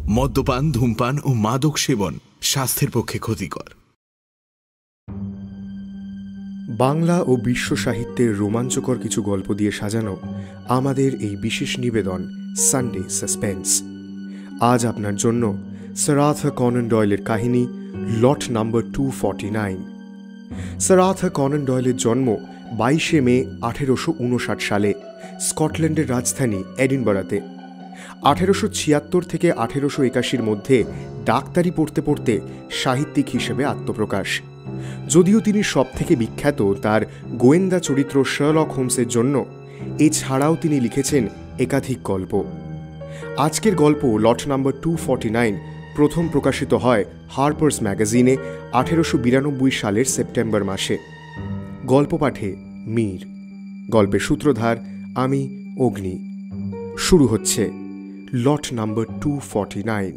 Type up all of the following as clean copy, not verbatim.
মদ্যপান, ধূমপান ও মাদক সেবন স্বাস্থ্যের পক্ষে ক্ষতিকর। বাংলা ও বিশ্ব সাহিত্যের রোমাঞ্চকর কিছু গল্প দিয়ে সাজানো আমাদের এই বিশেষ নিবেদন সানডে সাসপেন্স। আজ আপনার জন্য স্যার আর্থার কনান ডয়েলের কাহিনী lot number 249। Sir Arthur Conan ডয়েলের জন্ম 22শে মে 1859 সালে স্কটল্যান্ডের রাজধানী এডিনবরাতে। 1876 থেকে 1881 মধ্যে ডাক্তারি পড়তে পড়তে সাহিত্যিক হিসেবে আত্মপ্রকাশ। যদিও তিনি সবথেকে বিখ্যাত তার গোয়েন্দা চরিত্র শার্লক হোমসের জন্য, এছাড়াও তিনি লিখেছেন একাধিক গল্প। আজকের গল্প লট নাম্বার 249 প্রথম প্রকাশিত হয় হার্পার্স ম্যাগাজিনে 1892 সালের সেপ্টেম্বর মাসে। গল্প পাঠে মীর, গল্পের সূত্রধার আমি অগ্নি। শুরু হচ্ছে লট নাম্বার 249।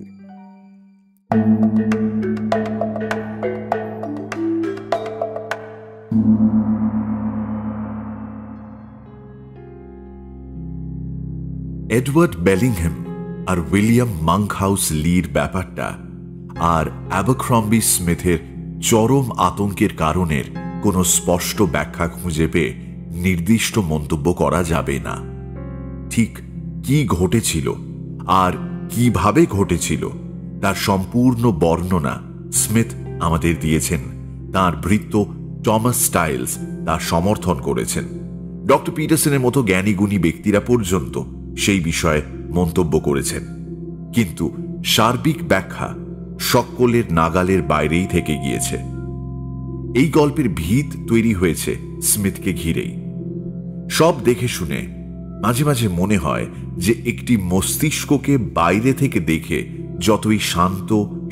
এডওয়ার্ড বেলিংহ্যাম আর উইলিয়াম মাংকহাউস লির ব্যাপারটা আর অ্যাবারক্রম্বি স্মিথের চরম আতঙ্কের কারণের কোনো স্পষ্ট ব্যাখ্যা খুঁজে পেয়ে নির্দিষ্ট মন্তব্য করা যাবে না। ঠিক কি ঘটেছিল আর কিভাবে ঘটেছিল তার সম্পূর্ণ বর্ণনা স্মিথ আমাদের দিয়েছেন। তার ভৃত্য টমাস স্টাইলস তার সমর্থন করেছেন। ডক্টর পিটারসনের মতো জ্ঞানীগুণী ব্যক্তিরা পর্যন্ত সেই বিষয়ে মন্তব্য করেছেন, কিন্তু সার্বিক ব্যাখ্যা সকলের নাগালের বাইরেই থেকে গিয়েছে। এই গল্পের ভিত তৈরি হয়েছে স্মিথকে ঘিরেই। সব দেখে শুনে মাঝে মাঝে মনে হয় যে একটি মস্তিষ্ককে বাইরে থেকে দেখে যতই শান্ত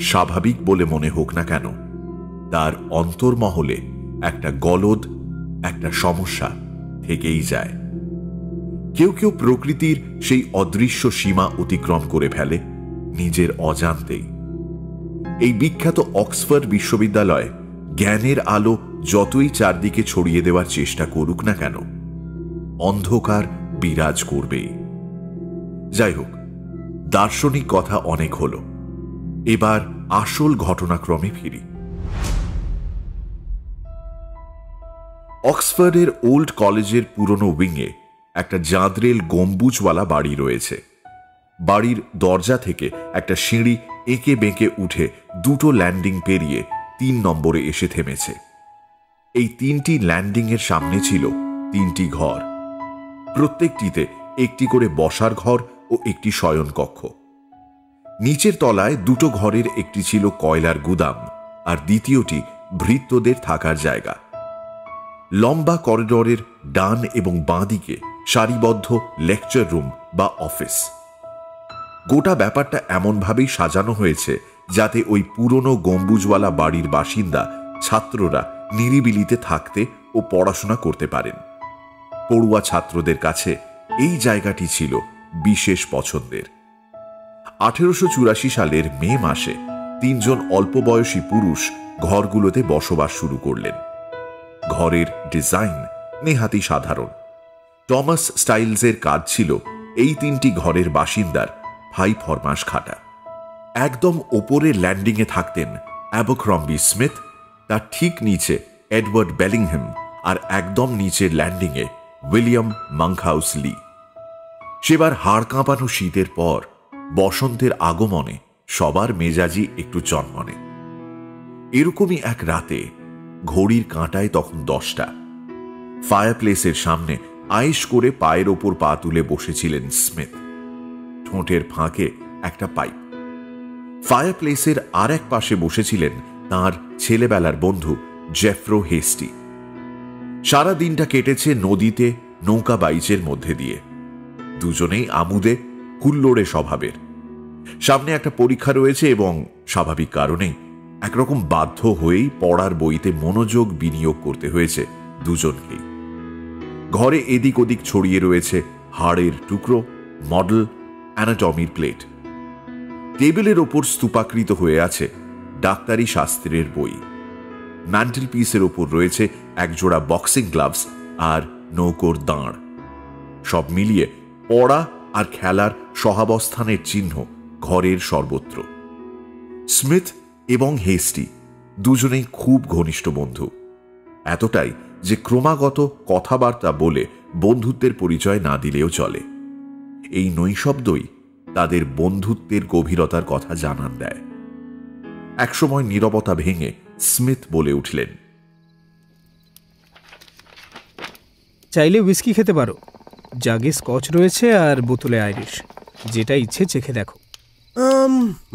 স্বাভাবিক বলে মনে হোক না কেন, তার অন্তর্মহলে একটা গলদ, একটা সমস্যা থেকেই যায়। কেউ কেউ প্রকৃতির সেই অদৃশ্য সীমা অতিক্রম করে ফেলে নিজের অজান্তেই। এই বিখ্যাত অক্সফোর্ড বিশ্ববিদ্যালয় জ্ঞানের আলো যতই চারদিকে ছড়িয়ে দেওয়ার চেষ্টা করুক না কেন, অন্ধকার বিরাজ করবেই। যাই হোক, দার্শনিক কথা অনেক হলো, এবার আসল ঘটনাক্রমে ফিরি। অক্সফোর্ডের ওল্ড কলেজের পুরনো উইংয়ে একটা জাঁদরেল গম্বুজওয়ালা বাড়ি রয়েছে। বাড়ির দরজা থেকে একটা সিঁড়ি এঁকে বেঁকে উঠে দুটো ল্যান্ডিং পেরিয়ে 3 নম্বরে এসে থেমেছে। এই 3টি ল্যান্ডিংয়ের সামনে ছিল 3টি ঘর, প্রত্যেকটিতে একটি করে বসার ঘর ও একটি শয়নকক্ষ। নিচের তলায় দুটো ঘরের একটি ছিল কয়লার গুদাম আর দ্বিতীয়টি ভৃত্যদের থাকার জায়গা। লম্বা করিডোরের ডান এবং বাঁ দিকে সারিবদ্ধ লেকচার রুম বা অফিস। গোটা ব্যাপারটা এমনভাবেই সাজানো হয়েছে যাতে ওই পুরনো গম্বুজওয়ালা বাড়ির বাসিন্দা ছাত্ররা নিরিবিলিতে থাকতে ও পড়াশোনা করতে পারেন। পড়ুয়া ছাত্রদের কাছে এই জায়গাটি ছিল বিশেষ পছন্দের। 1884 সালের মে মাসে 3 জন অল্প বয়সী পুরুষ ঘরগুলোতে বসবাস শুরু করলেন। ঘরের ডিজাইন নেহাতি সাধারণ। টমাস স্টাইলসের কাজ ছিল এই 3টি ঘরের বাসিন্দার ভাই ফরমাস খাটা। একদম ওপরের ল্যান্ডিংয়ে থাকতেন অ্যাবারক্রম্বি স্মিথ, তার ঠিক নিচে এডওয়ার্ড বেলিংহ্যাম আর একদম নিচের ল্যান্ডিংয়ে উইলিয়াম মাংকহাউস লি। সেবার হাড় কাঁপানো শীতের পর বসন্তের আগমনে সবার মেজাজি একটু চনমনে। এরকমই এক রাতে, ঘড়ির কাঁটায় তখন 10টা, ফায়ারপ্লেসের সামনে আয়েশ করে পায়ের ওপর পা তুলে বসেছিলেন স্মিথ, ঠোঁটের ফাঁকে একটা পাইপ। ফায়ারপ্লেসের আর এক পাশে বসেছিলেন তাঁর ছেলেবেলার বন্ধু জেফ্রো হেস্টি। সারা দিনটা কেটেছে নদীতে নৌকা বাইচের মধ্যে দিয়ে। দুজনেই আমুদে হুল্লোড়ে স্বভাবের। সামনে একটা পরীক্ষা রয়েছে এবং স্বাভাবিক কারণেই একরকম বাধ্য হয়েই পড়ার বইতে মনোযোগ বিনিয়োগ করতে হয়েছে দুজনকেই। ঘরে এদিক ওদিক ছড়িয়ে রয়েছে হাড়ের টুকরো, মডেল, অ্যানাটমির প্লেট। টেবিলের ওপর স্তূপাকৃত হয়ে আছে ডাক্তারি শাস্ত্রের বই। ম্যান্টেল পিসের ওপর রয়েছে একজোড়া বক্সিং গ্লাভস আর নৌকোর দাঁড়। সব মিলিয়ে পড়া আর খেলার সহাবস্থানের চিহ্ন ঘরের সর্বত্র। স্মিথ এবং হেস্টি দুজনেই খুব ঘনিষ্ঠ বন্ধু, এতটাই যে ক্রমাগত কথাবার্তা বলে বন্ধুত্বের পরিচয় না দিলেও চলে। এই নৈশব্দই তাদের বন্ধুত্বের গভীরতার কথা জানান দেয়। একসময় নীরবতা ভেঙে স্মিথ বলে উঠলেন, চাইলে হুইস্কি খেতে পারো, জাগে স্কচ রয়েছে আর বোতলে আইরিশ, যেটা ইচ্ছে চেখে দেখো।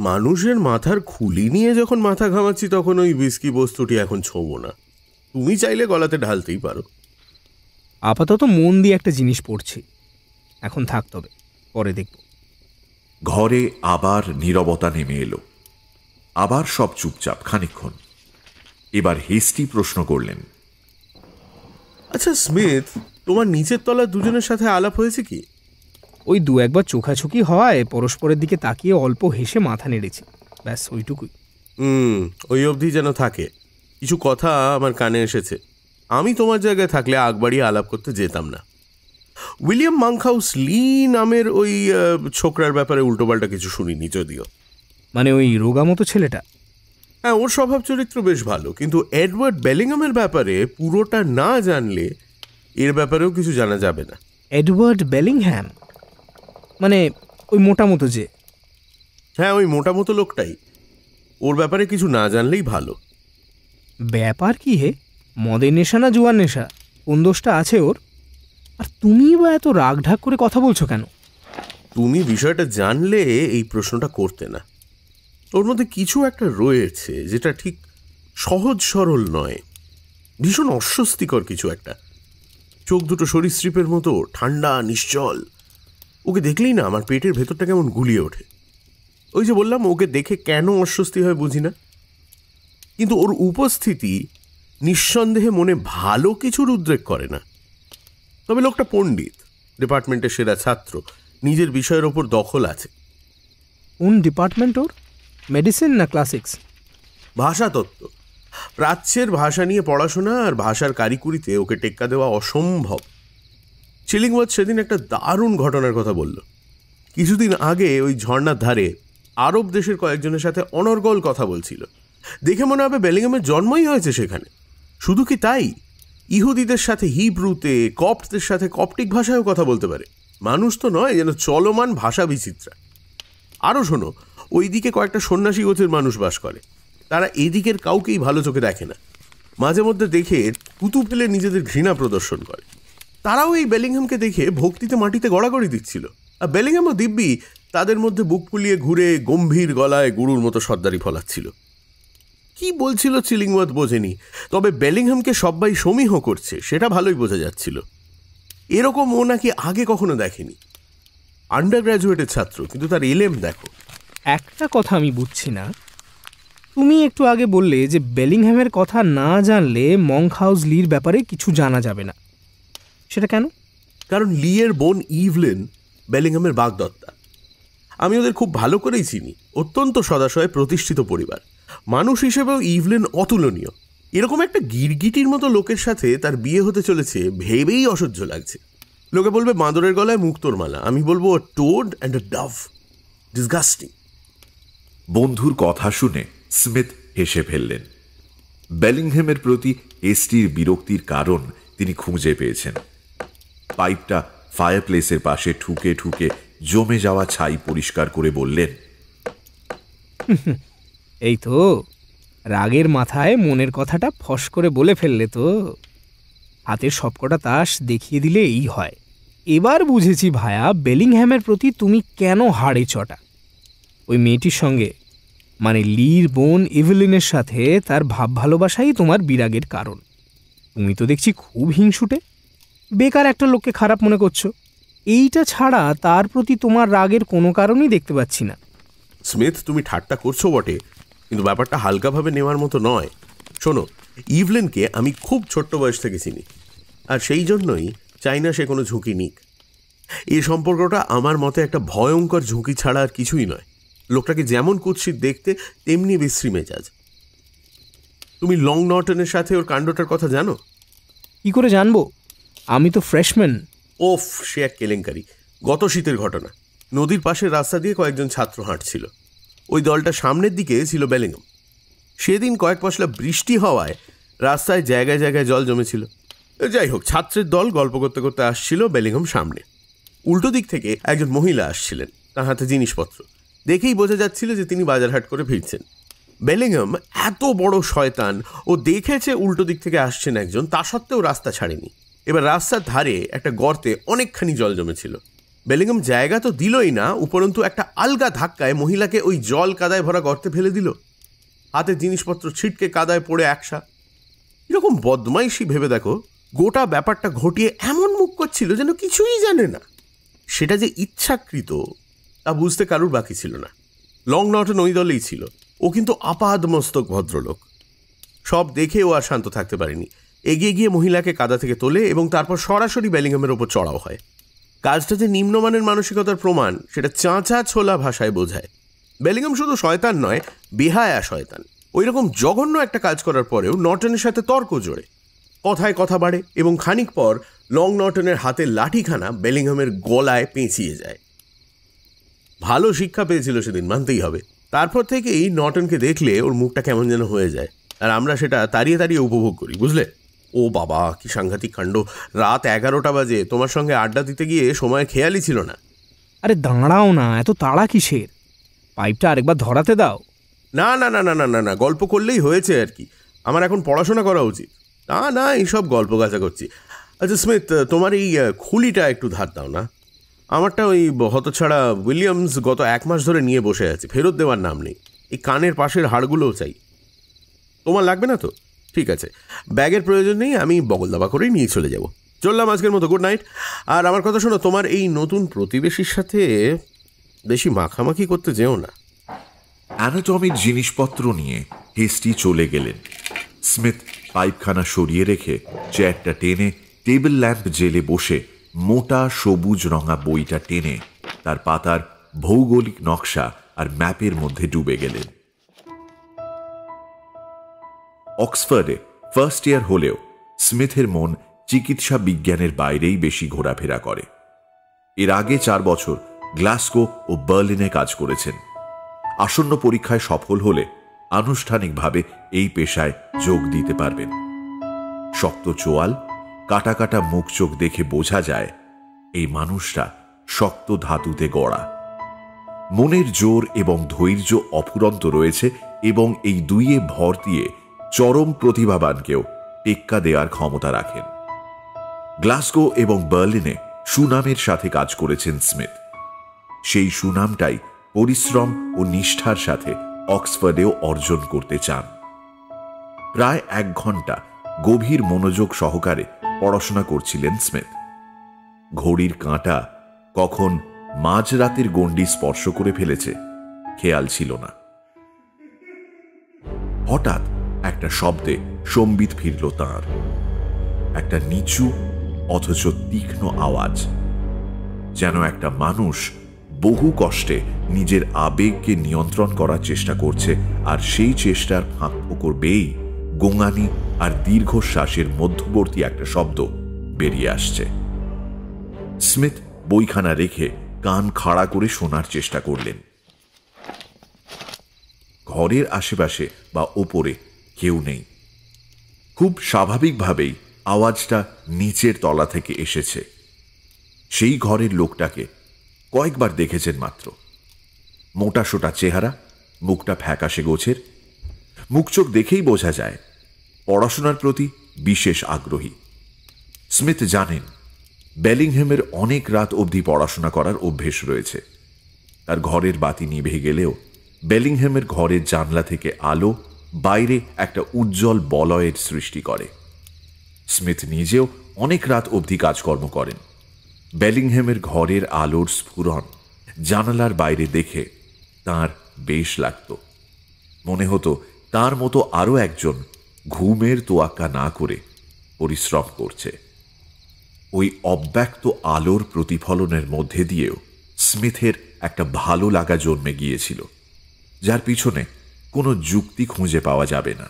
মানুষের মাথার খুলি নিয়ে যখন মাথা ঘামাচ্ছি তখন ওই হুইস্কি বস্তুটি এখন ছোঁবো না। তুমি চাইলে গলাতে ঢালতেই পারো। আপাতত মন দিয়ে একটা জিনিস পড়ছি, এখন থাক, তবে পরে দেখব। ঘরে আবার নীরবতা নেমে এলো। আবার সব চুপচাপ খানিকক্ষণ। এবার হেস্টি প্রশ্ন করলেন, আচ্ছা স্মিথ, তোমার নিচের তলার দুজনের সাথে আলাপ হয়েছে কি? ওই দু একবার চোখাচোখি হওয়ায় পরস্পরের দিকে তাকিয়ে অল্প হেসে মাথা নেড়েছি, ব্যাস ওইটুকুই। ওই অবধি যেন থাকে। কিছু কথা আমার কানে এসেছে, আমি তোমার জায়গায় থাকলে আগ বাড়িয়ে আলাপ করতে যেতাম না। উইলিয়াম মাংকহাউস লি নামের ওই ছোকরার ব্যাপারে উল্টোপাল্টা কিছু শুনিনি যদিও। মানে ওই রোগা মতো ছেলেটা? হ্যাঁ, ওর স্বভাব চরিত্র বেশ ভালো, কিন্তু এডওয়ার্ড বেলিংহামের ব্যাপারে পুরোটা না জানলে এর ব্যাপারেও কিছু জানা যাবে না। এডওয়ার্ড বেলিংহ্যাম মানে ওই মোটা মতো যে? হ্যাঁ, ওই মোটা মতো লোকটাই। ওর ব্যাপারে কিছু না জানলেই ভালো। ব্যাপার কি হে? মদের নেশা না জুয়ার নেশা? কোন দোষটা আছে ওর? আর তুমি বা এত রাগঢাক করে কথা বলছো কেন? তুমি বিষয়টা জানলে এই প্রশ্নটা করতে না। ওর মধ্যে কিছু একটা রয়েছে যেটা ঠিক সহজ সরল নয়, ভীষণ অস্বস্তিকর কিছু একটা। চোখ দুটো সরীসৃপের মতো ঠান্ডা নিশ্চল। ওকে দেখলেই না আমার পেটের ভেতরটা কেমন গুলিয়ে ওঠে। ওই যে বললাম, ওকে দেখে কেন অস্বস্তি হয় বুঝি না, কিন্তু ওর উপস্থিতি নিঃসন্দেহে মনে ভালো কিছুর উদ্রেক করে না। তবে লোকটা পণ্ডিত, ডিপার্টমেন্টের সেরা ছাত্র, নিজের বিষয়ের ওপর দখল আছে। কোন ডিপার্টমেন্ট ওর? মেডিসিন না ক্লাসিক্স? ভাষাতত্ত্ব। প্রাচ্যের ভাষা নিয়ে পড়াশোনা আর ভাষার কারিকুরিতে ওকে টেক্কা দেওয়া অসম্ভব। চিলিংওয়ার্থ সেদিন একটা দারুণ ঘটনার কথা বলল। কিছুদিন আগে ওই ঝর্ণার ধারে আরব দেশের কয়েকজনের সাথে অনর্গল কথা বলছিল। দেখে মনে হবে বেলিংহামের জন্মই হয়েছে সেখানে। শুধু কি তাই, ইহুদিদের সাথে হিব্রুতে, কপ্টদের সাথে কপ্টিক ভাষায়ও কথা বলতে পারে। মানুষ তো নয়, যেন চলমান ভাষা বিচিত্রা। আরও শোনো, ওই দিকে কয়েকটা সন্ন্যাসী গোছের মানুষ বাস করে। তারা এদিকের কাউকেই ভালো চোখে দেখে না। মাঝে মধ্যে দেখে কুতু ফেলে নিজেদের ঘৃণা প্রদর্শন করে। তারাও এই বেলিংহামকে দেখে ভক্তিতে মাটিতে গড়াগড়ি দিচ্ছিল। আর বেলিংহামও দিব্যি তাদের মধ্যে বুক ফুলিয়ে ঘুরে গম্ভীর গলায় গুরুর মতো সর্দারি ফলাচ্ছিল। কি বলছিল চিলিংওয়ার্থ বোঝেনি, তবে বেলিংহামকে সবাই সমীহ করছে সেটা ভালোই বোঝা যাচ্ছিল। এরকম ও নাকি আগে কখনো দেখেনি। আন্ডার গ্র্যাজুয়েটের ছাত্র, কিন্তু তার এলেম দেখো। একটা কথা আমি বুঝছি না, তুমি একটু আগে বললে যে বেলিংহ্যামের কথা না জানলে মংকহাউস লির ব্যাপারে কিছু জানা যাবে না, সেটা কেন? কারণ লিয়ের বোন ইভলিন বেলিংহামের বাগদত্তা। আমি ওদের খুব ভালো করেই চিনি। অত্যন্ত সদাশয় প্রতিষ্ঠিত পরিবার। মানুষ হিসেবেও ইভলিন অতুলনীয়। এরকম একটা গিরগিটির মতো লোকের সাথে তার বিয়ে হতে চলেছে ভেবেই অসহ্য লাগছে। লোকে বলবে বাঁদরের গলায় মুক্তোর মালা, আমি বলবো towed and a Dove. Disgusting. বন্ধুর কথা শুনে স্মিথ হেসে ফেললেন। বেলিংহ্যামের প্রতি এসটির বিরক্তির কারণ তিনি খুঁজে পেয়েছেন। পাইপটা ফায়ারপ্লেসের পাশে ঠুকে ঠুকে জমে যাওয়া ছাই পরিষ্কার করে বললেন, এই তো রাগের মাথায় মনের কথাটা ফস করে বলে ফেললে তো। হাতের সবকটা তাস দেখিয়ে দিলে এই হয়। এবার বুঝেছি ভায়া, বেলিংহ্যামের প্রতি তুমি কেন হাড়ে চটা। ওই মেয়েটির সঙ্গে, মানে লির বোন ইভেলিনের সাথে তার ভাব ভালোবাসাই তোমার বিরাগের কারণ। তুমি তো দেখছি খুব হিংসুটে, বেকার একটা লোককে খারাপ মনে করছো। এইটা ছাড়া তার প্রতি তোমার রাগের কোনো কারণই দেখতে পাচ্ছি না। স্মিথ, তুমি ঠাট্টা করছো বটে, কিন্তু ব্যাপারটা হালকাভাবে নেওয়ার মতো নয়। শোনো, ইভলিনকে আমি খুব ছোট্ট বয়স থেকে চিনি, আর সেই জন্যই চাই না সে কোনো ঝুঁকি নিক। এই সম্পর্কটা আমার মতে একটা ভয়ঙ্কর ঝুঁকি ছাড়া আর কিছুই নয়। লোকটাকে যেমন কুৎসিত দেখতে, তেমনি বিশ্রী মেজাজ। তুমি লং নর্টনের সাথে ওর কাণ্ডটার কথা জানো? কি করে জানবো? আমি তো ফ্রেশম্যান। ওফ, সে এক কেলেঙ্কারি। গত শীতের ঘটনা। নদীর পাশের রাস্তা দিয়ে কয়েকজন ছাত্র হাঁটছিল। ওই দলটা সামনের দিকে ছিল বেলিংহাম। সেদিন কয়েক পশলা বৃষ্টি হওয়ায় রাস্তায় জায়গায় জায়গায় জল জমেছিল। যাই হোক, ছাত্রের দল গল্প করতে করতে আসছিল বেলিংহাম সামনে। উল্টো দিক থেকে একজন মহিলা আসছিলেন, তার হাতে জিনিসপত্র। দেখেই বোঝা যাচ্ছিল যে তিনি বাজারহাট করে ফিরছেন। বেলিংহাম এত বড় শয়তান, ও দেখেছে উল্টো দিক থেকে আসছেন একজন, তা সত্ত্বেও রাস্তা ছাড়েনি। এবার রাস্তার ধারে একটা গর্তে অনেকখানি জল জমেছিল। বেলিংহাম জায়গা তো দিলই না, উপরন্তু একটা আলগা ধাক্কায় মহিলাকে ওই জল কাদায় ভরা গর্তে ফেলে দিল। হাতের জিনিসপত্র ছিটকে কাদায় পড়ে একসা। এরকম বদমাইশি ভেবে দেখো, গোটা ব্যাপারটা ঘটিয়ে এমন মুখ করছিল যেন কিছুই জানে না। সেটা যে ইচ্ছাকৃত তা বুঝতে কারুর বাকি ছিল না। লং নর্টন ওই দলেই ছিল। ও কিন্তু আপাদ মস্তক ভদ্রলোক। সব দেখে ও আর শান্ত থাকতে পারেনি। এগিয়ে গিয়ে মহিলাকে কাদা থেকে তোলে এবং তারপর সরাসরি বেলিংহামের ওপর চড়াও হয়। কাজটা যে নিম্নমানের মানসিকতার প্রমাণ সেটা চাঁচা ছোলা ভাষায় বোঝায়। বেলিংহাম শুধু শয়তান নয়, বেহায়া শয়তান। ওই রকম জঘন্য একটা কাজ করার পরেও নর্টনের সাথে তর্ক জোড়ে, কথায় কথা বাড়ে এবং খানিক পর লং নর্টনের হাতের লাঠিখানা বেলিংহামের গলায় পেঁচিয়ে যায়। ভালো শিক্ষা পেয়েছিল সেদিন, মানতেই হবে। তারপর থেকেই নর্টনকে দেখলে ওর মুখটা কেমন যেন হয়ে যায়, আর আমরা সেটা তাড়িয়ে তাড়িয়ে উপভোগ করি, বুঝলে? ও বাবা, কি সাংঘাতিক কাণ্ড! রাত 11টা বাজে, তোমার সঙ্গে আড্ডা দিতে গিয়ে সময় খেয়ালই ছিল না। আরে দাঁড়াও না, এত তাড়া কিসের? পাইপটা আরেকবার ধরাতে দাও। না না না না না না না, গল্প করলেই হয়েছে আর কি। আমার এখন পড়াশোনা করা উচিত। না না, এইসব গল্প গাছা করছি। আচ্ছা স্মিথ, তোমার এই খুলিটা একটু ধার দাও না। আমারটা ওই হতছাড়া উইলিয়ামস গত 1 মাস ধরে নিয়ে বসে আছে, ফেরত দেওয়ার নাম নেই। এই কানের পাশের হাড়গুলোও চাই। তোমার লাগবে না তো? ঠিক আছে, ব্যাগের প্রয়োজন নেই, আমি বগল দাবা করেই নিয়ে চলে যাব। চললাম আজকের মতো, গুড নাইট। আর আমার কথা শোনো, তোমার এই নতুন প্রতিবেশীর সাথে বেশি মাখামাখি করতে যেও না। অ্যানাটমির জিনিসপত্র নিয়ে হেস্টি চলে গেলেন। স্মিথ পাইপখানা সরিয়ে রেখে চেয়ারটা টেনে টেবিল ল্যাম্প জেলে বসে মোটা সবুজ রঙা বইটা টেনে তার পাতার ভৌগোলিক নকশা আর ম্যাপের মধ্যে ডুবে গেলেন। অক্সফোর্ডে ফার্স্ট ইয়ার হলেও স্মিথের মন চিকিৎসা বিজ্ঞানের বাইরেই বেশি ঘোরাফেরা করে। এর আগে 4 বছর গ্লাসগো ও বার্লিনে কাজ করেছেন। আসন্ন পরীক্ষায় সফল হলে আনুষ্ঠানিকভাবে এই পেশায় যোগ দিতে পারবেন। শক্ত চোয়াল, কাটা কাটা মুখ চোখ দেখে বোঝা যায় এই মানুষটা শক্ত ধাতুতে গড়া। মনের জোর এবং ধৈর্য অফুরন্ত রয়েছে এবং এই দুইয়ে ভর দিয়ে চরম প্রতিভাবানকেও টেক্কা দেওয়ার ক্ষমতা রাখেন। গ্লাসগো এবং বার্লিনে সুনামের সাথে কাজ করেছেন স্মিথ। সেই সুনামটাই পরিশ্রম ও নিষ্ঠার সাথে অক্সফোর্ডেও অর্জন করতে চান। প্রায় 1 ঘন্টা গভীর মনোযোগ সহকারে পড়াশোনা করছিলেন স্মিথ। ঘড়ির কাঁটা কখন মাঝরাতের গণ্ডি স্পর্শ করে ফেলেছে খেয়াল ছিল না। হঠাৎ একটা শব্দে সম্বিত ফিরল তাঁর। একটা নিচু অথচ তীক্ষ্ণ আওয়াজ, যেন একটা মানুষ বহু কষ্টে নিজের আবেগকে নিয়ন্ত্রণ করার চেষ্টা করছে, আর সেই চেষ্টার ফাঁক ফোকর বেয়েই গোঙানি আর দীর্ঘশ্বাসের মধ্যবর্তী একটা শব্দ বেরিয়ে আসছে। স্মিথ বইখানা রেখে কান খাড়া করে শোনার চেষ্টা করলেন। ঘরের আশেপাশে বা ওপরে কেউ নেই। খুব স্বাভাবিকভাবেই আওয়াজটা নিচের তলা থেকে এসেছে। সেই ঘরের লোকটাকে কয়েকবার দেখেছেন মাত্র। মোটাসোটা চেহারা, মুখটা ফ্যাকাশে গোছের। মুখ চোখ দেখেই বোঝা যায় পড়াশোনার প্রতি বিশেষ আগ্রহী। স্মিথ জানেন বেলিংহামের অনেক রাত অবধি পড়াশোনা করার অভ্যেস রয়েছে। তার ঘরের বাতি নিভে গেলেও বেলিংহামের ঘরের জানলা থেকে আলো বাইরে একটা উজ্জ্বল বলয়ের সৃষ্টি করে। স্মিথ নিজেও অনেক রাত অবধি কাজকর্ম করেন। বেলিংহামের ঘরের আলোর স্ফুরণ জানালার বাইরে দেখে তার বেশ লাগত। মনে হতো তার মতো আরও একজন ঘুমের তোয়াক্কা না করে পরিশ্রম করছে। ওই অব্যক্ত আলোর প্রতিফলনের মধ্যে দিয়েও স্মিথের একটা ভালো লাগা জন্মে গিয়েছিল, যার পিছনে কোনো যুক্তি খুঁজে পাওয়া যাবে না।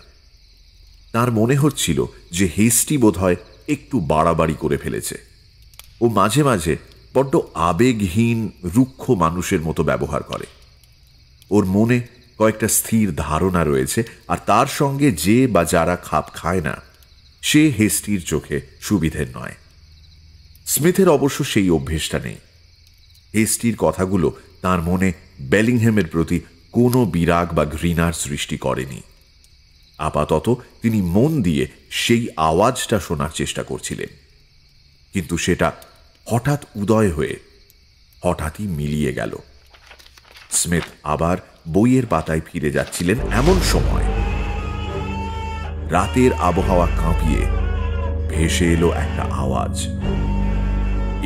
তার মনে হচ্ছিল যে হেস্টি বোধহয় একটু বাড়াবাড়ি করে ফেলেছে। ও মাঝে মাঝে বড্ড আবেগহীন রুক্ষ মানুষের মতো ব্যবহার করে। ওর মনে কয়েকটা স্থির ধারণা রয়েছে, আর তার সঙ্গে যে বা যারা খাপ খায় না সে হেস্টির চোখে সুবিধের নয়। স্মিথের অবশ্য সেই অভ্যেসটা নেই। হেস্টির কথাগুলো তার মনে বেলিংহ্যামের প্রতি কোনো বিরাগ বা ঘৃণার সৃষ্টি করেনি। আপাতত তিনি মন দিয়ে সেই আওয়াজটা শোনার চেষ্টা করছিলেন, কিন্তু সেটা হঠাৎ উদয় হয়ে হঠাৎই মিলিয়ে গেল। স্মিথ আবার বইয়ের পাতায় ফিরে যাচ্ছিলেন এমন সময় রাতের আবহাওয়া কাঁপিয়ে ভেসে এলো একটা আওয়াজ।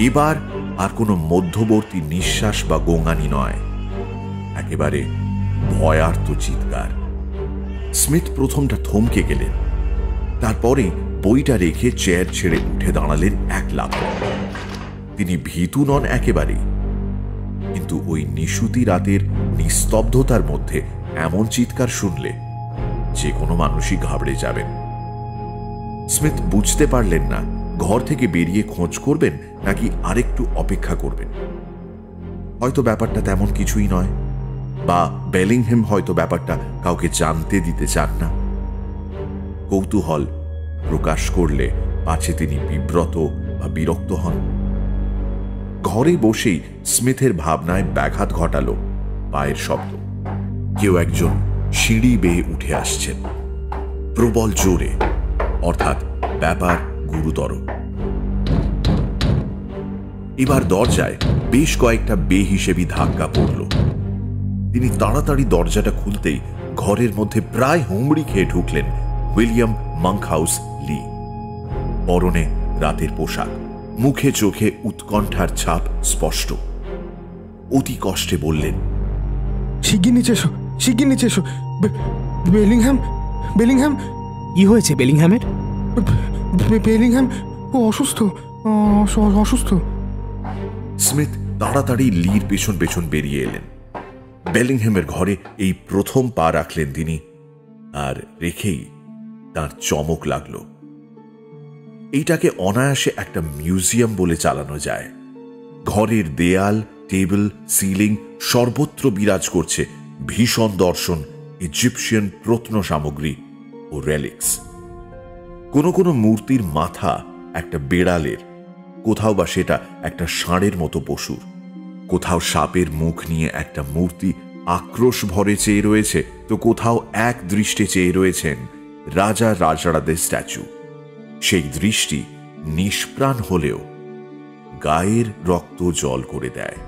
এবার আর কোনো মধ্যবর্তী নিঃশ্বাস বা গোঙানি নয়, একেবারে ভয়ার্ত চিৎকার। স্মিথ প্রথমটা থমকে গেলেন, তারপরে বইটা রেখে চেয়ার ছেড়ে উঠে দাঁড়ালেন এক লাফে। তিনি ভীতু নন একেবারেই, কিন্তু ওই নিশুতি রাতের নিস্তব্ধতার মধ্যে এমন চিৎকার শুনলে যে কোনো মানুষই ঘাবড়ে যাবেন। স্মিথ বুঝতে পারলেন না ঘর থেকে বেরিয়ে খোঁজ করবেন নাকি আরেকটু অপেক্ষা করবেন। হয়তো ব্যাপারটা তেমন কিছুই নয়, বা বেলিংহ্যাম হয়তো ব্যাপারটা কাউকে জানতে দিতে চান না। কৌতূহল প্রকাশ করলে পাছে তিনি বিব্রত বা বিরক্ত হন। ঘরে বসেই স্মিথের ভাবনায় ব্যাঘাত ঘটালো পায়ের শব্দ। কেউ একজন সিঁড়ি বেয়ে উঠে আসছেন, প্রবল জোরে, অর্থাৎ ব্যাপার গুরুতর। এবার দরজায় বেশ কয়েকটা বেহিসেবি ধাক্কা পড়ল। তিনি তাড়াতাড়ি দরজাটা খুলতেই ঘরের মধ্যে প্রায় হুমড়ি খেয়ে ঢুকলেন উইলিয়াম মাংকহাউস লি। পরনে রাতের পোশাক, মুখে চোখে উৎকণ্ঠার ছাপ স্পষ্ট। অতি কষ্টে বললেন, শিগগির নিচে এসো, শিগগির নিচে এসো। Bellingham, Bellingham. কি হয়েছে বেলিংহ্যামের? বেলিংহ্যাম ও অসুস্থ, অসুস্থ। স্মিথ তাড়াতাড়ি লির পেছন পেছন বেরিয়ে এলেন। বেলিংহ্যামের ঘরে এই প্রথম পা রাখলেন তিনি, আর রেখেই তার চমক লাগল। এইটাকে অনায়াসে একটা মিউজিয়াম বলে চালানো যায়। ঘরের দেয়াল, টেবিল, সিলিং সর্বত্র বিরাজ করছে ভীষণ দর্শন ইজিপশিয়ান প্রত্ন সামগ্রী ও রেলিক্স। কোনো কোনো মূর্তির মাথা একটা বেড়ালের, কোথাও বা সেটা একটা ষাঁড়ের মতো পশুর, কোথাও সাপের মুখ নিয়ে একটা মূর্তি আক্রোশ ভরে চেয়ে রয়েছে, তো কোথাও এক দৃষ্টে চেয়ে রয়েছেন রাজা রাজড়াদের স্ট্যাচু। সেই দৃষ্টি নিষ্প্রাণ হলেও গায়ের রক্ত জল করে দেয়।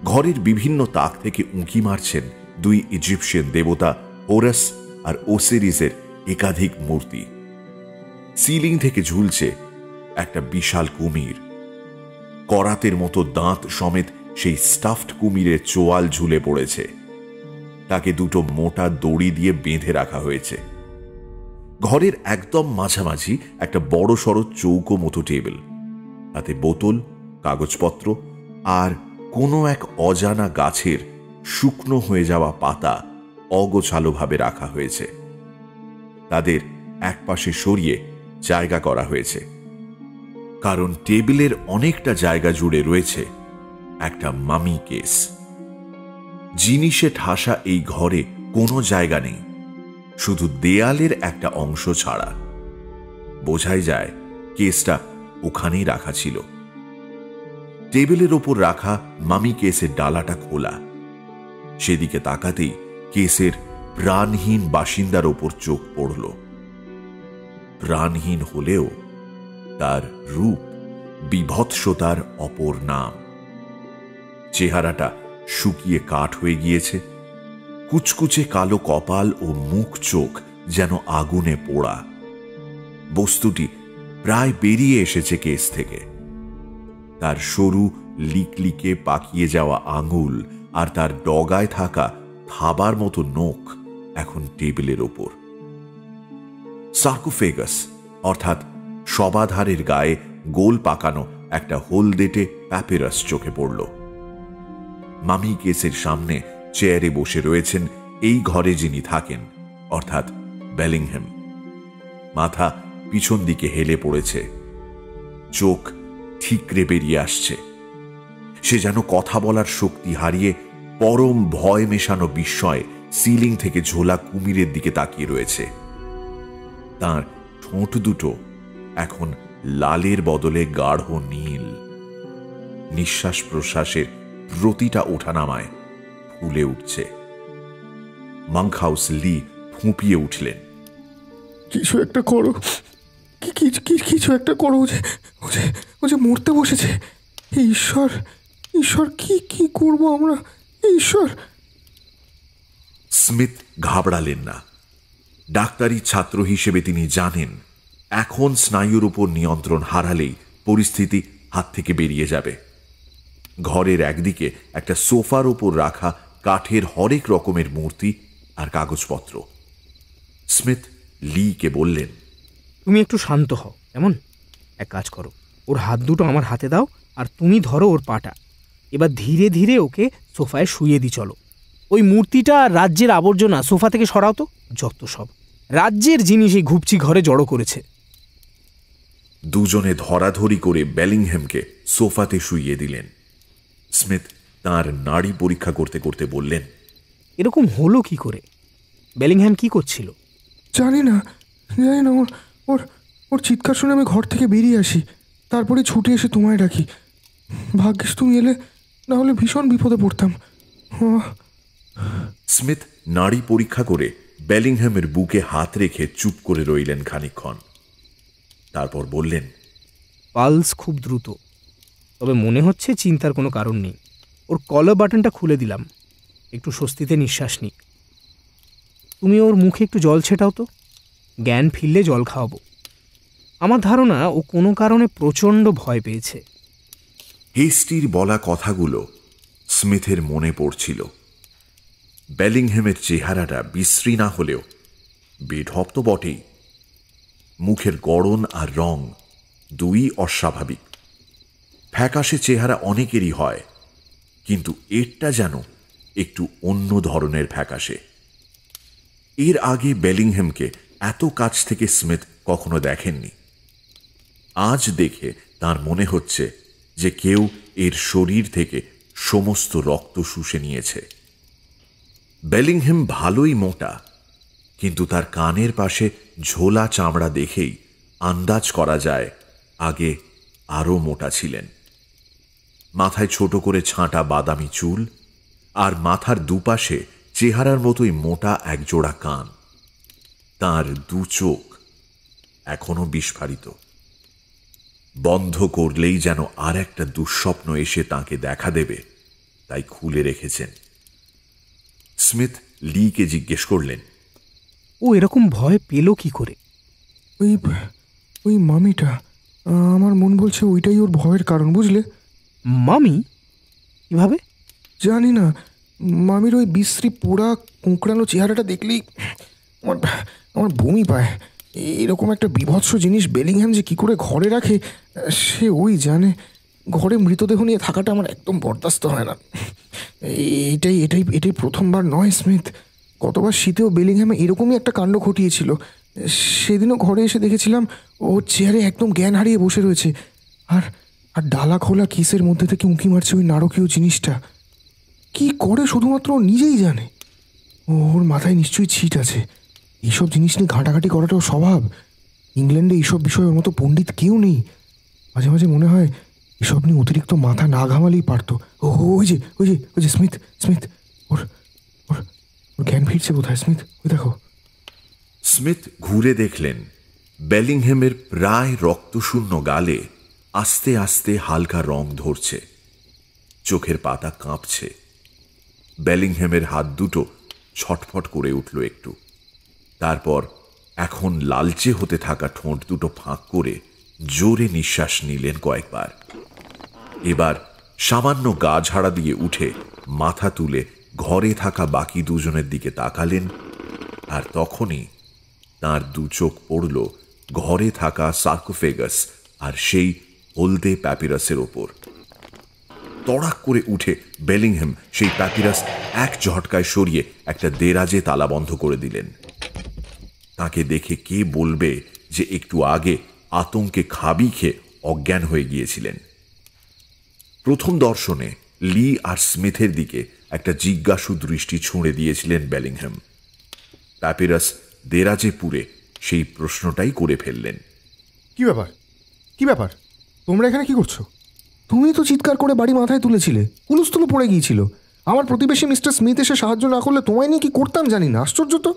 ঘরের বিভিন্ন তাক থেকে উঁকি মারছেন দুই ইজিপশিয়ান দেবতা হোরাস আর ওসিরিসের একাধিক মূর্তি। সিলিং থেকে ঝুলছে একটা বিশাল কুমির। করাতের মতো দাঁত সমেত সেই স্টাফড কুমিরের চোয়াল ঝুলে পড়েছে। তাকে দুটো মোটা দড়ি দিয়ে বেঁধে রাখা হয়েছে। ঘরের একদম মাঝামাঝি একটা বড় সড়ো চৌকো মতো টেবিল, তাতে বোতল, কাগজপত্র আর কোনো এক অজানা গাছের শুকনো হয়ে যাওয়া পাতা অগোছালোভাবে রাখা হয়েছে। তাদের একপাশে সরিয়ে জায়গা করা হয়েছে, কারণ টেবিলের অনেকটা জায়গা জুড়ে রয়েছে একটা মামি কেস। জিনিসে ঠাসা এই ঘরে কোনো জায়গা নেই, শুধু দেয়ালের একটা অংশ ছাড়া। বোঝাই যায় কেসটা ওখানেই রাখা ছিল। টেবিলের ওপর রাখা মামি কেসের ডালাটা খোলা। সেদিকে তাকাতেই কেসের প্রাণহীন বাসিন্দার ওপর চোখ পড়ল। প্রাণহীন হলেও তার রূপ বিভৎসতার অপর নাম। চেহারাটা শুকিয়ে কাঠ হয়ে গিয়েছে, কুচকুচে কালো কপাল ও মুখ চোখ যেন আগুনে পোড়া। বস্তুটি প্রায় বেরিয়ে এসেছে কেস থেকে। তার সরু লিকলিকে পাকিয়ে যাওয়া আঙুল আর তার ডগায় থাকা থাবার মতো নখ এখন টেবিলের ওপর। সার্কোফেগাস অর্থাৎ সবাধারের গায়ে গোল পাকানো একটা হলদেটে প্যাপিরাস চোখে পড়ল। মামি কেসের সামনে চেয়ারে বসে রয়েছেন এই ঘরে যিনি থাকেন, অর্থাৎ বেলিংহ্যাম। মাথা পিছন দিকে হেলে পড়েছে, চোখ ঠিকরে বেরিয়ে আসছে। সে যেন কথা বলার শক্তি হারিয়ে পরম ভয় মেশানো বিস্ময়ে সিলিং থেকে ঝোলা কুমিরের দিকে তাকিয়ে রয়েছে। তার ঠোঁট দুটো এখন লালের বদলে গাঢ় নীল। নিঃশ্বাস প্রশ্বাসের প্রতিটা ওঠানামায় ফুলে উঠছে। মাংকহাউস লি ফুঁপিয়ে উঠলেন, কিছু একটা করো, কিছু একটা করো। ও যে মরতে বসেছে। ঈশ্বর, ঈশ্বর, কি করবো আমরা? ঈশ্বর। স্মিথ ঘাবড়ালেন না। ডাক্তারি ছাত্র হিসেবে তিনি জানেন এখন স্নায়ুর উপর নিয়ন্ত্রণ হারালেই পরিস্থিতি হাত থেকে বেরিয়ে যাবে। ঘরের একদিকে একটা সোফার উপর রাখা কাঠের হরেক রকমের মূর্তি আর কাগজপত্র। স্মিথ লিকে বললেন, তুমি একটু শান্ত হও। এমন এক কাজ করো, ওর হাত দুটো আমার হাতে দাও আর তুমি ধরো ওর পাটা। এবার ধীরে ধীরে ওকে সোফায় শুইয়ে দি। চলো, ওই মূর্তিটা আর রাজ্যের আবর্জনা সোফা থেকে সরাও তো। যত সব রাজ্যের জিনিস এই ঘুপচি ঘরে জড়ো করেছে। দুজনে ধরাধরি করে বেলিংহ্যামকে সোফাতে শুইয়ে দিলেন। স্মিথ তার নাড়ি পরীক্ষা করতে করতে বললেন, এরকম হলো কি করে? বেলিংহ্যাম কি করছিল? জানি না। ওর চিৎকার শুনে আমি ঘর থেকে বেরিয়ে আসি, তারপরে ছুটে এসে তোমায় ডাকি। ভাগ্যিস তুমি এলে, না হলে ভীষণ বিপদে পড়তাম। স্মিথ নাড়ি পরীক্ষা করে বেলিংহ্যামের বুকে হাত রেখে চুপ করে রইলেন খানিকক্ষণ। তারপর বললেন, পালস খুব দ্রুত, তবে মনে হচ্ছে চিন্তার কোনো কারণ নেই। ওর কলার বাটনটা খুলে দিলাম, একটু স্বস্তিতে নিঃশ্বাস নিক। তুমি ওর মুখে একটু জল ছেটাও তো, জ্ঞান ফিরলে জল খাওয়াবো। আমার ধারণা ও কোনো কারণে প্রচণ্ড ভয় পেয়েছে। হেস্টির বলা কথাগুলো স্মিথের মনে পড়ছিল। বেলিংহ্যামের চেহারাটা বিশ্রী না হলেও বেঢপ তো বটেই। মুখের গড়ন আর রং দুই অস্বাভাবিক। ফ্যাকাশে চেহারা অনেকেরই হয়, কিন্তু এরটা যেন একটু অন্য ধরনের ফ্যাকাশে। এর আগে বেলিংহ্যামকে এত কাছ থেকে স্মিথ কখনো দেখেননি। আজ দেখে তার মনে হচ্ছে যে কেউ এর শরীর থেকে সমস্ত রক্ত শুষে নিয়েছে। বেলিংহ্যাম ভালোই মোটা, কিন্তু তার কানের পাশে ঝোলা চামড়া দেখেই আন্দাজ করা যায় আগে আরও মোটা ছিলেন। মাথায় ছোট করে ছাঁটা বাদামি চুল, আর মাথার দুপাশে চেহারার মতোই মোটা একজোড়া কান। তার দু চোখ এখনো বিস্ফারিত। বন্ধ করলেই যেন আর একটা দুঃস্বপ্ন এসে তাকে দেখা দেবে, তাই খুলে রেখেছেন। স্মিথ লিকে জিজ্ঞেস করলেন, ও এরকম ভয় পেল কি করে? ওই মামিটা, আমার মন বলছে ওইটাই ওর ভয়ের কারণ, বুঝলে? মামি? কিভাবে? জানি না। মামির ওই বিশ্রী পোড়া কুঁকড়ানো চেহারাটা দেখলেই আমার বমি পায়। এরকম একটা বিভৎস জিনিস বেলিংহ্যাম যে কী করে ঘরে রাখে সে ওই জানে। ঘরে মৃতদেহ নিয়ে থাকাটা আমার একদম বরদাস্ত হয় না। এটাই প্রথমবার নয় স্মিথ। গতবার শীতেও বেলিংহ্যামে এরকমই একটা কাণ্ড ঘটিয়েছিল। সেদিনও ঘরে এসে দেখেছিলাম ওর চেয়ারে একদম জ্ঞান হারিয়ে বসে রয়েছে, আর ডালা খোলা কিসের মধ্যে থেকে উঁকি মারছে ওই নারকীয় জিনিসটা। কি করে শুধুমাত্র ও নিজেই জানে। ওর মাথায় নিশ্চয়ই ছিট আছে। এইসব জিনিস নিয়ে ঘাঁটাঘাঁটি করাটাও স্বভাব। ইংল্যান্ডে এইসব বিষয়ে ওর মতো পণ্ডিত কেউ নেই। মাঝে মাঝে মনে হয় এসব নিয়ে অতিরিক্ত মাথা না ঘামালেই পারতো। ওই যে স্মিথ, ওর জ্ঞান ফিরছে বোধহয়। স্মিথ, ওই দেখো। স্মিথ ঘুরে দেখলেন বেলিংহ্যামের প্রায় রক্তশূন্য গালে আস্তে আস্তে হালকা রং ধরছে, চোখের পাতা কাঁপছে। বেলিংহ্যামের হাত দুটো ছটফট করে উঠল একটু। তারপর এখন লালচে হতে থাকা ঠোঁট দুটো ফাঁক করে জোরে নিঃশ্বাস নিলেন কয়েকবার। এবার সামান্য গা ঝাড়া দিয়ে উঠে মাথা তুলে ঘরে থাকা বাকি দুজনের দিকে তাকালেন, আর তখনই তার দু চোখ পড়ল ঘরে থাকা সার্কোফেগাস আর সেই হলদে প্যাপিরাসের ওপর। তড়াক করে উঠে বেলিংহ্যাম সেই প্যাপিরাস এক ঝটকায় সরিয়ে একটা দেরাজে তালা বন্ধ করে দিলেন। তাকে দেখে কে বলবে যে একটু আগে আতঙ্কে খাবি খেয়ে অজ্ঞান হয়ে গিয়েছিলেন। প্রথম দর্শনে লি আর স্মিথের দিকে একটা জিজ্ঞাসু দৃষ্টি ছুঁড়ে দিয়েছিলেন বেলিংহ্যাম। প্যাপিরাস দেরাজে পুরে সেই প্রশ্নটাই করে ফেললেন। কি ব্যাপার, কি ব্যাপার, তোমরা এখানে কি করছো? তুমি তো চিৎকার করে বাড়ি মাথায় তুলেছিলে, হুলস্থুলো পড়ে গিয়েছিল। আমার প্রতিবেশী মিস্টার স্মিথ এসে সাহায্য না করলে তোমায় নিয়ে কি করতাম জানি না। আশ্চর্য তো।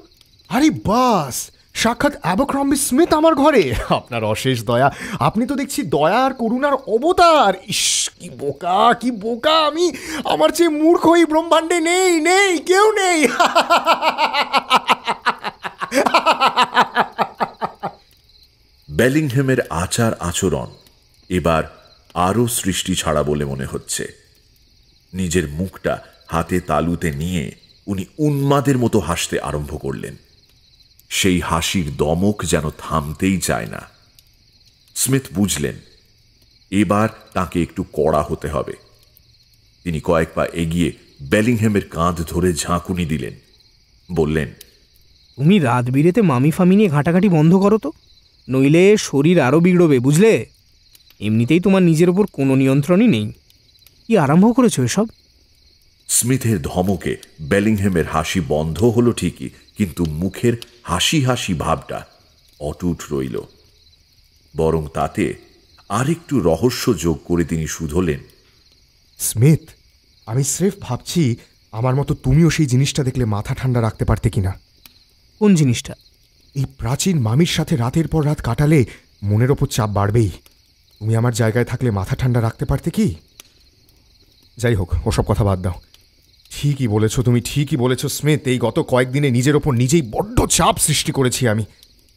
আরে বাস, সাক্ষাৎ অ্যাবেরক্রম্বি স্মিথ আমার ঘরে। আপনার অশেষ দয়া। আপনি তো দেখছি দয়া আর করুণার অবতার। ইস, কি বোকা, কি বোকা আমি। আমার চেয়ে মূর্খ এই ব্রহ্মাণ্ডে নেই, নেই, কেউ নেই। বেলিংহ্যামের আচার আচরণ এবার আরও সৃষ্টি ছাড়া বলে মনে হচ্ছে। নিজের মুখটা হাতে তালুতে নিয়ে উনি উন্মাদের মতো হাসতে আরম্ভ করলেন। সেই হাসির দমক যেন থামতেই চায় না। স্মিথ বুঝলেন এবার তাকে একটু কড়া হতে হবে। তিনি কয়েক পা এগিয়ে বেলিংহ্যামের কাঁধ ধরে ঝাঁকুনি দিলেন, বললেন, তুমি রাত বিরেতে মামি ফামি নিয়ে ঘাঁটাঘাঁটি বন্ধ করো তো, নইলে শরীর আরও বিগড়বে, বুঝলে? এমনিতেই তোমার নিজের ওপর কোনো নিয়ন্ত্রণই নেই। কি আরম্ভ করেছো এসব? স্মিথের ধমকে বেলিংহ্যামের হাসি বন্ধ হলো ঠিকই, কিন্তু মুখের হাসি হাসি ভাবটা অটুট রইল। বরং তাতে আরেকটু রহস্য যোগ করে তিনি শুধলেন, স্মিথ, আমি স্রেফ ভাবছি আমার মতো তুমিও সেই জিনিসটা দেখলে মাথা ঠান্ডা রাখতে পারতে কিনা। কোন জিনিসটা? এই প্রাচীন মামির সাথে রাতের পর রাত কাটালে মনের ওপর চাপ বাড়বেই। তুমি আমার জায়গায় থাকলে মাথা ঠান্ডা রাখতে পারতে কি? যাই হোক, ওসব কথা বাদ দাও। ঠিকই বলেছো তুমি, ঠিকই বলেছো স্মিথ। এই গত কয়েকদিনে নিজের ওপর নিজেই বড্ড চাপ সৃষ্টি করেছি আমি,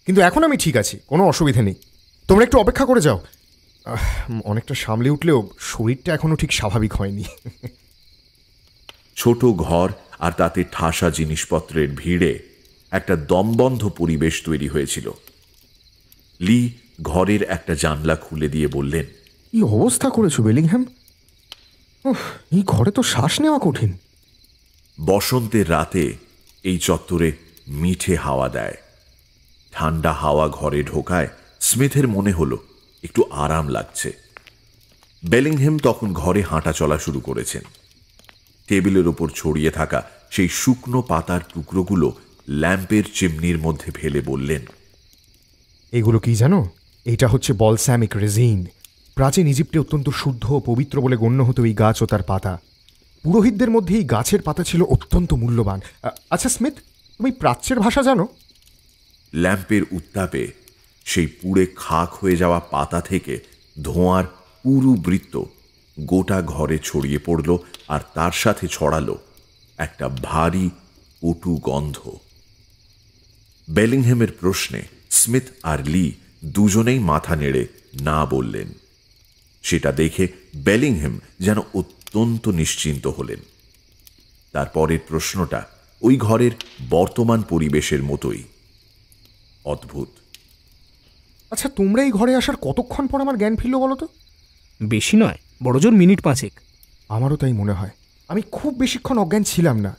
কিন্তু এখন আমি ঠিক আছি, কোনো অসুবিধা নেই। তোমরা একটু অপেক্ষা করে যাও। অনেকটা সামলে উঠলেও শরীরটা এখনো ঠিক স্বাভাবিক হয়নি। ছোট ঘর আর তাতে ঠাসা জিনিসপত্রের ভিড়ে একটা দমবন্ধ পরিবেশ তৈরি হয়েছিল। লি ঘরের একটা জানলা খুলে দিয়ে বললেন, কি অবস্থা করেছো বেলিংহ্যাম। এই ঘরে তো শ্বাস নেওয়া কঠিন। বসন্তের রাতে এই চত্বরে মিঠে হাওয়া দেয়। ঠান্ডা হাওয়া ঘরে ঢোকায় স্মিথের মনে হলো একটু আরাম লাগছে। বেলিংহ্যাম তখন ঘরে হাঁটা চলা শুরু করেছেন। টেবিলের ওপর ছড়িয়ে থাকা সেই শুকনো পাতার টুকরোগুলো ল্যাম্পের চিমনির মধ্যে ফেলে বললেন, এগুলো কি জানো? এটা হচ্ছে বলসামিক রেজিন। প্রাচীন ইজিপ্টে অত্যন্ত শুদ্ধ ও পবিত্র বলে গণ্য হতো এই গাছ ও তার পাতা। পুরোহিতদের মধ্যে এই গাছের পাতা ছিল অত্যন্ত মূল্যবান। আচ্ছা স্মিথ, তুমি প্রাচ্যের ভাষা জানো? ল্যাম্পের উত্তাপে সেই পুড়ে খাক হয়ে যাওয়া পাতা থেকে ধোঁয়ার পুরু বৃত্ত গোটা ঘরে ছড়িয়ে পড়ল, আর তার সাথে ছড়ালো একটা ভারী কটু গন্ধ। বেলিংহ্যামের প্রশ্নে স্মিথ আর লি দুজনেই মাথা নেড়ে না বললেন। সেটা দেখে বেলিংহ্যাম যেন অত্যন্ত নিশ্চিন্ত হলেন। তারপরের প্রশ্নটা ওই ঘরের বর্তমান পরিবেশের মতোই অদ্ভুত। আচ্ছা, তোমরা এই ঘরে আসার কতক্ষণ পর আমার জ্ঞান ফিরল বলো তো? বেশি নয়, বড়জোর মিনিট 5। আমারও তাই মনে হয়। আমি খুব বেশিক্ষণ অজ্ঞান ছিলাম না।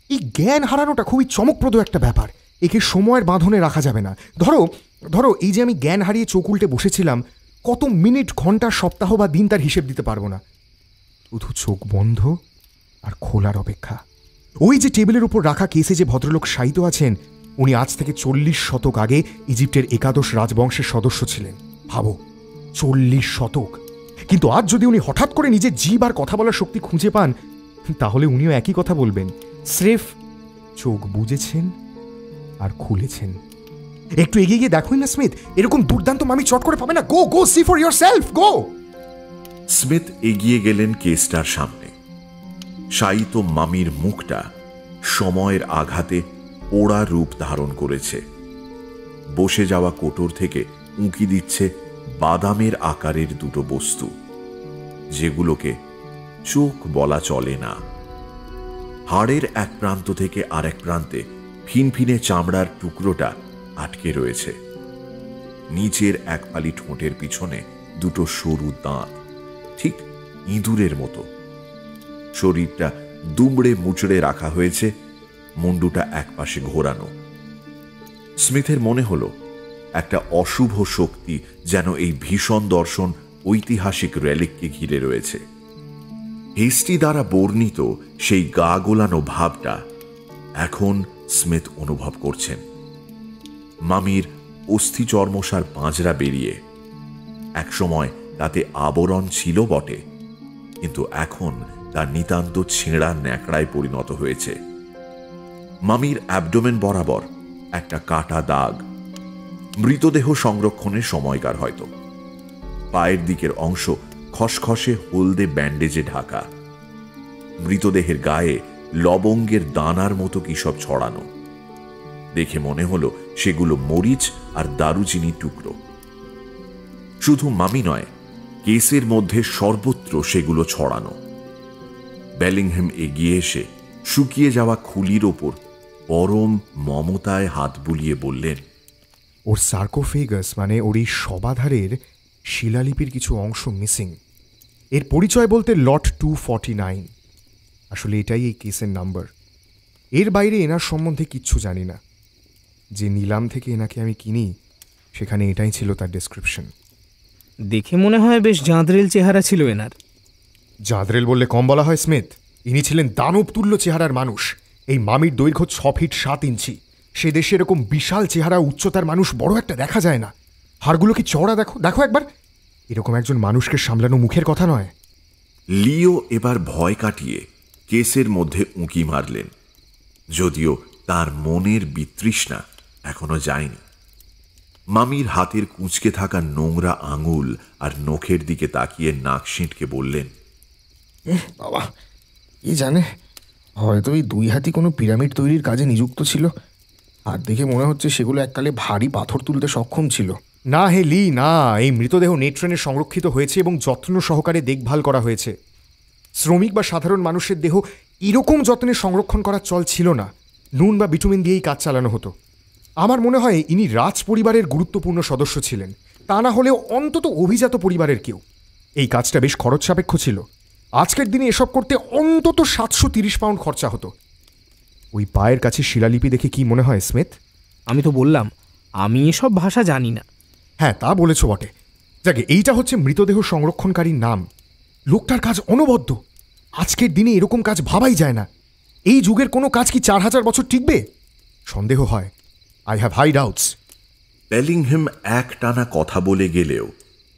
এই জ্ঞান হারানোটা খুবই চমকপ্রদ একটা ব্যাপার। একে সময়ের বাঁধনে রাখা যাবে না। ধরো ধরো এই যে আমি জ্ঞান হারিয়ে চোখ উল্টে বসেছিলাম, কত মিনিট, ঘন্টা, সপ্তাহ বা দিন তার হিসেব দিতে পারবো না। শুধু চোখ বন্ধ আর খোলার অপেক্ষা। ওই যে টেবিলের উপর রাখা কেসে যে ভদ্রলোক শায়িত আছেন, উনি আজ থেকে 40 শতক আগে ইজিপ্টের একাদশ রাজবংশের সদস্য ছিলেন। ভাবো, 40 শতক। কিন্তু আজ যদি উনি হঠাৎ করে নিজের জিভ আর কথা বলার শক্তি খুঁজে পান, তাহলে উনিও একই কথা বলবেন। স্রেফ চোখ বুজেছেন আর খুলেছেন। একটু এগিয়ে গিয়ে দেখোই না স্মিথ, এরকম দুর্দান্ত মামি চট করে পাবে না। Go go, see for yourself, go. Smith এগিয়ে গেলেন কেসটার সামনে। শায়িত মামির মুখটা সময়ের আঘাতে পোড়া রূপ ধারণ করেছে। বসে যাওয়া কোটর থেকে উঁকি দিচ্ছে বাদামের আকারের দুটো বস্তু, যেগুলোকে চোখ বলা চলে না। হাড়ের এক প্রান্ত থেকে আরেক প্রান্তে ফিনফিনে চামড়ার টুকরোটা আটকে রয়েছে। নিচের এক ফালি ঠোঁটের পিছনে দুটো সরু দাঁত, ঠিক ইঁদুরের মতো। শরীরটা দুমড়ে মুচড়ে রাখা হয়েছে, মুন্ডুটা একপাশে ঘোরানো। স্মিথের মনে হলো একটা অশুভ শক্তি যেন এই ভীষণ দর্শন ঐতিহাসিক রেলিককে ঘিরে রয়েছে। হেস্টি দ্বারা বর্ণিত সেই গা গোলানো ভাবটা এখন স্মিথ অনুভব করছেন। মামির অস্থিচর্মসার পাঁজরা বেরিয়ে একসময় তাতে আবরণ ছিল বটে, কিন্তু এখন তা নিতান্ত ছেঁড়া ন্যাকড়ায় পরিণত হয়েছে। মামির অ্যাবডোমেন বরাবর একটা কাটা দাগ, মৃতদেহ সংরক্ষণের সময়কার হয়তো। পায়ের দিকের অংশ খসখসে হলদে ব্যান্ডেজে ঢাকা। মৃতদেহের গায়ে লবঙ্গের দানার মতো কি সব ছড়ানো। দেখে মনে হলো সেগুলো মরিচ আর দারুচিনির টুকরো। শুধু মামি নয়, কেসের মধ্যে সর্বত্র সেগুলো ছড়ানো। বেলিংহ্যাম এগিয়ে এসে শুকিয়ে যাওয়া খুলির ওপর পরম মমতায় হাত বুলিয়ে বললেন, ওর সার্কোফেগাস মানে ওর এই সবাধারের শিলালিপির কিছু অংশ মিসিং। এর পরিচয় বলতে লট 249। আসলে এটাই এই কেসের নাম্বার। এর বাইরে এনার সম্বন্ধে কিচ্ছু জানি না। যে নিলাম থেকে এনাকে আমি কিনি সেখানে এটাই ছিল তার ডেসক্রিপশন। দেখে মনে হয় বেশ জাঁদরেল চেহারা ছিল এনার। জাদরেল বললে কম বলা হয় স্মিথ। ইনি ছিলেন দানবতুল্য চেহারার মানুষ। এই মামির দৈর্ঘ্য 6 ফিট 7 ইঞ্চি। সে দেশে এরকম বিশাল চেহারা উচ্চতার মানুষ বড় একটা দেখা যায় না। হাড়গুলো কি চওড়া দেখো, দেখো একবার। এরকম একজন মানুষকে সামলানো মুখের কথা নয়। লিও এবার ভয় কাটিয়ে কেসের মধ্যে উঁকি মারলেন, যদিও তার মনের বিতৃষ্ণা এখনো যায়নি। মামির হাতের কুঁচকে থাকা নোংরা আঙুল আর নখের দিকে তাকিয়ে নাক সিঁটকে বললেন, বাবা, কি জানে, হয়তো এই 2 হাতি কোনো পিরামিড তৈরির কাজে নিযুক্ত ছিল। আর দেখে মনে হচ্ছে সেগুলো এককালে ভারী পাথর তুলতে সক্ষম ছিল। না হে লি, না। এই মৃতদেহ নেট্রেনে সংরক্ষিত হয়েছে এবং যত্ন সহকারে দেখভাল করা হয়েছে। শ্রমিক বা সাধারণ মানুষের দেহ এরকম যত্নে সংরক্ষণ করার চল ছিল না। নুন বা বিটুমিন দিয়েই কাজ চালানো হতো। আমার মনে হয় ইনি রাজ পরিবারের গুরুত্বপূর্ণ সদস্য ছিলেন, তা না হলেও অন্তত অভিজাত পরিবারের কেউ। এই কাজটা বেশ খরচ সাপেক্ষ ছিল। আজকের দিনে এসব করতে অন্তত 730 পাউন্ড খরচা হতো। ওই পায়ের কাছে শিলালিপি দেখে কি মনে হয় স্মিথ? আমি তো বললাম আমি এসব ভাষা জানি না। হ্যাঁ, তা বলেছ বটে। যাকে এইটা হচ্ছে মৃতদেহ সংরক্ষণকারীর নাম। লোকটার কাজ অনবদ্য। আজকের দিনে এরকম কাজ ভাবাই যায় না। এই যুগের কোনো কাজ কি 4000 বছর টিকবে? সন্দেহ হয়। I have high doubts. Bellingham এক টানা কথা বলে গেলেও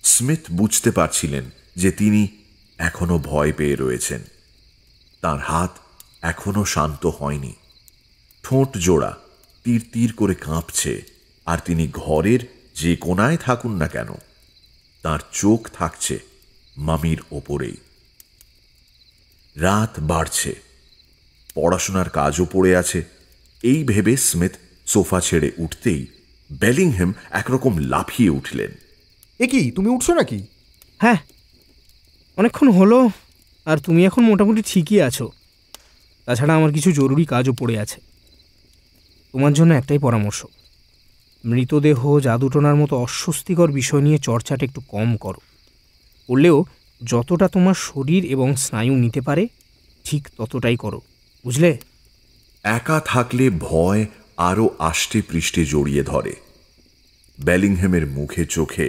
স্মিথ বুঝতে পারছিলেন যে তিনি এখনো ভয় পেয়ে রয়েছেন। তার হাত এখনো শান্ত হয়নি। ঠোঁট জোড়া তীর তীর করে কাঁপছে, আর তিনি ঘরের যে কোনায় থাকুন না কেন তার চোখ থাকছে মামির ওপরেই। রাত বাড়ছে, পড়াশোনার কাজও পড়ে আছে। এই ভেবে স্মিথ সোফা ছেড়ে উঠতেই বেলিংহ্যাম একরকম লাফিয়ে উঠলেন। এ কি, তুমি উঠছো নাকি? হ্যাঁ, অনেকক্ষণ হলো। আর তুমি এখন মোটামুটি ঠিকই আছো। তাছাড়া আমার কিছু জরুরি কাজও পড়ে আছে। তোমার জন্য একটাই পরামর্শ, মৃতদেহ জাদুটোনার মতো অস্বস্তিকর বিষয় নিয়ে চর্চাটা একটু কম করো। করলেও যতটা তোমার শরীর এবং স্নায়ু নিতে পারে ঠিক ততটাই করো, বুঝলে? একা থাকলে ভয় আরও আষ্টে পৃষ্ঠে জড়িয়ে ধরে। বেলিংহ্যামের মুখে চোখে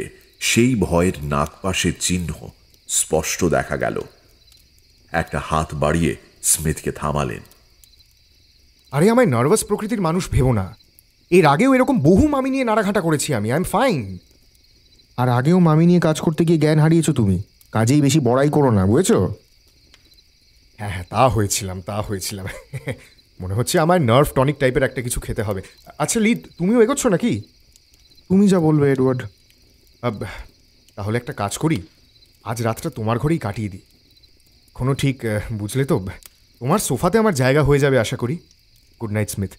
সেই ভয়ের নাকপাশের চিহ্ন স্পষ্ট দেখা গেল। একটা হাত বাড়িয়ে স্মিথকে থামালেন। আরে, আমায় নার্ভাস প্রকৃতির মানুষ ভেবো না। এর আগেও এরকম বহু মামি নিয়ে নাড়াঘাটা করেছি আমি। I am fine. আর আগেও মামি নিয়ে কাজ করতে গিয়ে জ্ঞান হারিয়েছো তুমি। কাজেই বেশি বড়াই করো না, বুঝেছো? হ্যাঁ হ্যাঁ, তা হয়েছিলাম। মনে হচ্ছে আমার নার্ভ টনিক টাইপের একটা কিছু খেতে হবে। আচ্ছা লিড, তুমিও এগোচ্ছ নাকি? তুমি যা বলবে এডওয়ার্ড। তাহলে একটা কাজ করি, আজ রাতটা তোমার ঘরেই কাটিয়ে দিই। কোনো ঠিক বুঝলে তো, তোমার সোফাতে আমার জায়গা হয়ে যাবে আশা করি। Good night Smith.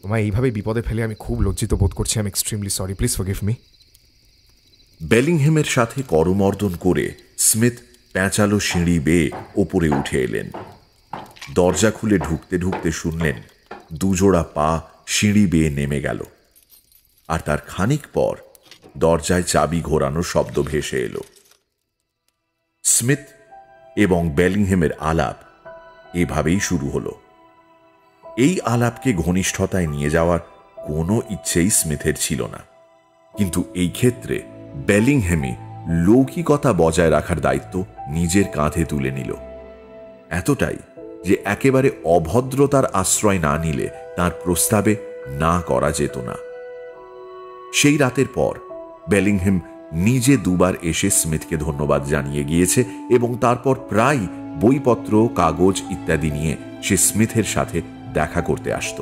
তোমায় এইভাবে বিপদে ফেলে আমি খুব লজ্জিত বোধ করছি। I am extremely sorry, please forgive me. বেলিংহ্যামের সাথে করমর্দন করে স্মিথ প্যাঁচালো সিঁড়ি বেয়ে ওপরে উঠে এলেন। দরজা খুলে ঢুকতে ঢুকতে শুনলেন দুজোড়া পা সিঁড়ি বেয়ে নেমে গেল, আর তার খানিক পর দরজায় চাবি ঘোরানোর শব্দ ভেসে এলো। স্মিথ এবং বেলিংহ্যামের আলাপ এভাবেই শুরু হলো। এই আলাপকে ঘনিষ্ঠতায় নিয়ে যাওয়ার কোনো ইচ্ছেই স্মিথের ছিল না, কিন্তু এই ক্ষেত্রে বেলিংহ্যামই লৌকিকতা বজায় রাখার দায়িত্ব নিজের কাঁধে তুলে নিল। এতটাই যে একেবারে অভদ্রতার আশ্রয় না নিলে তার প্রস্তাবে না করা যেত না। সেই রাতের পর বেলিংহ্যাম নিজে দুবার এসে স্মিথকে ধন্যবাদ জানিয়ে গিয়েছে এবং তারপর প্রায় বইপত্র, কাগজ ইত্যাদি নিয়ে সে স্মিথের সাথে দেখা করতে আসত।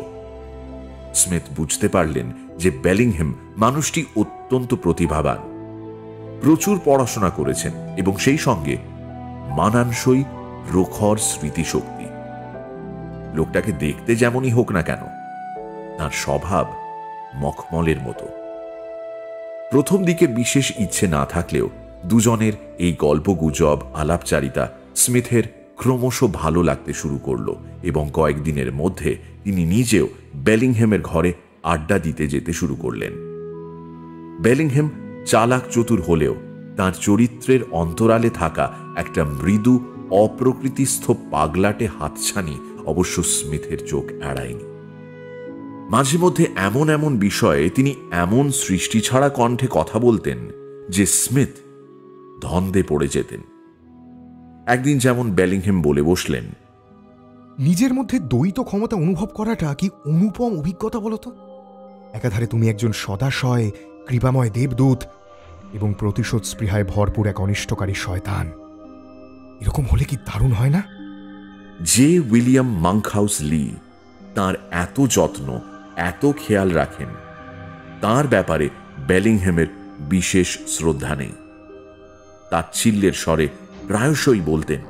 স্মিথ বুঝতে পারলেন যে বেলিংহ্যাম মানুষটি অত্যন্ত প্রতিভাবান, প্রচুর পড়াশোনা করেছেন এবং সেই সঙ্গে মানানসই প্রখর স্মৃতিশক্তি। লোকটাকে দেখতে যেমনই হোক না কেন, তার স্বভাব মখমলের মতো। প্রথম দিকে বিশেষ ইচ্ছে না থাকলেও দুজনের এই গল্পগুজব, আলাপচারিতা স্মিথের ক্রমশ ভালো লাগতে শুরু করল এবং কয়েকদিনের মধ্যে তিনি নিজেও বেলিংহ্যামের ঘরে আড্ডা দিতে যেতে শুরু করলেন। বেলিংহ্যাম চালাক চতুর হলেও তার চরিত্রের অন্তরালে থাকা একটা মৃদু অপ্রকৃতিস্থ পাগলাটে হাতছানি অবশ্য স্মিথের চোখ এড়ায়নি। মাঝে মধ্যে এমন এমন বিষয়ে তিনি এমন সৃষ্টি ছাড়া কণ্ঠে কথা বলতেন যে স্মিথ ধন্দে পড়ে যেতেন। একদিন যেমন বেলিংহ্যাম বলে বসলেন, নিজের মধ্যে দ্বৈত ক্ষমতা অনুভব করাটা কি অনুপম অভিজ্ঞতা বলতো? একাধারে তুমি একজন সদাশয় কৃপাময় দেবদূত এবং প্রতিশোধ স্পৃহায় ভরপুর এক অনিষ্টকারী শয়তান। এরকম হলে কি দারুণ হয় না? যে উইলিয়াম মাংকহাউস লি তার এত যত্ন, এত খেয়াল রাখেন, তার ব্যাপারে বেলিংহ্যামের বিশেষ শ্রদ্ধা নেই। তাচ্ছিল্যের স্বরে প্রায়শই বলতেন,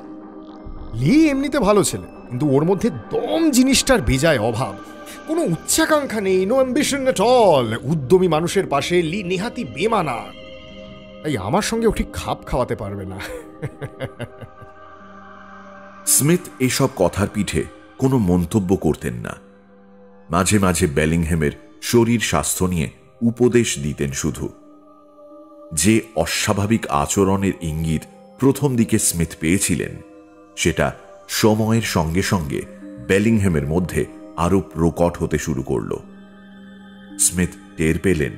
লি এমনিতে ভালো ছেলে, কিন্তু ওর মধ্যে দম জিনিসটার বেজায় অভাব। কোনো উচ্চাকাঙ্ক্ষা নেই, নো অ্যাম্বিশন এট অল। উদ্যমী মানুষের পাশে লি নেহাতি বেমানা। তাই আমার সঙ্গে ও ঠিক খাপ খাওয়াতে পারবে না। স্মিথ এসব কথার পিঠে কোনো মন্তব্য করতেন না। মাঝে মাঝে বেলিংহ্যামের শরীর স্বাস্থ্য নিয়ে উপদেশ দিতেন শুধু। যে অস্বাভাবিক আচরণের ইঙ্গিত প্রথম দিকে স্মিথ পেয়েছিলেন, সেটা সময়ের সঙ্গে সঙ্গে বেলিংহ্যামের মধ্যে আরো প্রকট হতে শুরু করল। স্মিথ টের পেলেন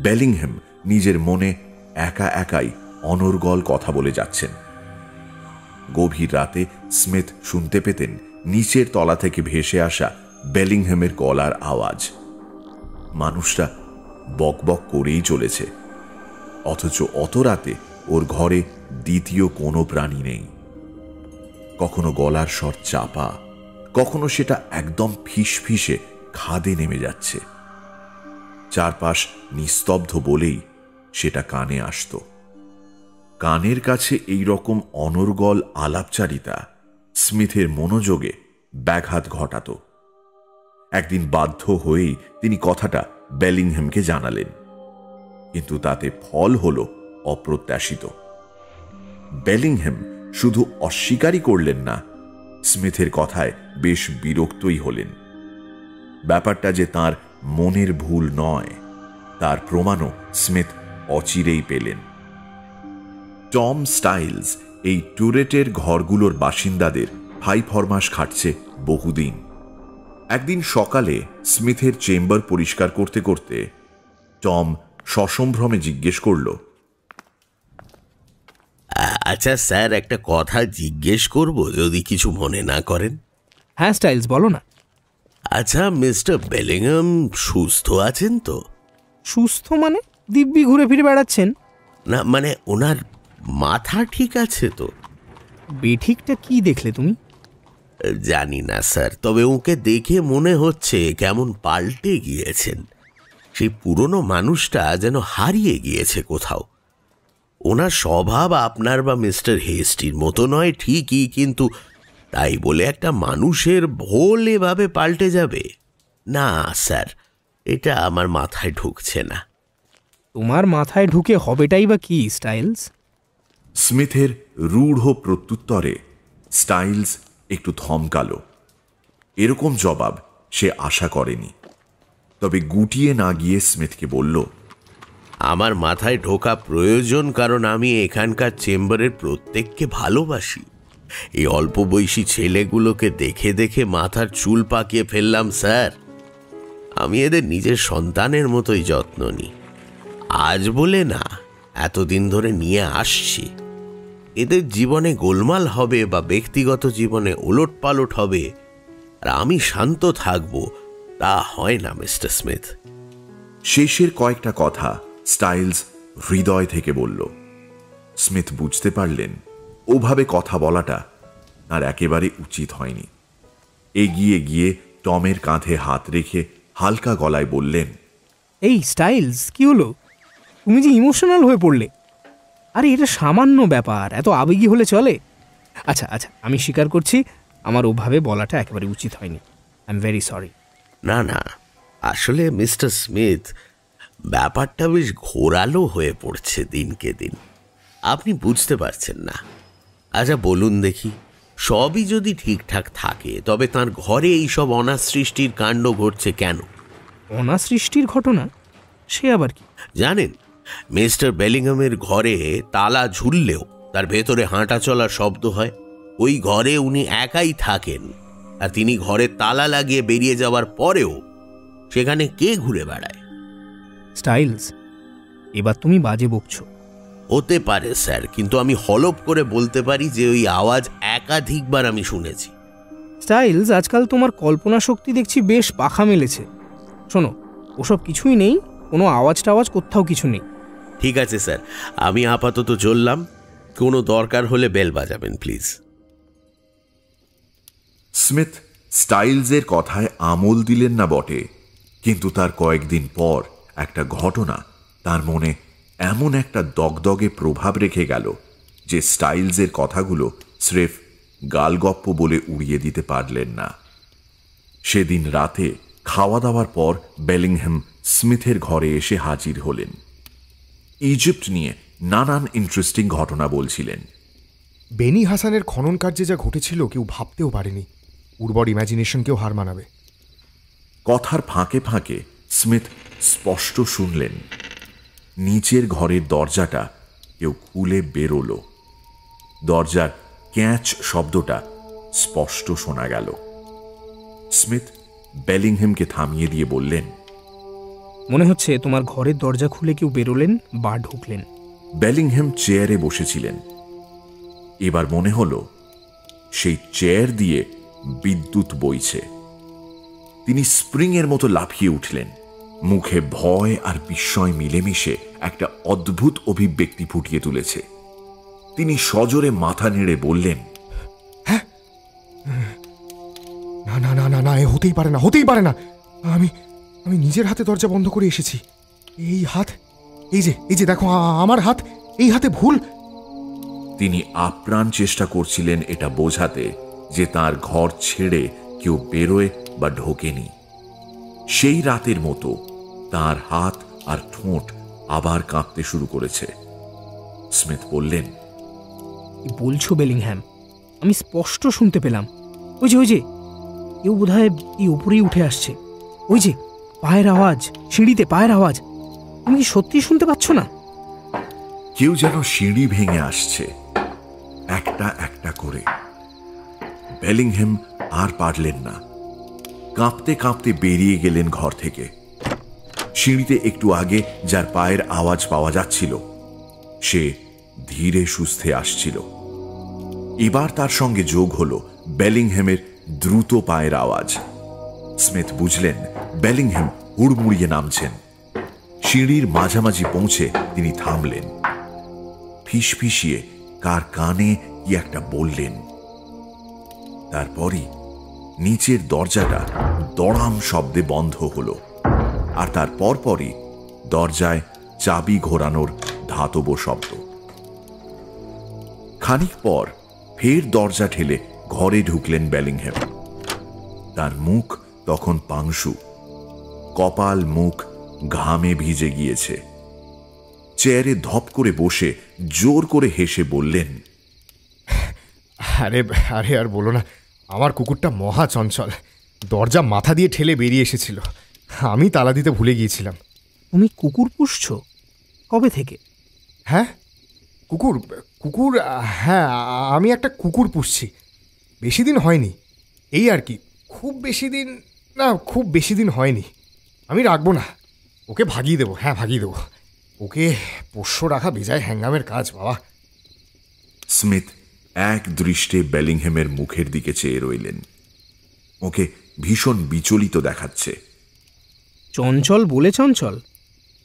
বেলিংহ্যাম নিজের মনে একা একাই অনর্গল কথা বলে যাচ্ছেন। গভীর রাতে স্মিথ শুনতে পেতেন নিচের তলা থেকে ভেসে আসা বেলিংহ্যামের গলার আওয়াজ। মানুষটা বকবক করেই চলেছে, অথচ অত রাতে ওর ঘরে দ্বিতীয় কোনো প্রাণী নেই। কখনো গলার স্বর চাপা, কখনো সেটা একদম ফিসফিসে খাদে নেমে যাচ্ছে। চারপাশ নিস্তব্ধ বলেই সেটা কানে আসত। কানের কাছে এই রকম অনর্গল আলাপচারিতা স্মিথের মনোযোগে ব্যাঘাত ঘটাত। একদিন বাধ্য হয়েই তিনি কথাটা বেলিংহ্যামকে জানালেন, কিন্তু তাতে ফল হল অপ্রত্যাশিত। বেলিংহ্যাম শুধু অস্বীকারই করলেন না, স্মিথের কথায় বেশ বিরক্তই হলেন। ব্যাপারটা যে তার মনের ভুল নয়, তার প্রমাণও স্মিথ অচিরেই পেলেন। টম স্টাইলস এই টুরেটের ঘরগুলোর বাসিন্দাদের ফাই ফরমাস খাটছে বহুদিন। একদিন সকালে স্মিথের চেম্বার পরিষ্কার করতে করতে টম সসম্ভ্রমে জিজ্ঞেস করল, আচ্ছা স্যার, একটা কথা জিজ্ঞেস করব যদি কিছু মনে না করেন? হ্যাঁ স্টাইলস, বলো না। আচ্ছা, মিস্টার বেলিংহ্যাম সুস্থ আছেন তো? সুস্থ মানে? দিব্যি ঘুরে ফিরে বেড়াচ্ছেন? না, মানে ওনার মাথা ঠিক আছে তো? বেঠিকটা কি দেখলে তুমি? জানি না স্যার, তবে ওকে দেখে মনে হচ্ছে কেমন পাল্টে গিয়েছেন। সেই পুরনো মানুষটা যেন হারিয়ে গিয়েছে কোথাও। ওনার স্বভাব আপনার বা মিস্টার হেস্টির মতো নয় ঠিকই, কিন্তু তাই বলে একটা মানুষের ভোল এভাবে পাল্টে যাবে? না স্যার, এটা আমার মাথায় ঢুকছে না। তোমার মাথায় ঢুকে হবেটাই বা কি স্টাইলস? স্মিথের রূঢ় প্রত্যুত্তরে স্টাইলস একটু থমকালো। এরকম জবাব সে আশা করেনি। তবে গুটিয়ে না গিয়ে স্মিথকে বলল, আমার মাথায় ঢোকা প্রয়োজন, কারণ আমি এখানকার চেম্বারের প্রত্যেককে ভালোবাসি। এই অল্প বয়সী ছেলেগুলোকে দেখে দেখে মাথার চুল পাকিয়ে ফেললাম স্যার। আমি এদের নিজের সন্তানের মতোই যত্ন নিই। আজ বলে না, এতদিন ধরে নিয়ে আসছি। এদের জীবনে গোলমাল হবে বা ব্যক্তিগত জীবনে ওলটপালট হবে আর আমি শান্ত থাকব, তা হয় না মিস্টার স্মিথ। শেষের কয়েকটা কথা স্টাইলস হৃদয় থেকে বলল। স্মিথ বুঝতে পারলেন ওভাবে কথা বলাটা তার একেবারে উচিত হয়নি। এগিয়ে গিয়ে টমের কাঁধে হাত রেখে হালকা গলায় বললেন, এই স্টাইলস, কি হলো? তুমি যে ইমোশনাল হয়ে পড়লে। আরে এটা সামান্য ব্যাপার, এত আবেগী হলে চলে? আচ্ছা আচ্ছা, আমি স্বীকার করছি আমার ওভাবে বলাটা একেবারে উচিত হয়নি। I am very sorry. না না, আসলে মিস্টার স্মিথ, ব্যাপারটা বেশ ঘোরালো হয়ে পড়ছে দিনকে দিন। আপনি বুঝতে পারছেন না। আচ্ছা বলুন দেখি, সবই যদি ঠিকঠাক থাকে তবে তার ঘরে এইসব অনাসৃষ্টির কাণ্ড ঘটছে কেন? অনাসৃষ্টির ঘটনা? সে আবার কি? জানেন, মিস্টার বেলিংহামের ঘরে তালা ঝুললেও তার ভেতরে হাঁটা চলার শব্দ হয়। ওই ঘরে উনি একাই থাকেন, আর তিনি ঘরে তালা লাগিয়ে বেরিয়ে যাওয়ার পরেও সেখানে কে ঘুরে বেড়ায়? স্টাইলস, এবার তুমি বাজে বকছো। হতে পারে স্যার, কিন্তু আমি হলপ করে বলতে পারি যে ওই আওয়াজ একাধিকবার আমি শুনেছি। স্টাইলস, আজকাল তোমার কল্পনা শক্তি দেখছি বেশ পাখা মেলেছে। শোনো, ওসব কিছুই নেই, কোনো আওয়াজ টাওয়াজ কোথাও কিছু নেই। ঠিক আছে স্যার, আমি আপাতত চললাম। কোনো দরকার হলে বেল বাজাবেন প্লিজ। স্মিথ স্টাইলসের কথায় আমল দিলেন না বটে, কিন্তু তার কয়েকদিন পর একটা ঘটনা তার মনে এমন একটা দগদগে প্রভাব রেখে গেল যে স্টাইলসের কথাগুলো স্রেফ গালগপ্প বলে উড়িয়ে দিতে পারলেন না। সেদিন রাতে খাওয়া দাওয়ার পর বেলিংহ্যাম স্মিথের ঘরে এসে হাজির হলেন। ইজিপ্ট নিয়ে নানান ইন্টারেস্টিং ঘটনা বলছিলেন। বেনি হাসানের খনন কার্যে যা ঘটেছিল কেউ ভাবতেও পারেনি। উর্বর ইমাজিনেশনকেও হার মানাবে। কথার ফাঁকে ফাঁকে স্মিথ স্পষ্ট শুনলেন নিচের ঘরের দরজাটা কেউ খুলে বেরোলো। দরজার ক্যাঁচ শব্দটা স্পষ্ট শোনা গেল। স্মিথ বেলিংহ্যামকে থামিয়ে দিয়ে বললেন, মনে হচ্ছে তোমার ঘরের দরজা খুলে কেউ বেরোলেন বা ঢুকলেন। বেলিংহ্যাম চেয়ারে বসেছিলেন। এবার মনে হলো সেই চেয়ার দিয়ে বিদ্যুৎ বইছে। তিনি স্প্রিংয়ের মতো লাফিয়ে উঠলেন। মুখে ভয় আর বিস্ময় মিলেমিশে একটা অদ্ভুত অভিব্যক্তি ফুটিয়ে তুলেছে। তিনি সজোরে মাথা নেড়ে বললেন, হ্যাঁ, না না না না না, এ হতেই পারে না, হতেই পারে না। আমি আমি নিজের হাতে দরজা বন্ধ করে এসেছি। এই হাত, এই যে দেখো আমার হাত, এই হাতে ভুল। তিনি আপ্রাণ চেষ্টা করছিলেন এটা বোঝাতে যে তার ঘর ছেড়ে কেউ বেরোয় বা ঢোকেনি। সেই রাতের মতো তার হাত আর ঠোঁট আবার কাঁপতে শুরু করেছে। স্মিথ বললেন, কি বলছো বেলিংহ্যাম? আমি স্পষ্ট শুনতে পেলাম। ওই যে কেউ বোধহয় এই উপরেই উঠে আসছে। ওই যে পায়ের আওয়াজ, সিঁড়িতে পায়ের আওয়াজ। তুমি কি সত্যি শুনতে পাচ্ছ না? কেউ যেন সিঁড়ি ভেঙে আসছে একটা একটা করে। বেলিংহ্যাম আর পারলেন না। কাঁপতে কাঁপতে বেরিয়ে গেলেন ঘর থেকে। সিঁড়িতে একটু আগে যার পায়ের আওয়াজ পাওয়া যাচ্ছিল সে ধীরে সুস্থে আসছিল। এবার তার সঙ্গে যোগ হলো বেলিংহ্যামের দ্রুত পায়ের আওয়াজ। স্মিথ বুঝলেন বেলিংহ্যাম হুড়মুড়িয়ে নামছেন। সিঁড়ির মাঝামাঝি পৌঁছে তিনি থামলেন। ফিসফিসিয়ে কার কানে কি একটা বললেন। তারপরই নিচের দরজাটা দড়াম শব্দে বন্ধ হলো, আর তার পরপরই দরজায় চাবি ঘোরানোর ধাতব শব্দ। খানিক পর ফের দরজা ঠেলে ঘরে ঢুকলেন বেলিংহ্যাম। তার মুখ তখন পাংশু, কপাল মুখ ঘামে ভিজে গিয়েছে। চেয়ারে ধপ করে বসে জোর করে হেসে বললেন, আরে আরে আর বলো না, আমার কুকুরটা মহা চঞ্চল। দরজা মাথা দিয়ে ঠেলে বেরিয়ে এসেছিল। আমি তালা দিতে ভুলে গিয়েছিলাম। তুমি কুকুর পুষছো? কবে থেকে? হ্যাঁ, কুকুর কুকুর হ্যাঁ, আমি একটা কুকুর পুষছি। বেশি দিন হয়নি, এই আর কি। খুব বেশি দিন হয়নি। আমি রাখবো না, ওকে ভাগিয়ে দেবো। হ্যাঁ, ভাগিয়ে দেবো। ওকে পোষ্য রাখা বেজায় হ্যাঙ্গামের কাজ বাবা। স্মিথ এক দৃষ্টে বেলিংহ্যামের মুখের দিকে চেয়ে রইলেন। ওকে ভীষণ বিচলিত দেখাচ্ছে। চঞ্চল বলে চঞ্চল,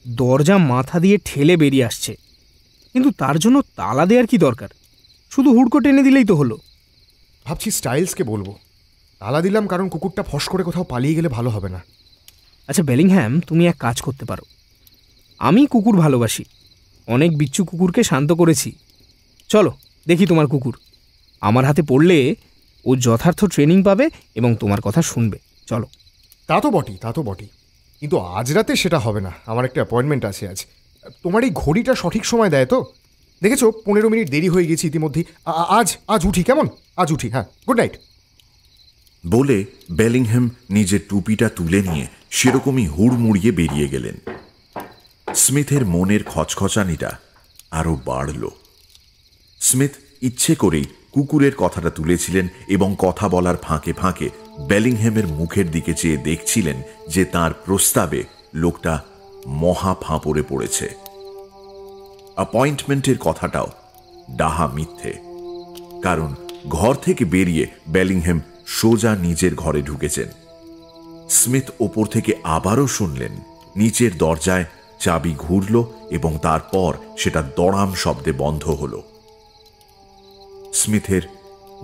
দরজা মাথা দিয়ে ঠেলে বেরিয়ে আসছে, কিন্তু তার জন্য তালা দেওয়ার কি দরকার? শুধু হুড়কো টেনে দিলেই তো হলো। ভাবছি স্টাইলসকে বলবো, তালা দিলাম কারণ কুকুরটা ফস করে কোথাও পালিয়ে গেলে ভালো হবে না। আচ্ছা বেলিংহ্যাম, তুমি এক কাজ করতে পারো। আমি কুকুর ভালোবাসি, অনেক বিচ্ছু কুকুরকে শান্ত করেছি। চলো দেখি তোমার কুকুর। আমার হাতে পড়লে ও যথার্থ ট্রেনিং পাবে এবং তোমার কথা শুনবে। চলো। তা তো বটেই, কিন্তু আজ রাতে সেটা হবে না, আমার একটা অ্যাপয়েন্টমেন্ট আছে আজ। তোমার এই ঘড়িটা সঠিক সময় দেয় তো? দেখেছো 15 মিনিট দেরি হয়ে গেছি ইতিমধ্যেই। আজ উঠি কেমন? আজ উঠি, হ্যাঁ, গুড নাইট। বলে বেলিংহ্যাম নিজের টুপিটা তুলে নিয়ে সেরকমই হুড়মুড়িয়ে বেরিয়ে গেলেন। স্মিথের মনের খচখচানিটা আরো বাড়ল। স্মিথ ইচ্ছে করেই কুকুরের কথাটা তুলেছিলেন এবং কথা বলার ফাঁকে ফাঁকে বেলিংহ্যামের মুখের দিকে চেয়ে দেখছিলেন যে তার প্রস্তাবে লোকটা মহা ফাঁপড়ে পড়েছে। অ্যাপয়েন্টমেন্টের কথাটাও ডাহা মিথ্যে, কারণ ঘর থেকে বেরিয়ে বেলিংহ্যাম সোজা নিজের ঘরে ঢুকেছেন। স্মিথ ওপর থেকে আবারও শুনলেন নিচের দরজায় চাবি ঘুরল এবং তারপর সেটা দড়াম শব্দে বন্ধ হল। স্মিথের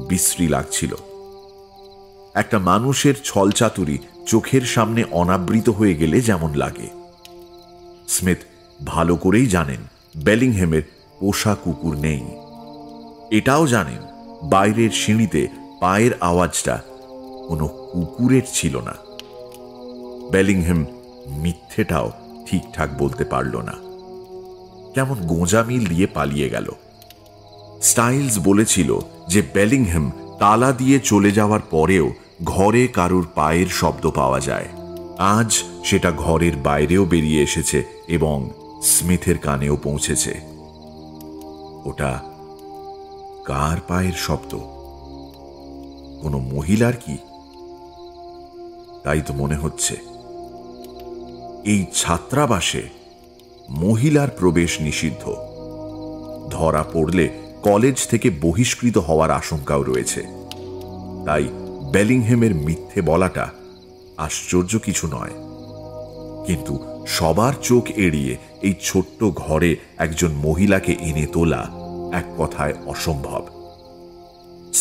বিশ্রী লাগছিল। একটা মানুষের ছলচাতুরি চোখের সামনে অনাবৃত হয়ে গেলে যেমন লাগে। স্মিথ ভালো করেই জানেন বেলিংহ্যামের পোষা কুকুর নেই। এটাও জানেন বাইরের সিঁড়িতে পায়ের আওয়াজটা কোনো কুকুরের ছিল না। বেলিংহ্যাম মিথ্যেটাও ঠিকঠাক বলতে পারল না, কেমন গোঁজামিল দিয়ে পালিয়ে গেল। স্টাইলস বলেছিল যে বেলিংহ্যাম তালা দিয়ে চলে যাওয়ার পরেও ঘরে কারুর পায়ের শব্দ পাওয়া যায়। আজ সেটা ঘরের বাইরেও বেরিয়ে এসেছে এবং স্মিথের কানেও পৌঁছেছে। ওটা কার পায়ের শব্দ? কোনো মহিলার কি? তাই তো মনে হচ্ছে। এই ছাত্রাবাসে মহিলার প্রবেশ নিষিদ্ধ। ধরা পড়লে কলেজ থেকে বহিষ্কৃত হওয়ার আশঙ্কাও রয়েছে। তাই বেলিংহ্যামের মিথ্যে বলাটা আশ্চর্য কিছু নয়, কিন্তু সবার চোখ এড়িয়ে এই ছোট্ট ঘরে একজন মহিলাকে এনে তোলা এক কথায় অসম্ভব।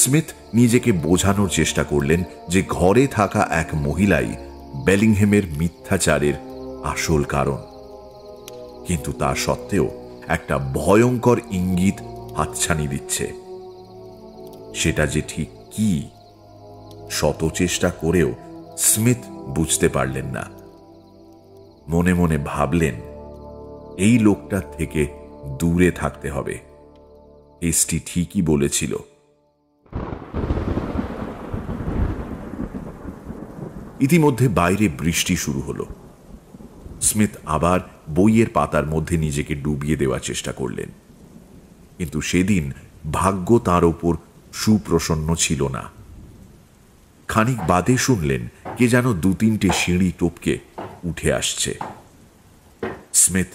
স্মিথ নিজেকে বোঝানোর চেষ্টা করলেন যে ঘরে থাকা এক মহিলাই বেলিংহ্যামের মিথ্যাচারের আসল কারণ, কিন্তু তা সত্ত্বেও একটা ভয়ঙ্কর ইঙ্গিত হাতছানি দিচ্ছে। সেটা যে ঠিক কি, শত চেষ্টা করেও স্মিথ বুঝতে পারলেন না। মনে মনে ভাবলেন এই লোকটার থেকে দূরে থাকতে হবে। এসটি ঠিকই বলেছিল। ইতিমধ্যে বাইরে বৃষ্টি শুরু হলো। স্মিথ আবার বইয়ের পাতার মধ্যে নিজেকে ডুবিয়ে দেওয়ার চেষ্টা করলেন, কিন্তু সেদিন ভাগ্য তার ওপর সুপ্রসন্ন ছিল না। খানিক বাদে শুনলেন কে যেন 2-3টে সিঁড়ি টপকে উঠে আসছে। স্মিথ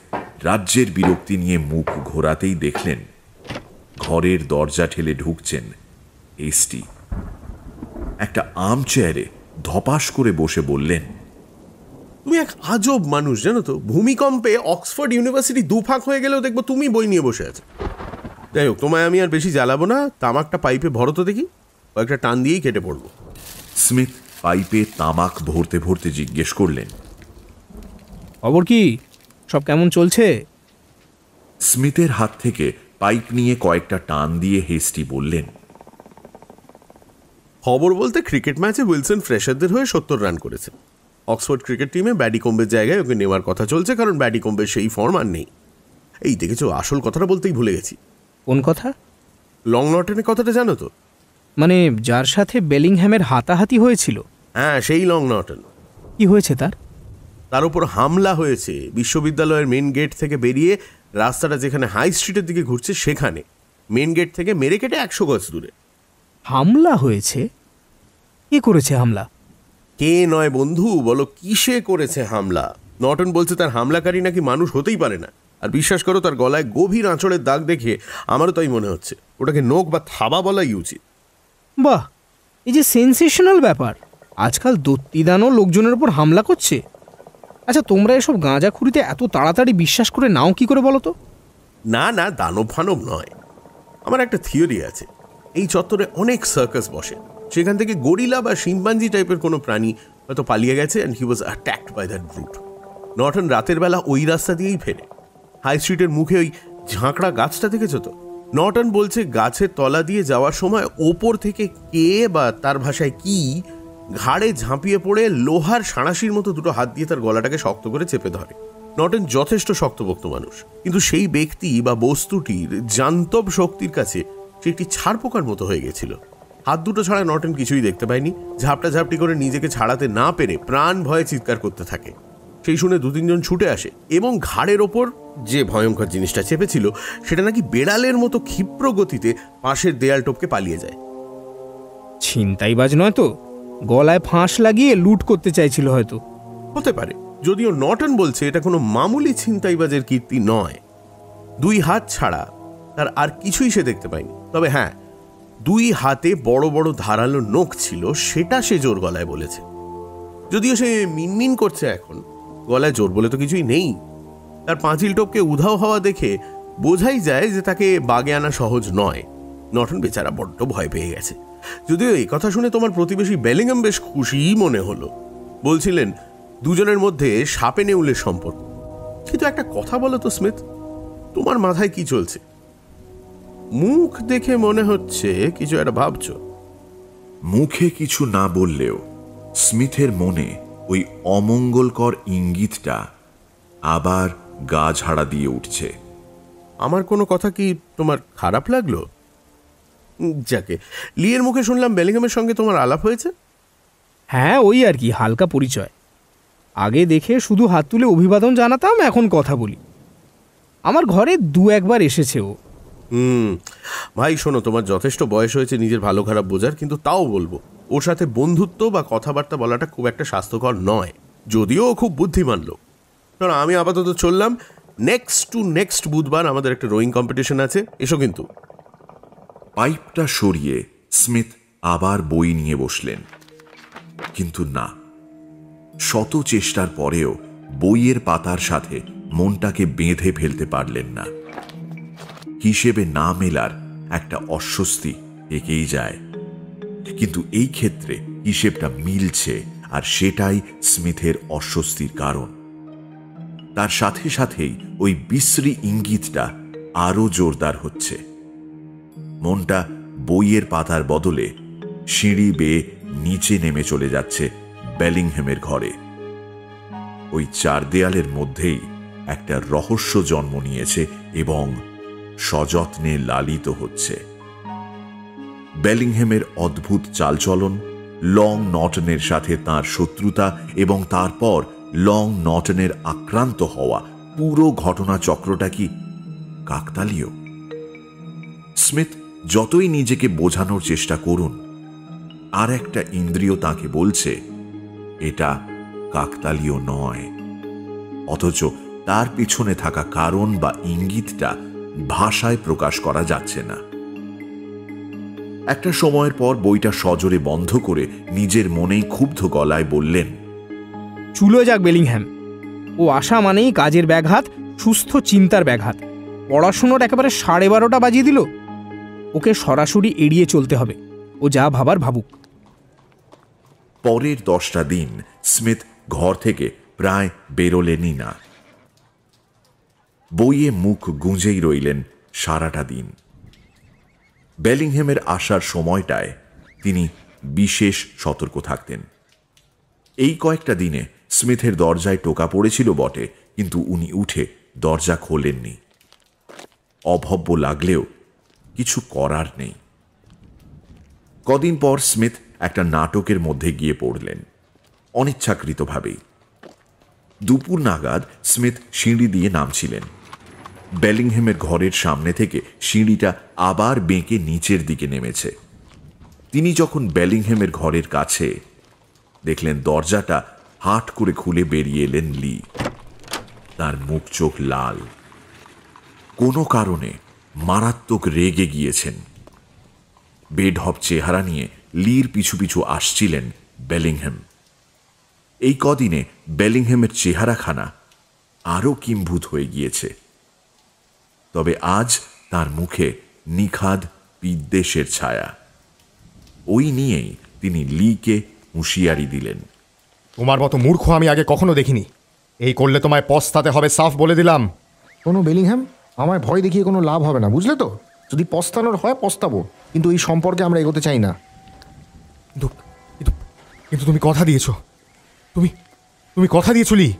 রাজ্যের বিরক্তি নিয়ে মুখ ঘোরাতেই দেখলেন ঘরের দরজা ঠেলে ঢুকছেন এসটি। একটা আর্ম চেয়ারে ধপাস করে বসে বললেন, তুমি এক আজব মানুষ জানো তো। ভূমিকম্পে অক্সফোর্ড ইউনিভার্সিটি দুফাক হয়ে গেলেও দেখবো তুমি বই নিয়ে বসে আছো। যাই হোক, তোমায় আমি আর বেশি জ্বালাবো না। তামাকটা পাইপে ভরো তো দেখি, কয়েকটা টান দিয়েই কেটে পড়বো। স্মিথ পাইপে তামাক ভরতে ভরতে জিজ্ঞেস করলেন, খবর কি? সব কেমন চলছে? স্মিথের হাত থেকে পাইপ নিয়ে কয়েকটা টান দিয়ে হেস্টি বললেন, খবর বলতে ক্রিকেট ম্যাচে উইলসন ফ্রেশারদের হয়ে 70 রান করেছে। অক্সফোর্ড ক্রিকেট টিমে ব্যাডিকম্বের জায়গায় ওকে নেওয়ার কথা চলছে, কারণ ব্যাডিকম্বের সেই ফর্ম আর নেই। এই দেখেছো, আসল কথাটা বলতেই ভুলে গেছি। কোন কথা? লং নটেনের কথাটা জানো তো? মানে যার সাথে বেলিংহ্যামের হাতাহাতি হয়েছিল? হ্যাঁ, সেই লং নটন। কি হয়েছে তার? তার উপর হামলা হয়েছে বিশ্ববিদ্যালয়ের মেন গেট থেকে বেরিয়ে রাস্তাটা যেখানে হাই স্ট্রিটের দিকে ঘুরছে সেখানে, মেন গেট থেকে মেরে কেটে 100 গজ দূরে। হামলা হয়েছে? কে করেছে হামলা? কে নয় বন্ধু, বলো কিসে করেছে হামলা? নটন বলছে তার হামলাকারী নাকি মানুষ হতেই পারে না, আর বিশ্বাস করো, তার গলায় গভীর আঁচড়ের দাগ দেখে আমারও তাই মনে হচ্ছে। ওটাকে নোক বা থাবা বলাই উচিত। বাহ, এই যে সেন্সেশনাল ব্যাপার! আজকাল দত্তিদানও লোকজনের উপর হামলা করছে। আচ্ছা, তোমরা এসব গাঁজাখুরিতে এত তাড়াতাড়ি বিশ্বাস করে নাও কি করে বলো তো? না না, দানব ফানব নয়। আমার একটা থিওরি আছে, এই চত্বরে অনেক সার্কাস বসে, সেখান থেকে গরিলা বা শিম্পাঞ্জি টাইপের কোনো প্রাণী হয়তো পালিয়ে গেছে and he was attacked by that brute. Norton রাতের বেলা ওই রাস্তা দিয়েই ফেরে। হাই স্ট্রিটের মুখে ওই ঝাঁকড়া গাছটা দেখেছো তো? নর্টন বলছে গাছের তলা দিয়ে যাওয়ার সময় ওপর থেকে কে বা তার ভাষায় কি ঘাড়ে ঝাঁপিয়ে পড়ে লোহার সাঁড়াশির মতো দুটো হাত দিয়ে তার গলাটাকে শক্ত করে চেপে ধরে। নর্টন যথেষ্ট শক্তপোক্ত মানুষ, কিন্তু সেই ব্যক্তি বা বস্তুটির জান্তব শক্তির কাছে সে একটি ছাড় পোকার মতো হয়ে গেছিল। হাত দুটো ছাড়া নর্টন কিছুই দেখতে পায়নি। ঝাপটা ঝাপটি করে নিজেকে ছাড়াতে না পেরে প্রাণ ভয়ে চিৎকার করতে থাকে। সেই শুনে 2-3 জন ছুটে আসে এবং ঘাড়ের ওপর যে ভয়ঙ্কর জিনিসটা চেপেছিল সেটা নাকি বেড়ালের মতো ক্ষিপ্র গতিতে পাশের দেয়াল টপকে পালিয়ে যায়। ছিনতাইবাজ নয় তো? গলায় ফাঁস লাগিয়ে লুট করতে চাইছিল হয়তো। হতে পারে, যদিও নর্টন বলছে এটা কোনো মামুলি ছিনতাইবাজের কীর্তি নয়। 2 হাত ছাড়া তার আর কিছুই সে দেখতে পায়নি। তবে হ্যাঁ, 2 হাতে বড় বড় ধারালো নখ ছিল, সেটা সে জোর গলায় বলেছে। যদিও সে মিনমিন করছে এখন, গলায় জোর বলে তো কিছুই নেই। তার পাঁচিল টপকে উধাও হওয়া দেখে বোঝাই যায় যে তাকে বাগে আনা সহজ নয়। নর্টন বেচারা বড্ড ভয় পেয়ে গেছে। যদিও এই কথা শুনে তোমার প্রতিবেশী বেলিংহাম বেশ খুশিই মনে হলো। বলছিলেন দুজনের মধ্যে সাপে নেউলের সম্পর্ক। কিন্তু একটা কথা বলো তো স্মিথ, তোমার মাথায় কি চলছে? মুখ দেখে মনে হচ্ছে কিছু একটা ভাবছ। মুখে কিছু না বললেও স্মিথের মনে ওই অমঙ্গলকর ইঙ্গিতটা আবার গা ঝাড়া দিয়ে উঠছে। আমার কোনো কথা কি তোমার খারাপ লাগলো? যাকে, লিয়ের মুখে শুনলাম বেলিংহামের সঙ্গে তোমার আলাপ হয়েছে। হ্যাঁ, ওই আর কি, হালকা পরিচয়। আগে দেখে শুধু হাত তুলে অভিবাদন জানাতাম, এখন কথা বলি। আমার ঘরে 2-1 বার এসেছে ও। ভাই শোনো, তোমার যথেষ্ট বয়স হয়েছে নিজের ভালো খারাপ বোঝার, কিন্তু তাও বলবো ওর সাথে বন্ধুত্ব বা কথাবার্তা বলাটা খুব একটা স্বাস্থ্যকর নয়, যদিও ও খুব বুদ্ধিমান লোক। কারণ আমি আপাতত চললাম। নেক্সট বুধবার আমাদের একটা রোয়িং কম্পিটিশন আছে, এসো কিন্তু। পাইপটা সরিয়ে স্মিথ আবার বই নিয়ে বসলেন, কিন্তু না, শত চেষ্টার পরেও বইয়ের পাতার সাথে মনটাকে বেঁধে ফেলতে পারলেন না। হিসেবে না মেলার একটা অস্বস্তি একেই যায়, কিন্তু এই ক্ষেত্রে হিসেবটা মিলছে, আর সেটাই স্মিথের অস্বস্তির কারণ। তার সাথে সাথেই ওই বিশ্রী ইঙ্গিতটা আরো জোরদার হচ্ছে। মনটা বইয়ের পাতার বদলে সিঁড়ি বেয়ে নিচে নেমে চলে যাচ্ছে বেলিংহামের ঘরে। ওই 4 দেয়ালের মধ্যেই একটা রহস্য জন্ম নিয়েছে এবং সযত্নে লালিত হচ্ছে। বেলিংহামের অদ্ভুত চালচলন, লং নর্টনের সাথে তার শত্রুতা এবং তারপর লং নর্টনের আক্রান্ত হওয়া, পুরো ঘটনা চক্রটা কি কাকতালীয়? স্মিথ যতই নিজেকে বোঝানোর চেষ্টা করুন, আর একটা ইন্দ্রিয় তাকে বলছে এটা কাকতালীয় নয়। অথচ তার পিছনে থাকা কারণ বা ইঙ্গিতটা ভাষায় প্রকাশ করা যাচ্ছে না। একটা সময়ের পর বইটা সজোরে বন্ধ করে নিজের মনেই ক্ষুব্ধ গলায় বললেন, চুলো যাক বেলিংহ্যাম। ও আশা মানেই কাজের ব্যাঘাত, সুস্থ চিন্তার ব্যাঘাত। পড়াশুনোর একেবারে 12:30 বাজিয়ে দিল। ওকে সরাসরি এড়িয়ে চলতে হবে। ও যা ভাবার ভাবুক। পরের 10টা দিন স্মিথ ঘর থেকে প্রায় বেরোলেনই না। বইয়ে মুখ গুঁজেই রইলেন সারাটা দিন। বেলিংহামের আসার সময়টায় তিনি বিশেষ সতর্ক থাকতেন। এই কয়েকটা দিনে স্মিথের দরজায় টোকা পড়েছিল বটে, কিন্তু উনি উঠে দরজা খোলেননি। অভব্য লাগলেও কিছু করার নেই। কদিন পর স্মিথ একটা নাটকের মধ্যে গিয়ে পড়লেন, অনিচ্ছাকৃতভাবেই। দুপুর নাগাদ স্মিথ সিঁড়ি দিয়ে নামছিলেন। বেলিংহামের ঘরের সামনে থেকে সিঁড়িটা আবার বেঁকে নিচের দিকে নেমেছে। তিনি যখন বেলিংহামের ঘরের কাছে দেখলেন, দরজাটা হাট করে খুলে বেরিয়ে এলেন লি। তার মুখ চোখ লাল, কোনো কারণে মারাত্মক রেগে গিয়েছেন। বেঢপ চেহারা নিয়ে লির পিছু পিছু আসছিলেন বেলিংহ্যাম। এই কদিনে বেলিংহ্যামের চেহারাখানা আরও কিম্ভূত হয়ে গিয়েছে। তবে আজ তার মুখে নিখাদ বিদ্বেষের ছায়া। ওই নিয়েই তিনি লিকে হুঁশিয়ারি দিলেন। তোমার মতো মূর্খ আমি আগে কখনো দেখিনি। এই করলে তোমায় পস্তাতে হবে, সাফ বলে দিলাম। কোনো বেলিংহ্যাম, আমায় ভয় দেখিয়ে কোনো লাভ হবে না, বুঝলে তো? যদি পস্তানোর হয় পস্তাবো, কিন্তু এই সম্পর্কে আমরা এগোতে চাই না। কিন্তু কিন্তু- কিন্তু তুমি কথা দিয়েছ, তুমি কথা দিয়েছ লি।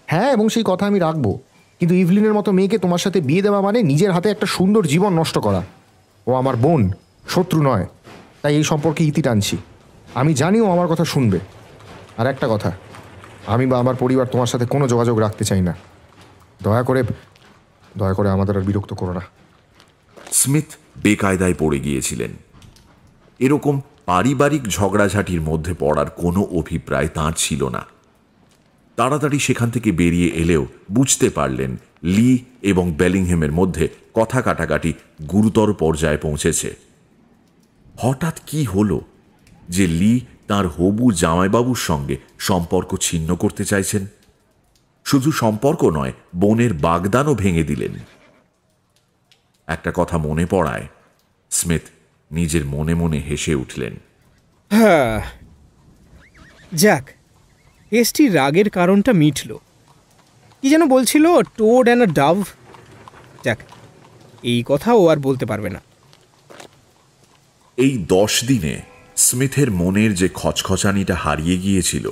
হ্যাঁ, এবং সেই কথা আমি রাখবো। কিন্তু ইভলিনের মতো মেয়েকে তোমার সাথে বিয়ে দেওয়া মানে নিজের হাতে একটা সুন্দর জীবন নষ্ট করা। ও আমার বোন, শত্রু নয়। তাই এই সম্পর্কে ইতি টানছি। আমি জানি ও আমার কথা শুনবে। আর একটা কথা, আমি বা আমার পরিবার তোমার সাথে কোনো যোগাযোগ রাখতে চাই না। দয়া করে আমাদের আর বিরক্ত করো না। স্মিথ বেকায়দায় পড়ে গিয়েছিলেন। এরকম পারিবারিক ঝগড়াঝাটির মধ্যে পড়ার কোনো অভিপ্রায় তাঁর ছিল না। তাড়াতাড়ি সেখান থেকে বেরিয়ে এলেও বুঝতে পারলেন লি এবং বেলিংহ্যামের মধ্যে কথা কাটাকাটি গুরুতর পর্যায়ে পৌঁছেছে। হঠাৎ কি হলো যে লি তার হবু জামাইবাবুর সঙ্গে সম্পর্ক ছিন্ন করতে চাইছেন? শুধু সম্পর্ক নয়, বোনের বাগদানও ভেঙে দিলেন। একটা কথা মনে পড়ায় স্মিথ নিজের মনে মনে হেসে উঠলেন। হ্যাঁ, যাক, হেস্টির রাগের কারণটা মিটল। কি যেন বলছিল, টোড অ্যান্ড আ ডাভ। যাক, এই কথা ও আর বলতে পারবে না। এই 10 দিনে স্মিথের মনের যে খচখচানিটা হারিয়ে গিয়েছিল,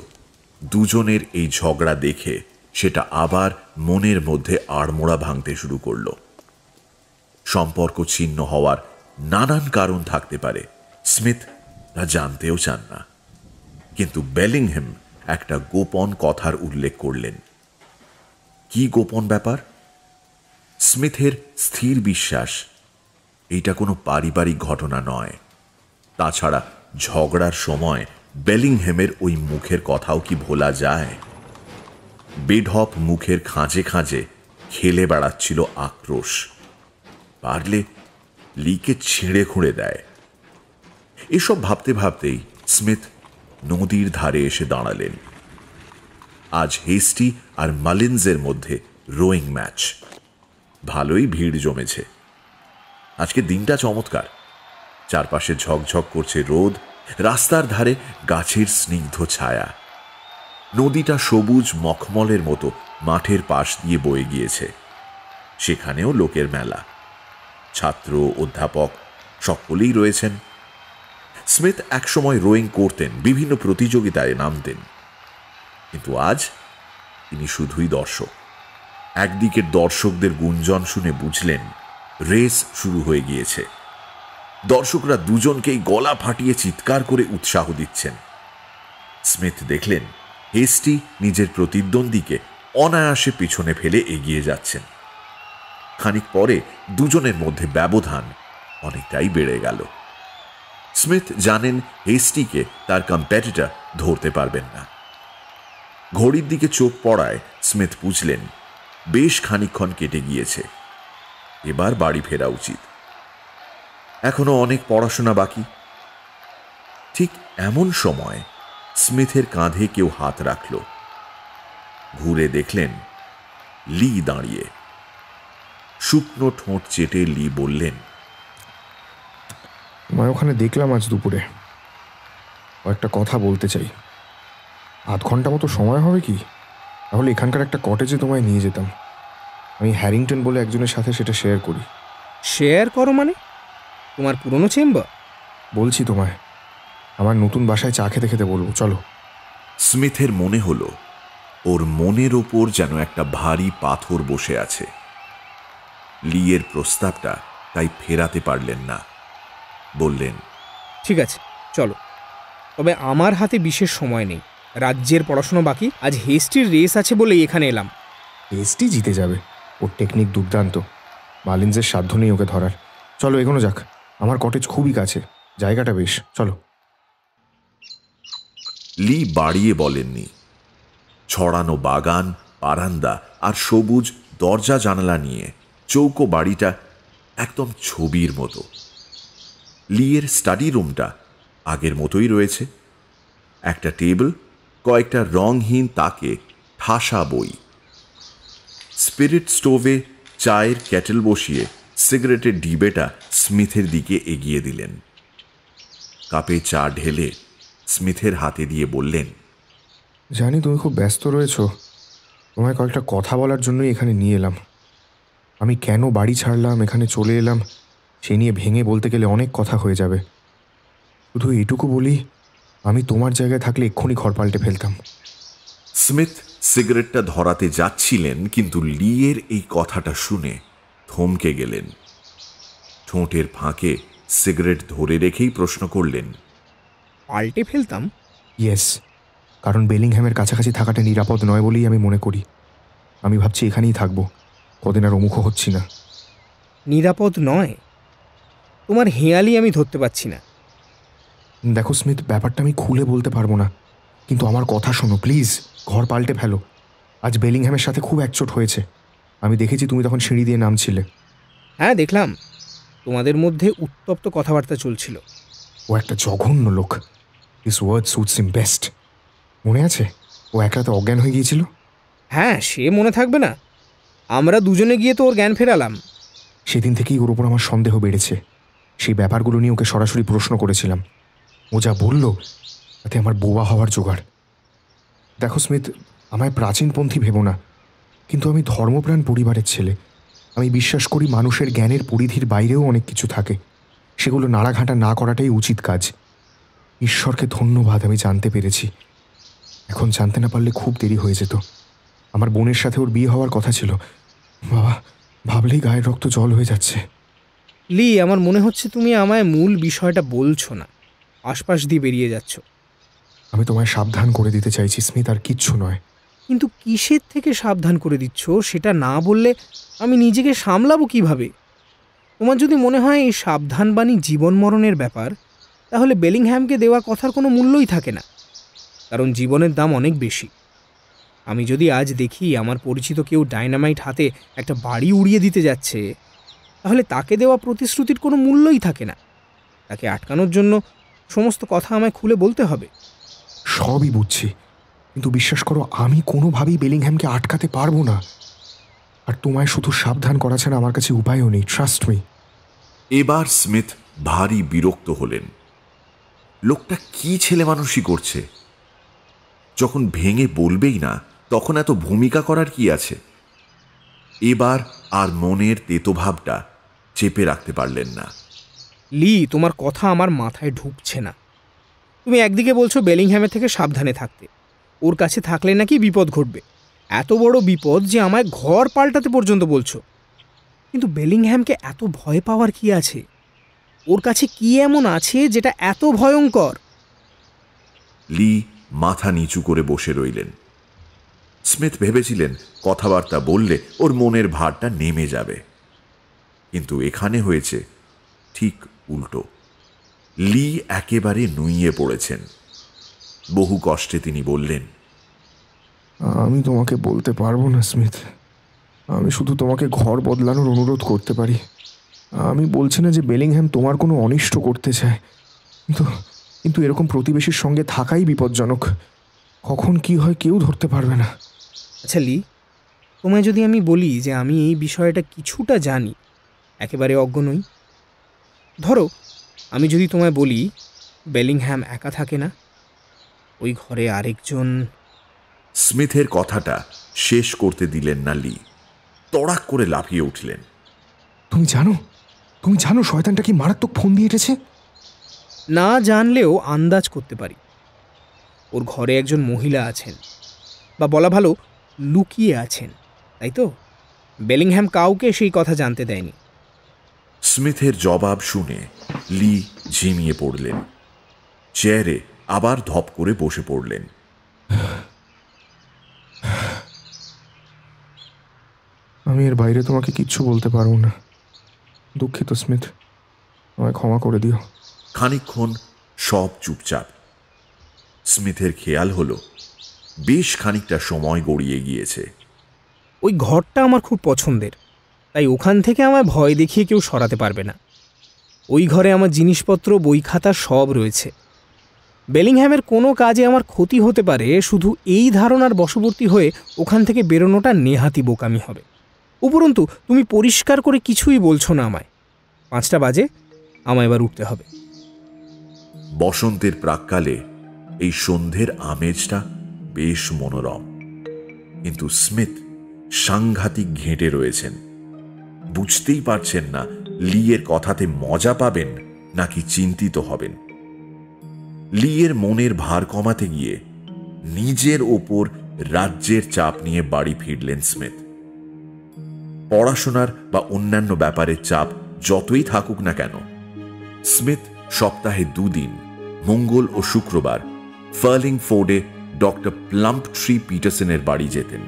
দুজনের এই ঝগড়া দেখে সেটা আবার মনের মধ্যে আড়মোড়া ভাঙতে শুরু করল। সম্পর্ক ছিন্ন হওয়ার নানান কারণ থাকতে পারে, স্মিথ তা জানতেও চান না। কিন্তু বেলিংহ্যাম একটা গোপন কথার উল্লেখ করলেন। কি গোপন ব্যাপার? স্মিথের স্থির বিশ্বাস এইটা কোনো পারিবারিক ঘটনা নয়। তাছাড়া ঝগড়ার সময় বেলিংহ্যামের ওই মুখের কথাও কি ভোলা যায়? বেঢপ মুখের খাঁজে খাঁজে খেলে বেড়াচ্ছিল আক্রোশ। পারলে লিকে ছিঁড়ে খুঁড়ে দেয়। এসব ভাবতে ভাবতেই স্মিথ নদীর ধারে এসে দাঁড়ালেন। আজ হেস্টি আর মালিন্সের মধ্যে রোয়িং ম্যাচ। ভালোই ভিড় জমেছে। আজকে দিনটা চমৎকার। চারপাশে ঝকঝক করছে রোদ, রাস্তার ধারে গাছের স্নিগ্ধ ছায়া। নদীটা সবুজ মখমলের মতো মাঠের পাশ দিয়ে বয়ে গিয়েছে। সেখানেও লোকের মেলা। ছাত্র, অধ্যাপক সকলেই রয়েছেন। স্মিথ একসময় রোয়িং করতেন, বিভিন্ন প্রতিযোগিতায় নামতেন। কিন্তু আজ তিনি শুধুই দর্শক। একদিকের দর্শকদের গুঞ্জন শুনে বুঝলেন রেস শুরু হয়ে গিয়েছে। দর্শকরা দুজনকেই গলা ফাটিয়ে চিৎকার করে উৎসাহ দিচ্ছেন। স্মিথ দেখলেন হেস্টি নিজের প্রতিদ্বন্দ্বীকে অনায়াসে পিছনে ফেলে এগিয়ে যাচ্ছেন। খানিক পরে দুজনের মধ্যে ব্যবধান অনেকটাই বেড়ে গেল। স্মিথ জানেন হেস্টিকে তার কম্পিটিটর ধরতে পারবেন না। ঘড়ির দিকে চোখ পড়ায় স্মিথ বুঝলেন বেশ খানিকক্ষণ কেটে গিয়েছে। এবার বাড়ি ফেরা উচিত। এখনো অনেক পড়াশোনা বাকি। ঠিক এমন সময় স্মিথের কাঁধে কেউ হাত রাখল। ঘুরে দেখলেন লি দাঁড়িয়ে। শুকনো ঠোঁট চেটে লি বললেন, তোমায় ওখানে দেখলাম আজ দুপুরে। একটা কথা বলতে চাই। 8 ঘন্টা মতো সময় হবে কি? তাহলে এখানকার একটা কটেজে তোমায় নিয়ে যেতাম। আমি হ্যারিংটন বলে একজনের সাথে সেটা শেয়ার করি। শেয়ার করো মানে? তোমার পুরনো চেম্বার? বলছি তোমায়, আমার নতুন বাসায় চা খেতে খেতে বলবো, চলো। স্মিথের মনে হলো ওর মনের ওপর যেন একটা ভারী পাথর বসে আছে। লিয়ের প্রস্তাবটা তাই ফেরাতে পারলেন না। বললেন, ঠিক আছে, চলো। তবে আমার হাতে বিশেষ সময় নেই। রাজ্যের পড়াশোনা বাকি। আজ হেস্টির রেস আছে বলে এখানে এলাম। টেস্টই জিতে যাবে। ওর টেকনিক দুর্দান্ত। মালিন্সের সাধ্য নেই ওকে ধরার। চলো এগোনো যাক। আমার কটেজ খুবই কাছে, জায়গাটা বেশ, চলো। লি বাড়িয়ে বলেননি। ছড়ানো বাগান, বারান্দা আর সবুজ দরজা জানালা নিয়ে চৌকো বাড়িটা একদম ছবির মতো। লিয়ের স্টাডি রুমটা আগের মতোই রয়েছে। একটা টেবিল, কয়েকটা রংহীন তাকে ঠাসা বই। স্পিরিট স্টোভে চায়ের ক্যাটেল বসিয়ে সিগারেটের ডিবেটা স্মিথের দিকে এগিয়ে দিলেন। কাপে চা ঢেলে স্মিথের হাতে দিয়ে বললেন, জানি তুমি খুব ব্যস্ত রয়েছো, তোমায় কয়েকটা কথা বলার জন্যই এখানে নিয়ে এলাম। আমি কেন বাড়ি ছাড়লাম, এখানে চলে এলাম, সে নিয়ে ভেঙে বলতে গেলে অনেক কথা হয়ে যাবে। শুধু এইটুকু বলি, আমি তোমার জায়গায় থাকলে এক্ষুনি ঘর পাল্টে ফেলতাম। স্মিথ সিগারেটটা ধরাতে যাচ্ছিলেন, কিন্তু লিয়ের এই কথাটা শুনে থমকে গেলেন। ঠোঁটের ফাঁকে সিগারেট ধরে রেখেই প্রশ্ন করলেন, পাল্টে ফেলতাম? ইয়েস, কারণ বেলিংহ্যামের কাছাকাছি থাকাটা নিরাপদ নয় বলেই আমি মনে করি। আমি ভাবছি এখানেই থাকবো, কদিন আর অমুখ হচ্ছি না। নিরাপদ নয়? তোমার হেঁয়ালি আমি ধরতে পারছি না। দেখো স্মিথ, ব্যাপারটা আমি খুলে বলতে পারবো না, কিন্তু আমার কথা শোনো প্লিজ। ঘর পাল্টে ফেলো। আজ বেলিংহ্যামের সাথে খুব একচোট হয়েছে। আমি দেখেছি তুমি তখন সিঁড়ি দিয়ে নামছিলে। হ্যাঁ দেখলাম, তোমাদের মধ্যে উত্তপ্ত কথাবার্তা চলছিল। ও একটা জঘন্য লোক। This word suits him best. মনে আছে ও এক রাতে অজ্ঞান হয়ে গিয়েছিল? হ্যাঁ, সে মনে থাকবে না? আমরা দুজনে গিয়ে তো ওর জ্ঞান ফেরালাম। সেদিন থেকেই ওর ওপর আমার সন্দেহ বেড়েছে। সেই ব্যাপারগুলো নিয়ে ওকে সরাসরি প্রশ্ন করেছিলাম। ও যা বলল তাতে আমার বোবা হওয়ার জোগাড়। দেখো স্মিথ, আমায় প্রাচীনপন্থী ভেবো না, কিন্তু আমি ধর্মপ্রাণ পরিবারের ছেলে। আমি বিশ্বাস করি মানুষের জ্ঞানের পরিধির বাইরেও অনেক কিছু থাকে, সেগুলো নাড়াঘাটা না করাটাই উচিত কাজ। ঈশ্বরকে ধন্যবাদ, আমি জানতে পেরেছি। এখন জানতে না পারলে খুব দেরি হয়ে যেত। আমার বোনের সাথে ওর বিয়ে হওয়ার কথা ছিল। বাবা, ভাবলেই গায়ের রক্ত জল হয়ে যাচ্ছে। লি, আমার মনে হচ্ছে তুমি আমায় মূল বিষয়টা বলছো না, আশপাশ দিয়ে বেরিয়ে যাচ্ছ। আমি তোমায় সাবধান করে দিতে চাইছি স্মিথ, আর কিচ্ছু নয়। কিন্তু কিসের থেকে সাবধান করে দিচ্ছ সেটা না বললে আমি নিজেকে সামলাবো কিভাবে? তোমার যদি মনে হয় এই সাবধানবাণী জীবন মরণের ব্যাপার, তাহলে বেলিংহ্যামকে দেওয়া কথার কোনো মূল্যই থাকে না, কারণ জীবনের দাম অনেক বেশি। আমি যদি আজ দেখি আমার পরিচিত কেউ ডাইনামাইট হাতে একটা বাড়ি উড়িয়ে দিতে যাচ্ছে, তাহলে তাকে দেওয়া প্রতিশ্রুতির কোনো মূল্যই থাকে না। তাকে আটকানোর জন্য সমস্ত কথা আমায় খুলে বলতে হবে। সবই বুঝছি, কিন্তু বিশ্বাস করো আমি কোনোভাবেই বেলিংহ্যামকে আটকাতে পারবো না। আর তোমায় শুধু সাবধান করা ছাড়া আমার কাছে উপায়ও নেই, ট্রাস্ট মি। এবার স্মিথ ভারী বিরক্ত হলেন। লোকটা কি ছেলে মানুষই করছে? যখন ভেঙে বলবেই না, তখন এত ভূমিকা করার কি আছে? এবার আর মনের তেতোভাবটা চেপে রাখতে পারলেন না। লি, তোমার কথা আমার মাথায় ঢুকছে না। তুমি একদিকে বলছো বেলিংহ্যামের থেকে সাবধানে থাকতে, ওর কাছে থাকলে নাকি বিপদ ঘটবে, এত বড় বিপদ যে আমায় ঘর পাল্টাতে পর্যন্ত বলছো। কিন্তু বেলিংহ্যামকে এত ভয় পাওয়ার কি আছে? ওর কাছে কি এমন আছে যেটা এত ভয়ঙ্কর? লি মাথা নিচু করে বসে রইলেন। স্মিথ ভেবেছিলেন কথাবার্তা বললে ওর মনের ভারটা নেমে যাবে, কিন্তু এখানে হয়েছে ঠিক উল্টো। লি একেবারে নুইয়ে পড়েছেন। বহু কষ্টে তিনি বললেন, আমি তোমাকে বলতে পারবো না স্মিথ। আমি শুধু তোমাকে ঘর বদলানোর অনুরোধ করতে পারি। আমি বলছি না যে বেলিংহ্যাম তোমার কোনো অনিষ্ট করতে চায়, কিন্তু এরকম প্রতিবেশীর সঙ্গে থাকাই বিপজ্জনক। কখন কি হয় কেউ ধরতে পারবে না। আচ্ছা লি, তোমায় যদি আমি বলি যে আমি এই বিষয়টা কিছুটা জানি, একেবারে অজ্ঞ নই। ধরো আমি যদি তোমায় বলি বেলিংহ্যাম একা থাকে না, ওই ঘরে আরেকজন। স্মিথের কথাটা শেষ করতে দিলেন না লি। তড়াক করে লাফিয়ে উঠলেন। তুমি জানো শয়তানটা কি মারাত্মক ফোন দিয়ে এসেছে? না জানলেও আন্দাজ করতে পারি। ওর ঘরে একজন মহিলা আছেন, বা বলা ভালো লুকিয়ে আছেন, তাই তো? বেলিংহ্যাম কাউকে সেই কথা জানতে দেয়নি। স্মিথের জবাব শুনে লি ঝিমিয়ে পড়লেন। চেয়ারে আবার ধপ করে বসে পড়লেন। আমি এর বাইরে তোমাকে কিচ্ছু বলতে পারবো না। দুঃখিত স্মিথ, আমায় ক্ষমা করে দিও। খানিকক্ষণ সব চুপচাপ। স্মিথের খেয়াল হলো বেশ খানিকটা সময় গড়িয়ে গিয়েছে। ওই ঘরটা আমার খুব পছন্দের, তাই ওখান থেকে আমায় ভয় দেখিয়ে কেউ সরাতে পারবে না। ওই ঘরে আমার জিনিসপত্র, বই খাতা সব রয়েছে। বেলিংহ্যামের কোনো কাজে আমার ক্ষতি হতে পারে, শুধু এই ধারণার বশবর্তী হয়ে ওখান থেকে বেরোনোটা নেহাতি বোকামি হবে। উপরন্তু তুমি পরিষ্কার করে কিছুই বলছো না আমায়। 5টা বাজে, আমায় এবার উঠতে হবে। বসন্তের প্রাক্কালে এই সন্ধ্যের আমেজটা বেশ মনোরম, কিন্তু স্মিথ সাংঘাতিক ঘেঁটে রয়েছেন। বুঝতেই পারছেন না লিয়ের কথাতে মজা পাবেন নাকি চিন্তিত হবেন। লিয়ের মনের ভার কমাতে গিয়ে নিজের ওপর রাজ্যের চাপ নিয়ে বাড়ি ফিরলেন স্মিথ। পড়াশোনার বা অন্যান্য ব্যাপারের চাপ যতই থাকুক না কেন, স্মিথ সপ্তাহে 2 দিন, মঙ্গল ও শুক্রবার, ফার্লিংফোর্ডে ডক্টর প্লাম্পট্রি পিটারসনের বাড়ি যেতেন।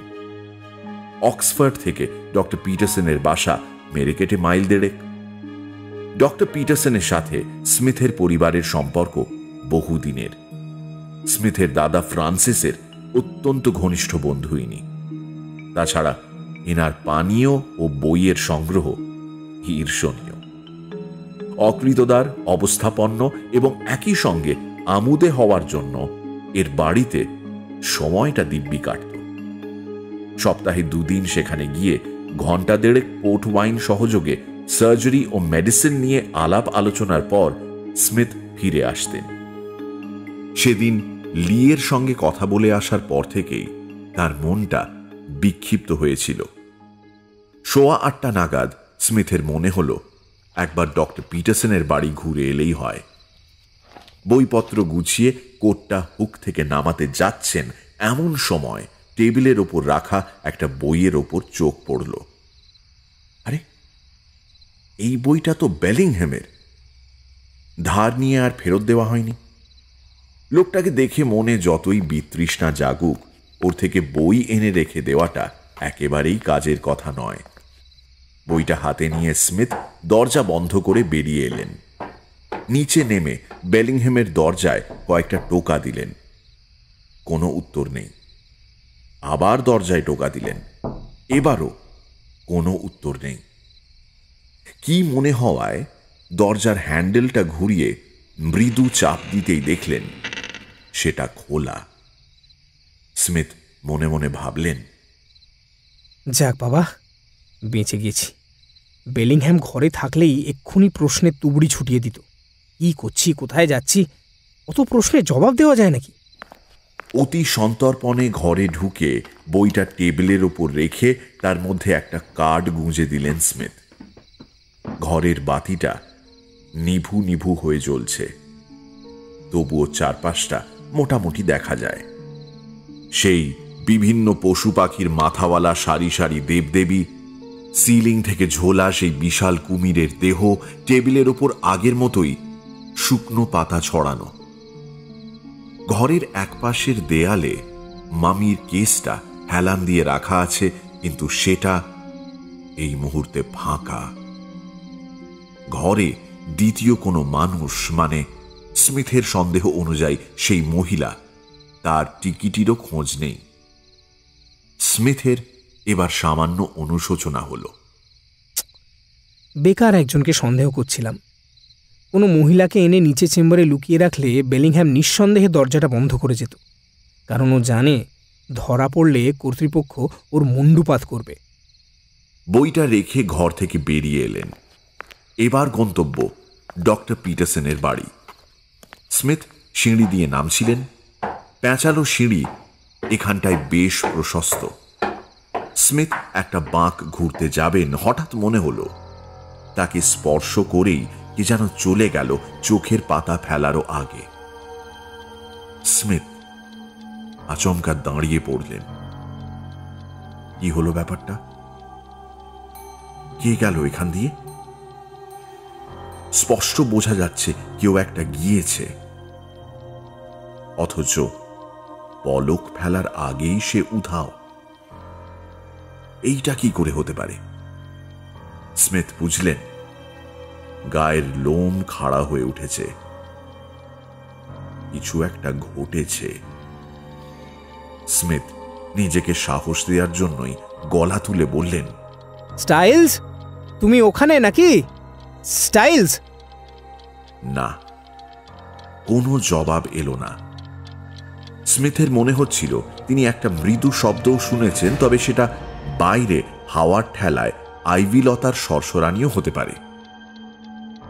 অক্সফোর্ড থেকে ডক্টর পিটারসনের বাসা মেরেকেটে মাইল 1.5। ডক্টর পিটারসনের সাথে স্মিথের পরিবারের সম্পর্ক বহুদিনের। স্মিথের দাদা ফ্রান্সিসের অত্যন্ত ঘনিষ্ঠ বন্ধু ইনি। তাছাড়া এনার পানীয় ও বইয়ের সংগ্রহ ঈর্ষণীয়। অকৃতদার, অবস্থাপন্ন এবং একই সঙ্গে আমোদে হওয়ার জন্য এর বাড়িতে সময়টা দিব্যি কাটত। সপ্তাহে 2 দিন সেখানে গিয়ে 1.5 ঘন্টা পোর্ট ওয়াইন সহযোগে সার্জারি ও মেডিসিন নিয়ে আলাপ আলোচনার পর স্মিথ ফিরে আসতেন। সেদিন লিয়ের সঙ্গে কথা বলে আসার পর থেকেই তার মনটা বিক্ষিপ্ত হয়েছিল। 8:15 নাগাদ স্মিথের মনে হলো একবার ডক্টর পিটারসনের বাড়ি ঘুরে এলেই হয়। বইপত্র গুছিয়ে কোটটা হুক থেকে নামাতে যাচ্ছেন এমন সময় টেবিলের ওপর রাখা একটা বইয়ের ওপর চোখ পড়ল। আরে, এই বইটা তো বেলিংহ্যামের। ধার নিয়ে আর ফেরত দেওয়া হয়নি। লোকটাকে দেখে মনে যতই বিতৃষ্ণা জাগুক, ওর থেকে বই এনে রেখে দেওয়াটা একেবারেই কাজের কথা নয়। বইটা হাতে নিয়ে স্মিথ দরজা বন্ধ করে বেরিয়ে এলেন। নিচে নেমে বেলিংহ্যামের দরজায় কয়েকটা টোকা দিলেন। কোনো উত্তর নেই। আবার দরজায় টোকা দিলেন। এবারও কোনো উত্তর নেই। কি মনে হওয়ায় দরজার হ্যান্ডেলটা ঘুরিয়ে মৃদু চাপ দিতেই দেখলেন সেটা খোলা। স্মিথ মনে মনে ভাবলেন, যাক বাবা, বেঁচে গেছি। বেলিংহ্যাম ঘরে থাকলেই এক্ষুনি প্রশ্নের তুবড়ি ছুটিয়ে দিত। কি করছি, কোথায় যাচ্ছি, অত প্রশ্নের জবাব দেওয়া যায় নাকি? অতি সন্তর্পণে ঘরে ঢুকে বইটা টেবিলের ওপর রেখে তার মধ্যে একটা কার্ড গুঁজে দিলেন স্মিথ। ঘরের বাতিটা নিভু নিভু হয়ে জ্বলছে, তবুও চারপাশটা মোটামুটি দেখা যায়। সেই বিভিন্ন পশু পাখির মাথাওয়ালা সারি সারি দেবদেবী, সিলিং থেকে ঝোলা সেই বিশাল কুমিরের দেহ, টেবিলের ওপর আগের মতোই শুকনো পাতা ছড়ানো। ঘরের একপাশের দেয়ালে মামির কেসটা হেলান দিয়ে রাখা আছে, কিন্তু সেটা এই মুহূর্তে ফাঁকা। ঘরে দ্বিতীয় কোনো মানুষ, মানে স্মিথের সন্দেহ অনুযায়ী সেই মহিলা, তার টিকিটিরও খোঁজ নেই। স্মিথের এবার সামান্য অনুশোচনা হলো। বেকার একজনকে সন্দেহ করছিলাম। কোনো মহিলাকে এনে নিচে চেম্বারে লুকিয়ে রাখলে বেলিংহ্যাম নিঃসন্দেহে দরজাটা বন্ধ করে যেত, কারণ ও জানে ধরা পড়লে কর্তৃপক্ষ ওর মুন্ডুপাত করবে। বইটা রেখে ঘর থেকে বেরিয়ে এলেন। এবার গন্তব্য ডক্টর পিটারসনের বাড়ি। স্মিথ সিঁড়ি দিয়ে নামছিলেন। প্যাঁচালো সিঁড়ি এখানটায় বেশ প্রশস্ত। স্মিথ একটা বাঁক ঘুরতে যাবেন, হঠাৎ মনে হলো তাকে স্পর্শ করেই কি যেন চলে গেল চোখের পাতা ফেলারও আগে। স্মিথ আচমকা দাঁড়িয়ে পড়লেন। কি হলো ব্যাপারটা? কে গেল এখান দিয়ে? স্পষ্ট বোঝা যাচ্ছে কেউ একটা গিয়েছে, অথচ পলক ফেলার আগেই সে উধাও। এইটা কি করে হতে পারে? স্মিথ বুঝলেন গায়ের লোম খাড়া হয়ে উঠেছে। কিছু একটা ঘটেছে। স্মিথ নিজেকে সাহস দেওয়ার জন্যই গলা তুলে বললেন, স্টাইলস, তুমি ওখানে নাকি? স্টাইলস? না, কোনো জবাব এলো না। স্মিথের মনে হচ্ছিল তিনি একটা মৃদু শব্দও শুনেছেন, তবে সেটা বাইরে হাওয়ার ঠেলায় আইভিলতার সরসরানিও হতে পারে।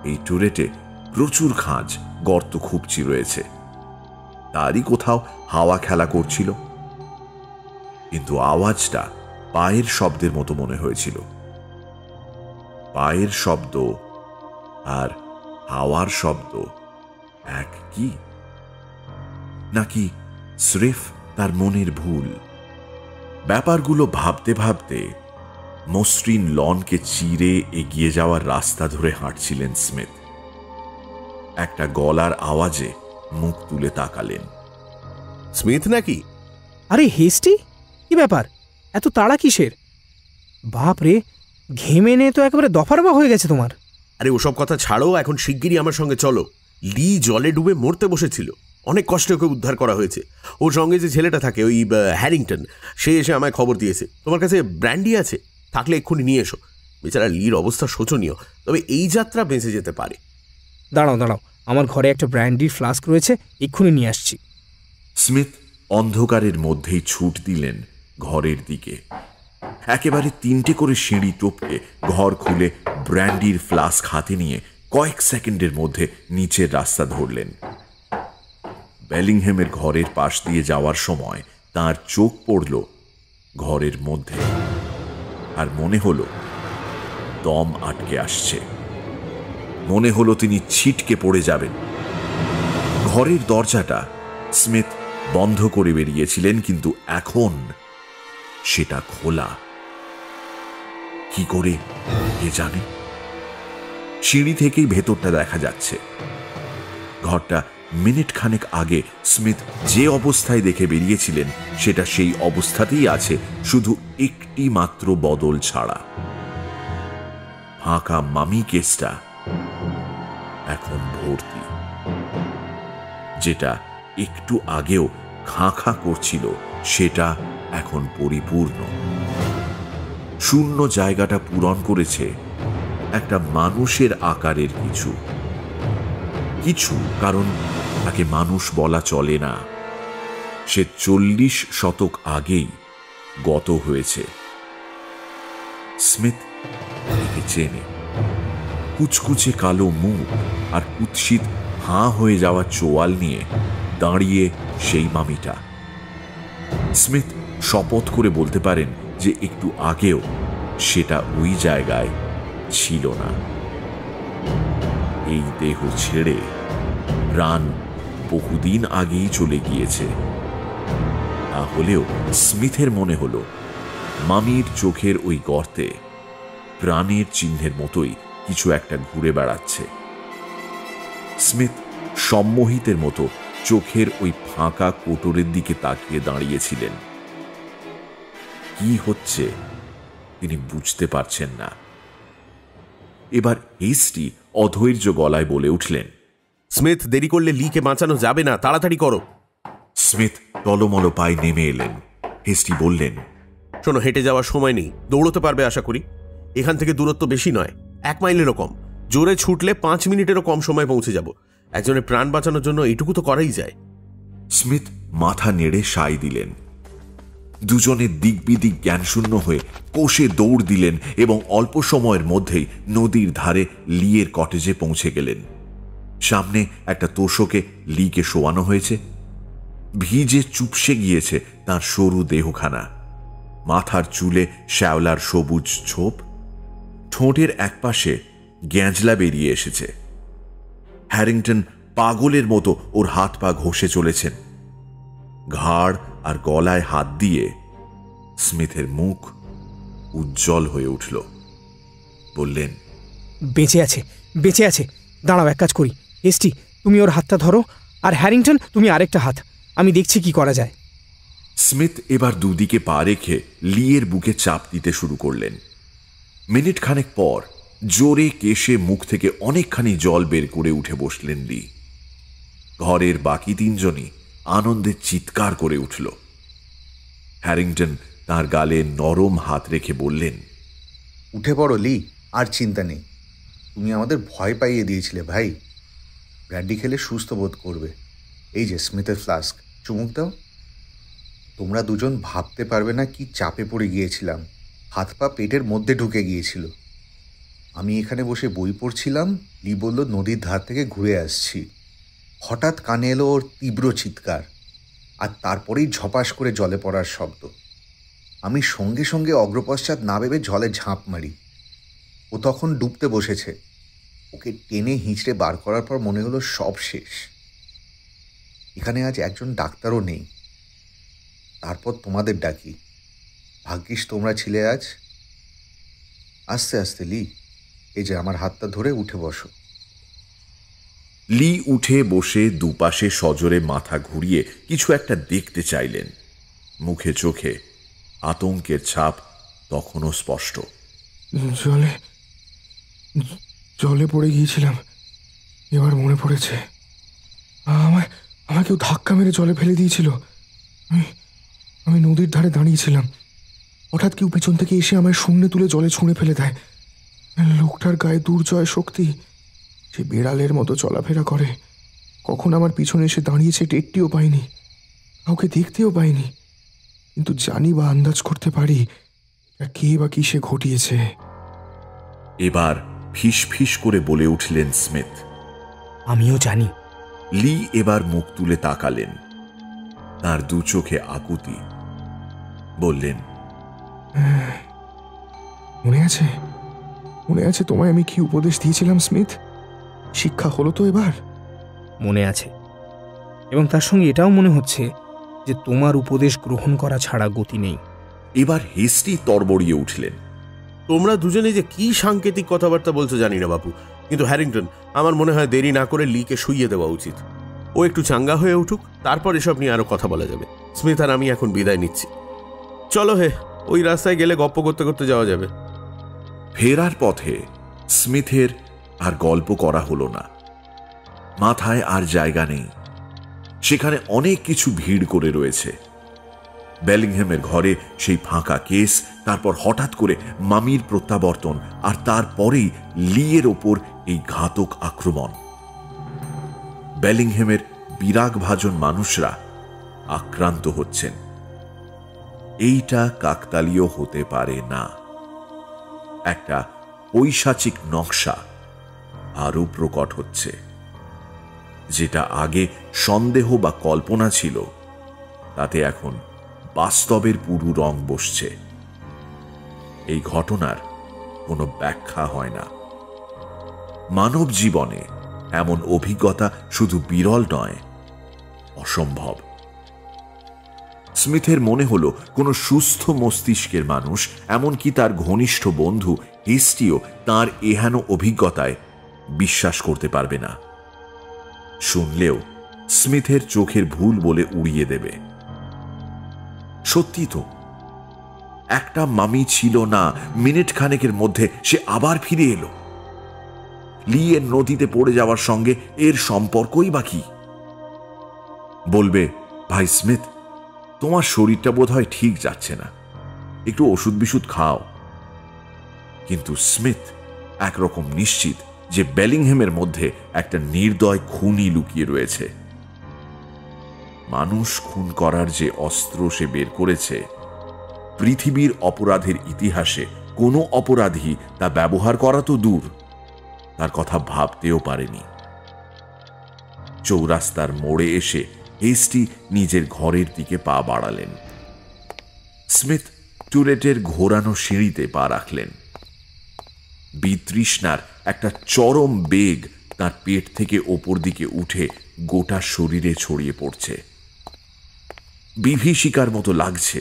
এই টুরেটে প্রচুর খাঁজ, গর্ত খুবচি রয়েছে, তারই কোথাও হাওয়া খেলা করছিল। কিন্তু আওয়াজটা পায়ের শব্দের মতো মনে হয়েছিল। পায়ের শব্দ আর হাওয়ার শব্দ এক কি? নাকি স্রেফ তার মনের ভুল? ব্যাপারগুলো ভাবতে ভাবতে মসৃণ লনকে চিরে এগিয়ে যাওয়ার রাস্তা ধরে হাঁটছিলেন স্মিথ। একটা গলার আওয়াজে মুখ তুলে তাকালেন। স্মিথ নাকি? আরে হেস্টি, কি ব্যাপার? এত তাড়া কিসের? বাপ রে, ঘেমে নে তো একেবারে দফারবা হয়ে গেছে তোমার। আরে ওসব কথা ছাড়ো, এখন শিগগিরই আমার সঙ্গে চলো। লি জলে ডুবে মরতে বসেছিল, অনেক কষ্টে ওকে উদ্ধার করা হয়েছে। ওর সঙ্গে যে ছেলেটা থাকে, ওই হ্যারিংটন, সে এসে আমায় খবর দিয়েছে। তোমার কাছে ব্র্যান্ডি আছে? থাকলে এক্ষুনি নিয়ে এসো। বেচারা লির অবস্থা শোচনীয়, তবে এই যাত্রা বেঁচে যেতে পারে। দাঁড়াও দাঁড়াও, আমার ঘরে একটা ব্র্যান্ডির ফ্লাস্ক রয়েছে, এক্ষুনি নিয়ে আসছি। স্মিথ অন্ধকারের মধ্যেই ছুট দিলেন ঘরের দিকে। একেবারে 3টে করে সিঁড়ি টপকে ঘর খুলে ব্র্যান্ডির ফ্লাস্ক হাতে নিয়ে কয়েক সেকেন্ডের মধ্যে নিচের রাস্তা ধরলেন। বেলিংহ্যামের ঘরের পাশ দিয়ে যাওয়ার সময় তার চোখ পড়ল ঘরের মধ্যে, আর মনে হলো দম আটকে আসছে। মনে হলো তিনি ছিটকে পড়ে যাবেন। ঘরের দরজাটা স্মিথ বন্ধ করে বেরিয়েছিলেন, কিন্তু এখন সেটা খোলা। কি করে কে জানে? সিঁড়ি থেকেই ভেতরটা দেখা যাচ্ছে। ঘরটা মিনিট খানেক আগে স্মিথ যে অবস্থায় দেখে বেরিয়েছিলেন সেটা সেই অবস্থাতেই আছে, শুধু একটি মাত্র বদল ছাড়া। ফাঁকা মামি কেসটা এখন ভর্তি। যেটা একটু আগেও খাঁ খাঁ করছিল সেটা এখন পরিপূর্ণ। শূন্য জায়গাটা পূরণ করেছে একটা মানুষের আকারের কিছু কিছু, কারণ তাকে মানুষ বলা চলে না। সে 40 শতক আগেই গত হয়েছে। স্মিথ তাকে চেনে। কুচকুচে কালো মুখ আর কুৎসিত হাঁ হয়ে যাওয়া চোয়াল নিয়ে দাঁড়িয়ে সেই মামিটা। স্মিথ শপথ করে বলতে পারেন যে একটু আগেও সেটা ওই জায়গায় ছিল না। এই দেহ ছেড়ে প্রাণ বহুদিন আগেই চলে গিয়েছে। তাহলেও স্মিথের মনে হলো মামির চোখের ওই গর্তে প্রাণের চিহ্নের মতোই কিছু একটা ঘুরে বেড়াচ্ছে। স্মিথ সম্মোহিতের মতো চোখের ওই ফাঁকা কোটরের দিকে তাকিয়ে দাঁড়িয়েছিলেন। কি হচ্ছে তিনি বুঝতে পারছেন না। এবার হেস্টি অধৈর্য গলায় বলে উঠলেন, স্মিথ, দেরি করলে লিকে বাঁচানো যাবে না, তাড়াতাড়ি করো। স্মিথ টলমল পায়ে নেমে এলেন। হেস্টি বললেন, শোনো, হেঁটে যাওয়ার সময় নেই, দৌড়তে পারবে আশা করি। এখান থেকে দূরত্ব বেশি নয়, 1 মাইলেরও কম। জোরে ছুটলে 5 মিনিটেরও কম সময় পৌঁছে যাব। একজনের প্রাণ বাঁচানোর জন্য এইটুকু তো করাই যায়। স্মিথ মাথা নেড়ে সায় দিলেন। দুজনে দিকবিদিক জ্ঞানশূন্য হয়ে কোষে দৌড় দিলেন এবং অল্প সময়ের মধ্যেই নদীর ধারে লিয়ের কটেজে পৌঁছে গেলেন। সামনে একটা তোষকে লিকে শোয়ানো হয়েছে। ভিজে চুপসে গিয়েছে তার সরু দেহখানা। মাথার চুলে শ্যাওলার সবুজ ছোপ, ঠোঁটের একপাশে গ্যাঁজলা বেরিয়ে এসেছে। হ্যারিংটন পাগলের মতো ওর হাত পা ঘষে চলেছেন। ঘাড় আর গলায় হাত দিয়ে স্মিথের মুখ উজ্জ্বল হয়ে উঠল। বললেন, বেঁচে আছে, বেঁচে আছে। দাঁড়াও, এক কাজ করি। হেস্টি, তুমি ওর হাতটা ধরো, আর হ্যারিংটন তুমি আরেকটা হাত। আমি দেখছি কি করা যায়। স্মিথ এবার দুদিকে পা রেখে লিয়ের বুকে চাপ দিতে শুরু করলেন। মিনিট খানেক পর জোরে কেশে মুখ থেকে অনেকখানি জল বের করে উঠে বসলেন লি। ঘরের বাকি 3 জনই আনন্দে চিৎকার করে উঠল। হ্যারিংটন তার গালে নরম হাত রেখে বললেন, উঠে পড়ো লি, আর চিন্তা নেই, তুমি আমাদের ভয় পাইয়ে দিয়েছিলে ভাই। ব্র্যান্ডি খেলে সুস্থ বোধ করবে। এই যে স্মিথের ফ্লাস্ক, চুমুক দাও। তোমরা দুজন ভাবতে পারবে না কি চাপে পড়ে গিয়েছিলাম। হাত পা পেটের মধ্যে ঢুকে গিয়েছিল। আমি এখানে বসে বই পড়ছিলাম, লি বলল নদীর ধার থেকে ঘুরে আসছি। হঠাৎ কানে এলো ওর তীব্র চিৎকার, আর তারপরেই ঝপাস করে জলে পড়ার শব্দ। আমি সঙ্গে সঙ্গে অগ্রপশ্চাৎ না ভেবে জলে ঝাঁপ মারি। ও তখন ডুবতে বসেছে। ওকে টেনে হিঁচড়ে বার করার পর মনে হলো সব শেষ। এখানে আজ একজন ডাক্তারও নেই। তারপর তোমাদের ডাকি, ভাগ্যিস তোমরা ছিলে আজ। আস্তে আস্তে লি, এই যে আমার হাতটা ধরে উঠে বসো। লি উঠে বসে দুপাশে সজোরে মাথা ঘুরিয়ে কিছু একটা দেখতে চাইলেন। মুখে চোখে আতঙ্কের ছাপ তখনও স্পষ্ট। জলে জলে পড়ে গিয়েছিলাম, এবার মনে পড়েছে। আমায় কেউ ধাক্কা মেরে জলে ফেলে দিয়েছিল। আমি নদীর ধারে দাঁড়িয়েছিলাম, হঠাৎ কেউ পিছন থেকে এসে আমায় শূন্যে তুলে জলে ছুঁড়ে ফেলে দেয়। লোকটার গায়ে দুর্জয় শক্তি, সে বিড়ালের মতো চলাফেরা করে। কখন আমার পিছনে এসে দাঁড়িয়েছে টেরটিও পাইনি, কাউকে দেখতেও পাইনি, কিন্তু জানি বা আন্দাজ করতে পারি কে বা কিসে ঘটিয়েছে। এবার ফিস ফিস করে বলে উঠলেন স্মিথ, আমিও জানি। লি এবার মুখ তুলে তাকালেন, তার দু চোখে আকুতি। বললেন, মনে আছে তোমায় আমি কি উপদেশ দিয়েছিলাম স্মিথ? শিক্ষা হলো তো এবার? মনে আছে, এবং তার সঙ্গে এটাও মনে হচ্ছে যে তোমার উপদেশ গ্রহণ করা ছাড়া গতি নেই। এবার হেস্টি তরবড়িয়ে উঠলেন, তোমরা দুজনে যে কি সাংকেতিক কথাবার্তা বলছো জানি না বাপু, কিন্তু হ্যারিংটন, আমার মনে হয় দেরি না করে লিকে শুইয়ে দেওয়া উচিত। ও একটু চাঙ্গা হয়ে উঠুক, তারপর এসব নিয়ে আরো কথা বলা যাবে। স্মিথ আর আমি এখন বিদায় নিচ্ছি। চলো হে, ওই রাস্তায় গেলে গপ্প করতে করতে যাওয়া যাবে। ফেরার পথে স্মিথের আর গল্প করা হলো না। মাথায় আর জায়গা নেই। সেখানে অনেক কিছু ভিড় করে রয়েছে। বেলিংহ্যামের ঘরে সেই ফাঁকা কেস, তারপর হঠাৎ করে মামির প্রত্যাবর্তন, আর তারপরেই লিয়ের ওপর এই ঘাতক আক্রমণ। বেলিংহ্যামের বিরাগভাজন মানুষরা আক্রান্ত হচ্ছেন। এইটা কাকতালীয় হতে পারে না। একটা পৈশাচিক নকশা আরও প্রকট হচ্ছে। যেটা আগে সন্দেহ বা কল্পনা ছিল, তাতে এখন বাস্তবের পুরো রং বসছে। এই ঘটনার কোনো ব্যাখ্যা হয় না। মানব জীবনে এমন অভিজ্ঞতা শুধু বিরল নয়, অসম্ভব। স্মিথের মনে হলো কোনো সুস্থ মস্তিষ্কের মানুষ, এমনকি তার ঘনিষ্ঠ বন্ধু হেস্টিও তাঁর এহেন অভিজ্ঞতায় বিশ্বাস করতে পারবে না। শুনলেও স্মিথের চোখের ভুল বলে উড়িয়ে দেবে। সত্যি তো, একটা মামি ছিল না, মিনিট খানেকের মধ্যে সে আবার ফিরে এলো। লিয়ের নদীতে পড়ে যাওয়ার সঙ্গে এর সম্পর্কই বা কি? বলবে, ভাই স্মিথ, তোমার শরীরটা বোধহয় ঠিক যাচ্ছে না, একটু ওষুধ বিশুধ খাও। কিন্তু স্মিথ একরকম নিশ্চিত যে বেলিংহ্যামের মধ্যে একটা নির্দয় খুনি লুকিয়ে রয়েছে। মানুষ খুন করার যে অস্ত্র সে বের করেছে, পৃথিবীর অপরাধের ইতিহাসে কোনো অপরাধী তা ব্যবহার করা তো দূর, তার কথা ভাবতেও পারেনি। চৌরাস্তার মোড়ে এসে হেস্টি নিজের ঘরের দিকে পা বাড়ালেন। স্মিথ টুরেটের ঘোরানো সিঁড়িতে পা রাখলেন। বিতৃষ্ণার একটা চরম বেগ তার পেট থেকে ওপর দিকে উঠে গোটা শরীরে ছড়িয়ে পড়ছে। বিভীষিকার মতো লাগছে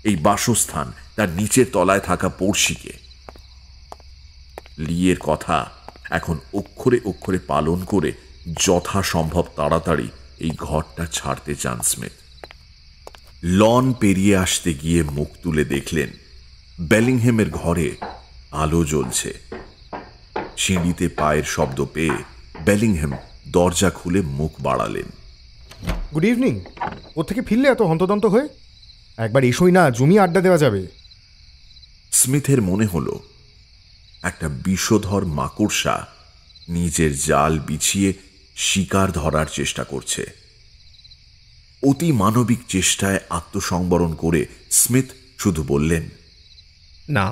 এই বাসস্থান তার নিচের তলায় থাকা পড়শিকে। লিয়ের কথা এখন অক্ষরে অক্ষরে পালন করে যথাসম্ভব তাড়াতাড়ি এই ঘরটা ছাড়তে চান স্মিথ। লন পেরিয়ে আসতে গিয়ে মুখ তুলে দেখলেন বেলিংহ্যামের ঘরে আলো জ্বলছে। সিঁড়িতে পায়ের শব্দ পেয়ে বেলিংহ্যাম দরজা খুলে মুখ বাড়ালেন। Good evening. কোত্থেকে ফিরলে এত হন্তদন্ত হয়ে? একবার এসোই না, জমি আড্ডা দেওয়া যাবে। স্মিথের মনে হলো একটা বিষধর মাকড়সা নিজের জাল বিছিয়ে শিকার ধরার চেষ্টা করছে। অতি মানবিক চেষ্টায় আত্মসংবরণ করে স্মিথ শুধু বললেন, না।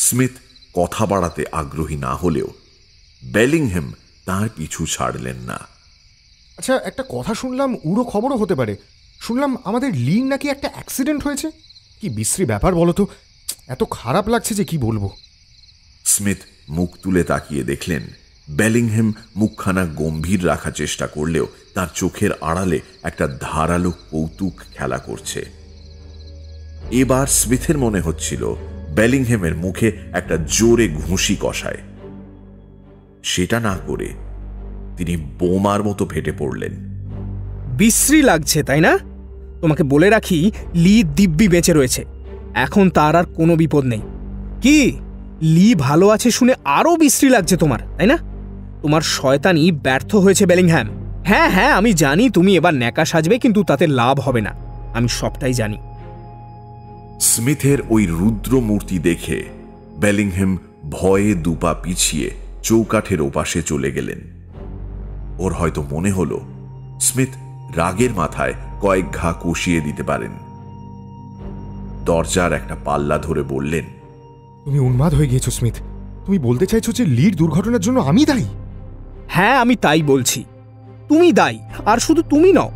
স্মিথ কথা বাড়াতে আগ্রহী না হলেও বেলিংহ্যাম তার পিছু ছাড়লেন না। আচ্ছা, একটা কথা শুনলাম, উড়ো খবরও হতে পারে। শুনলাম আমাদের লির নাকি একটা অ্যাক্সিডেন্ট হয়েছে। কি বিশ্রী ব্যাপার বলো তো, এত খারাপ লাগছে যে কি বলবো। স্মিথ মুখ তুলে তাকিয়ে দেখলেন বেলিংহ্যাম মুখখানা গম্ভীর রাখার চেষ্টা করলেও তার চোখের আড়ালে একটা ধারালো কৌতুক খেলা করছে। এবার স্মিথের মনে হচ্ছিল বেলিংহ্যামের মুখে একটা জোরে ঘুষি কষায়। সেটা না করে তিনি বোমার মতো ফেটে পড়লেন। বিশ্রী লাগছে তাই না? তোমাকে বলে রাখি, লি দিব্যি বেঁচে রয়েছে, এখন তার আর কোনো বিপদ নেই। কি লি ভালো আছে শুনে আরো বিশ্রী লাগছে তোমার, তাই না? তোমার শয়তানি ব্যর্থ হয়েছে বেলিংহ্যাম। হ্যাঁ হ্যাঁ, আমি জানি তুমি এবার ন্যাকা সাজবে, কিন্তু তাতে লাভ হবে না, আমি সবটাই জানি। স্মিথের ওই রুদ্র মূর্তি দেখে বেলিংহ্যাম ভয়ে দুপা পিছিয়ে চৌকাঠের ওপাশে চলে গেলেন। ওর হয়তো মনে হলো স্মিথ রাগের মাথায় কয়েক ঘা কষিয়ে দিতে পারেন। দরজার একটা পাল্লা ধরে বললেন, তুমি উন্মাদ হয়ে গিয়েছো স্মিথ। তুমি বলতে চাইছো যে লির দুর্ঘটনার জন্য আমি দায়ী? হ্যাঁ, আমি তাই বলছি, তুমি দায়ী। আর শুধু তুমি নও,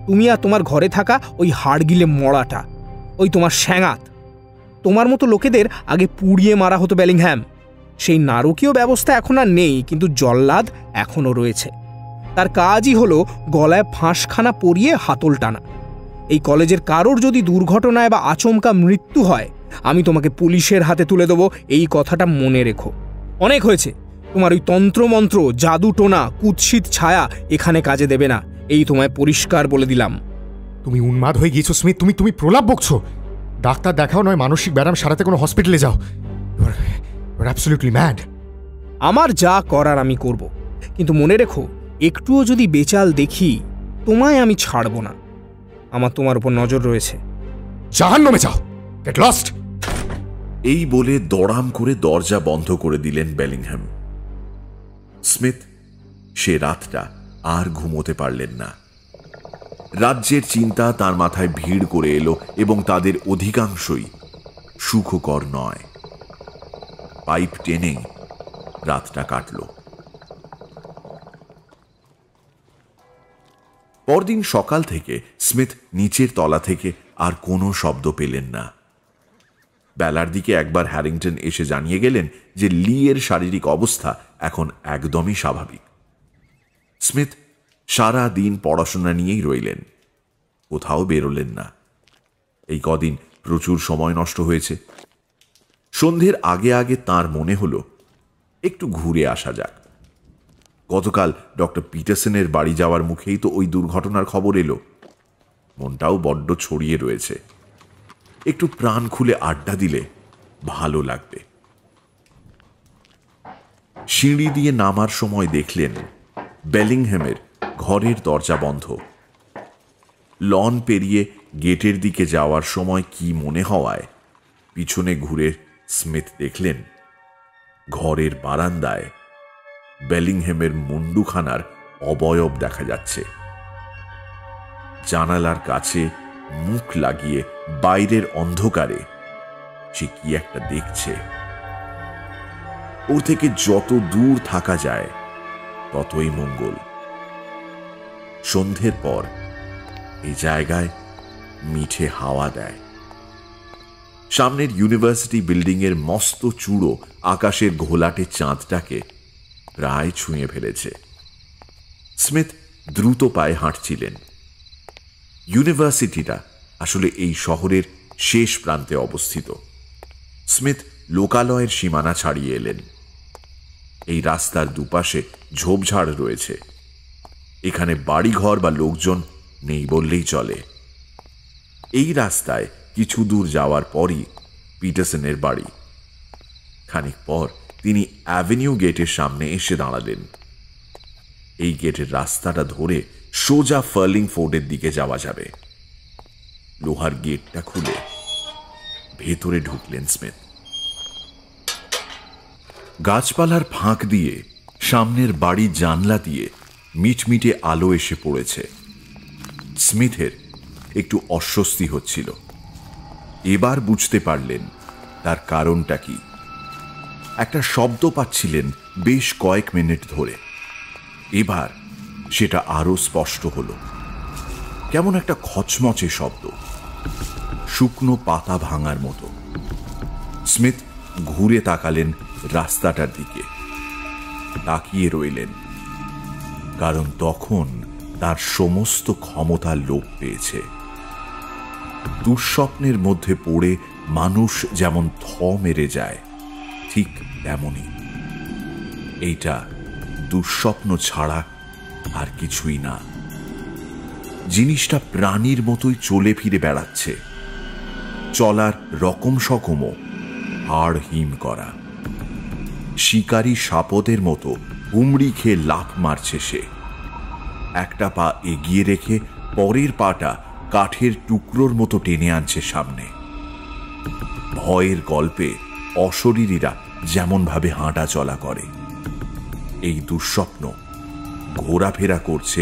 তুমি আর তোমার ঘরে থাকা ওই হাড়গিলে মড়াটা, ওই তোমার স্যাঙাত। তোমার মতো লোকেদের আগে পুড়িয়ে মারা হতো বেলিংহ্যাম। সেই নারকীয় ব্যবস্থা এখন আর নেই, কিন্তু জল্লাদ এখনও রয়েছে। তার কাজই হলো গলায় ফাঁসখানা পরিয়ে হাতল টানা। এই কলেজের কারোর যদি দুর্ঘটনায় বা আচমকা মৃত্যু হয়, আমি তোমাকে পুলিশের হাতে তুলে দেবো, এই কথাটা মনে রেখো। অনেক হয়েছে, তোমার ওই তন্ত্রমন্ত্র, জাদু টোনা, কুৎসিত ছায়া এখানে কাজে দেবে না, এই তোমায় পরিষ্কার বলে দিলাম। তুমি উন্মাদ হয়ে গিয়েছো স্মিথ। তুমি প্রলাপ বকছো। ডাক্তার দেখাও, নয় মানসিক ব্যায়াম সারাতে কোনো হসপিটালে যাও। You are absolutely mad. আমার যা করার আমি করব, কিন্তু মনে রেখো, একটুও যদি বেচাল দেখি, তোমায় আমি ছাড়ব না। আমার তোমার উপর নজর রয়েছে। জাহান্নামে যাও, গেট লস্ট। এই বলে দড়াম করে দরজা বন্ধ করে দিলেন বেলিংহ্যাম। স্মিথ সে রাতটা আর ঘুমোতে পারলেন না। রাজ্যের চিন্তা তার মাথায় ভিড় করে এলো এবং তাদের অধিকাংশই সুখকর নয়। পাইপ টেনেই রাতটা কাটল। পরদিন সকাল থেকে স্মিথ নিচের তলা থেকে আর কোনো শব্দ পেলেন না। বেলার দিকে একবার হ্যারিংটন এসে জানিয়ে গেলেন যে লি এর শারীরিক অবস্থা এখন একদমই স্বাভাবিক। স্মিথ সারা দিন পড়াশোনা নিয়েই রইলেন, কোথাও বেরোলেন না। এই কদিন প্রচুর সময় নষ্ট হয়েছে। সন্ধ্যের আগে আগে তার মনে হলো একটু ঘুরে আসা যাক। গতকাল ডক্টর পিটারসনের বাড়ি যাওয়ার মুখেই তো ওই দুর্ঘটনার খবর এলো। মনটাও বড্ড ছড়িয়ে রয়েছে, একটু প্রাণ খুলে আড্ডা দিলে ভালো লাগবে। সিঁড়ি দিয়ে নামার সময় দেখলেন বেলিংহ্যামের ঘরের দরজা বন্ধ। লন পেরিয়ে গেটের দিকে যাওয়ার সময় কি মনে হওয়ায় পিছনে ঘুরে স্মিথ দেখলেন ঘরের বারান্দায় বেলিংহ্যামের মুন্ডুখানার অবয়ব দেখা যাচ্ছে। জানালার কাছে মুখ লাগিয়ে বাইরের অন্ধকারে সে কি একটা দেখছে। ওর থেকে যত দূর থাকা যায় ততই মঙ্গল। সন্ধ্যের পর এই জায়গায় মিঠে হাওয়া দেয়। সামনের ইউনিভার্সিটি বিল্ডিং এর মস্ত চূড়ো আকাশের ঘোলাটে চাঁদটাকে প্রায় ছুঁয়ে ফেলেছে। স্মিথ দ্রুত পায়ে হাঁটছিলেন। ইউনিভার্সিটিটা আসলে এই শহরের শেষ প্রান্তে অবস্থিত। স্মিথ লোকালয়ের সীমানা ছাড়িয়ে এলেন। এই রাস্তার দুপাশে ঝোপঝাড় রয়েছে। এখানে বাড়িঘর বা লোকজন নেই বললেই চলে। এই রাস্তায় কিছু দূর যাওয়ার পরই পিটারসনের বাড়ি। খানিক পর তিনি অ্যাভিনিউ গেটের সামনে এসে দাঁড়ালেন। এই গেটের রাস্তাটা ধরে সোজা ফার্লিং ফোর্ডের দিকে যাওয়া যাবে। লোহার গেটটা খুলে ভেতরে ঢুকলেন স্মিথ। গাছপালার ফাঁক দিয়ে সামনের বাড়ির জানলা দিয়ে মিটমিটে আলো এসে পড়েছে। স্মিথের একটু অস্বস্তি হচ্ছিল। এবার বুঝতে পারলেন তার কারণটা কি। একটা শব্দ পাচ্ছিলেন বেশ কয়েক মিনিট ধরে। এবার সেটা আরো স্পষ্ট হলো। কেমন একটা খচমচে শব্দ, শুকনো পাতা ভাঙার মতো। স্মিথ ঘুরে তাকালেন রাস্তাটার দিকে। তাকিয়ে রইলেন, কারণ তখন তার সমস্ত ক্ষমতা লোপ পেয়েছে। দুঃস্বপ্নের মধ্যে পড়ে মানুষ যেমন থ মেরে যায়, ঠিক তেমনই এইটা দুঃস্বপ্ন ছাড়া আর কিছুই না। জিনিসটা প্রাণীর মতোই চলে ফিরে বেড়াচ্ছে, চলার রকম সকমও হাড় হিম করা। শিকারী সাপদের মতো হুমড়ি খেয়ে লাফ মারছে সে। একটা পা এগিয়ে রেখে পরের পাটা কাঠের টুকরোর মতো টেনে আনছে সামনে। ভয়ের গল্পে অশরীরীরা যেমনভাবে হাঁটা চলা করে, এই দুঃস্বপ্ন ঘোরাফেরা করছে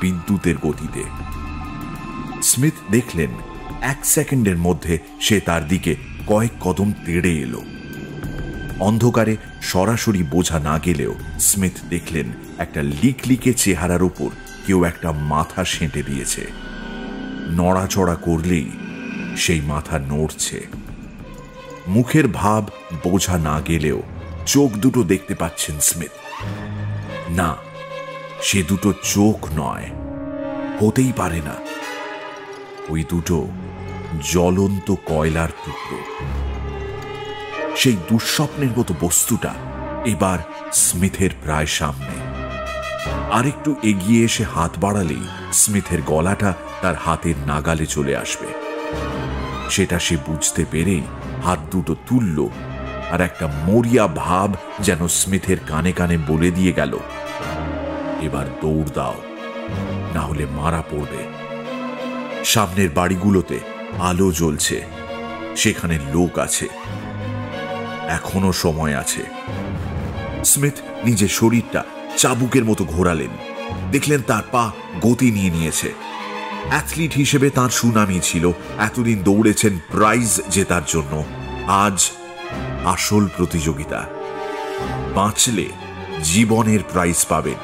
বিদ্যুতের গতিতে। স্মিথ দেখলেন 1 সেকেন্ডের মধ্যে সে তার দিকে কয়েক কদম তেড়ে এলো। অন্ধকারে সরাসরি বোঝা না গেলেও স্মিথ দেখলেন একটা লিকলিকে চেহারার উপর কেউ একটা মাথা সেঁটে দিয়েছে। নড়াচড়া করলেই সেই মাথা নড়ছে। মুখের ভাব বোঝা না গেলেও চোখ দুটো দেখতে পাচ্ছেন স্মিথ। না, সে দুটো চোখ নয়, হতেই পারে না। ওই দুটো জ্বলন্ত কয়লার টুকরো। সেই দুঃস্বপ্নের মতো বস্তুটা এবার স্মিথের প্রায় সামনে। আরেকটু এগিয়ে এসে হাত বাড়ালেই স্মিথের গলাটা তার হাতের নাগালে চলে আসবে। সেটা সে বুঝতে পেরেই হাত দুটো তুলল, আর একটা মরিয়া ভাব যেন স্মিথের কানে কানে বলে দিয়ে গেল, এবার দৌড় দাও, না হলে মারা পড়বে। সামনের বাড়িগুলোতে আলো জ্বলছে, সেখানে লোক আছে, এখনো সময় আছে। স্মিথ নিজের শরীরটা চাবুকের মতো ঘোরালেন। দেখলেন তার পা গতি নিয়ে নিয়েছে। অ্যাথলিট হিসেবে তার সুনামই ছিল, এতদিন দৌড়েছেন প্রাইজ জেতার জন্য। আজ আসল প্রতিযোগিতা, বাঁচলে জীবনের প্রাইজ পাবেন।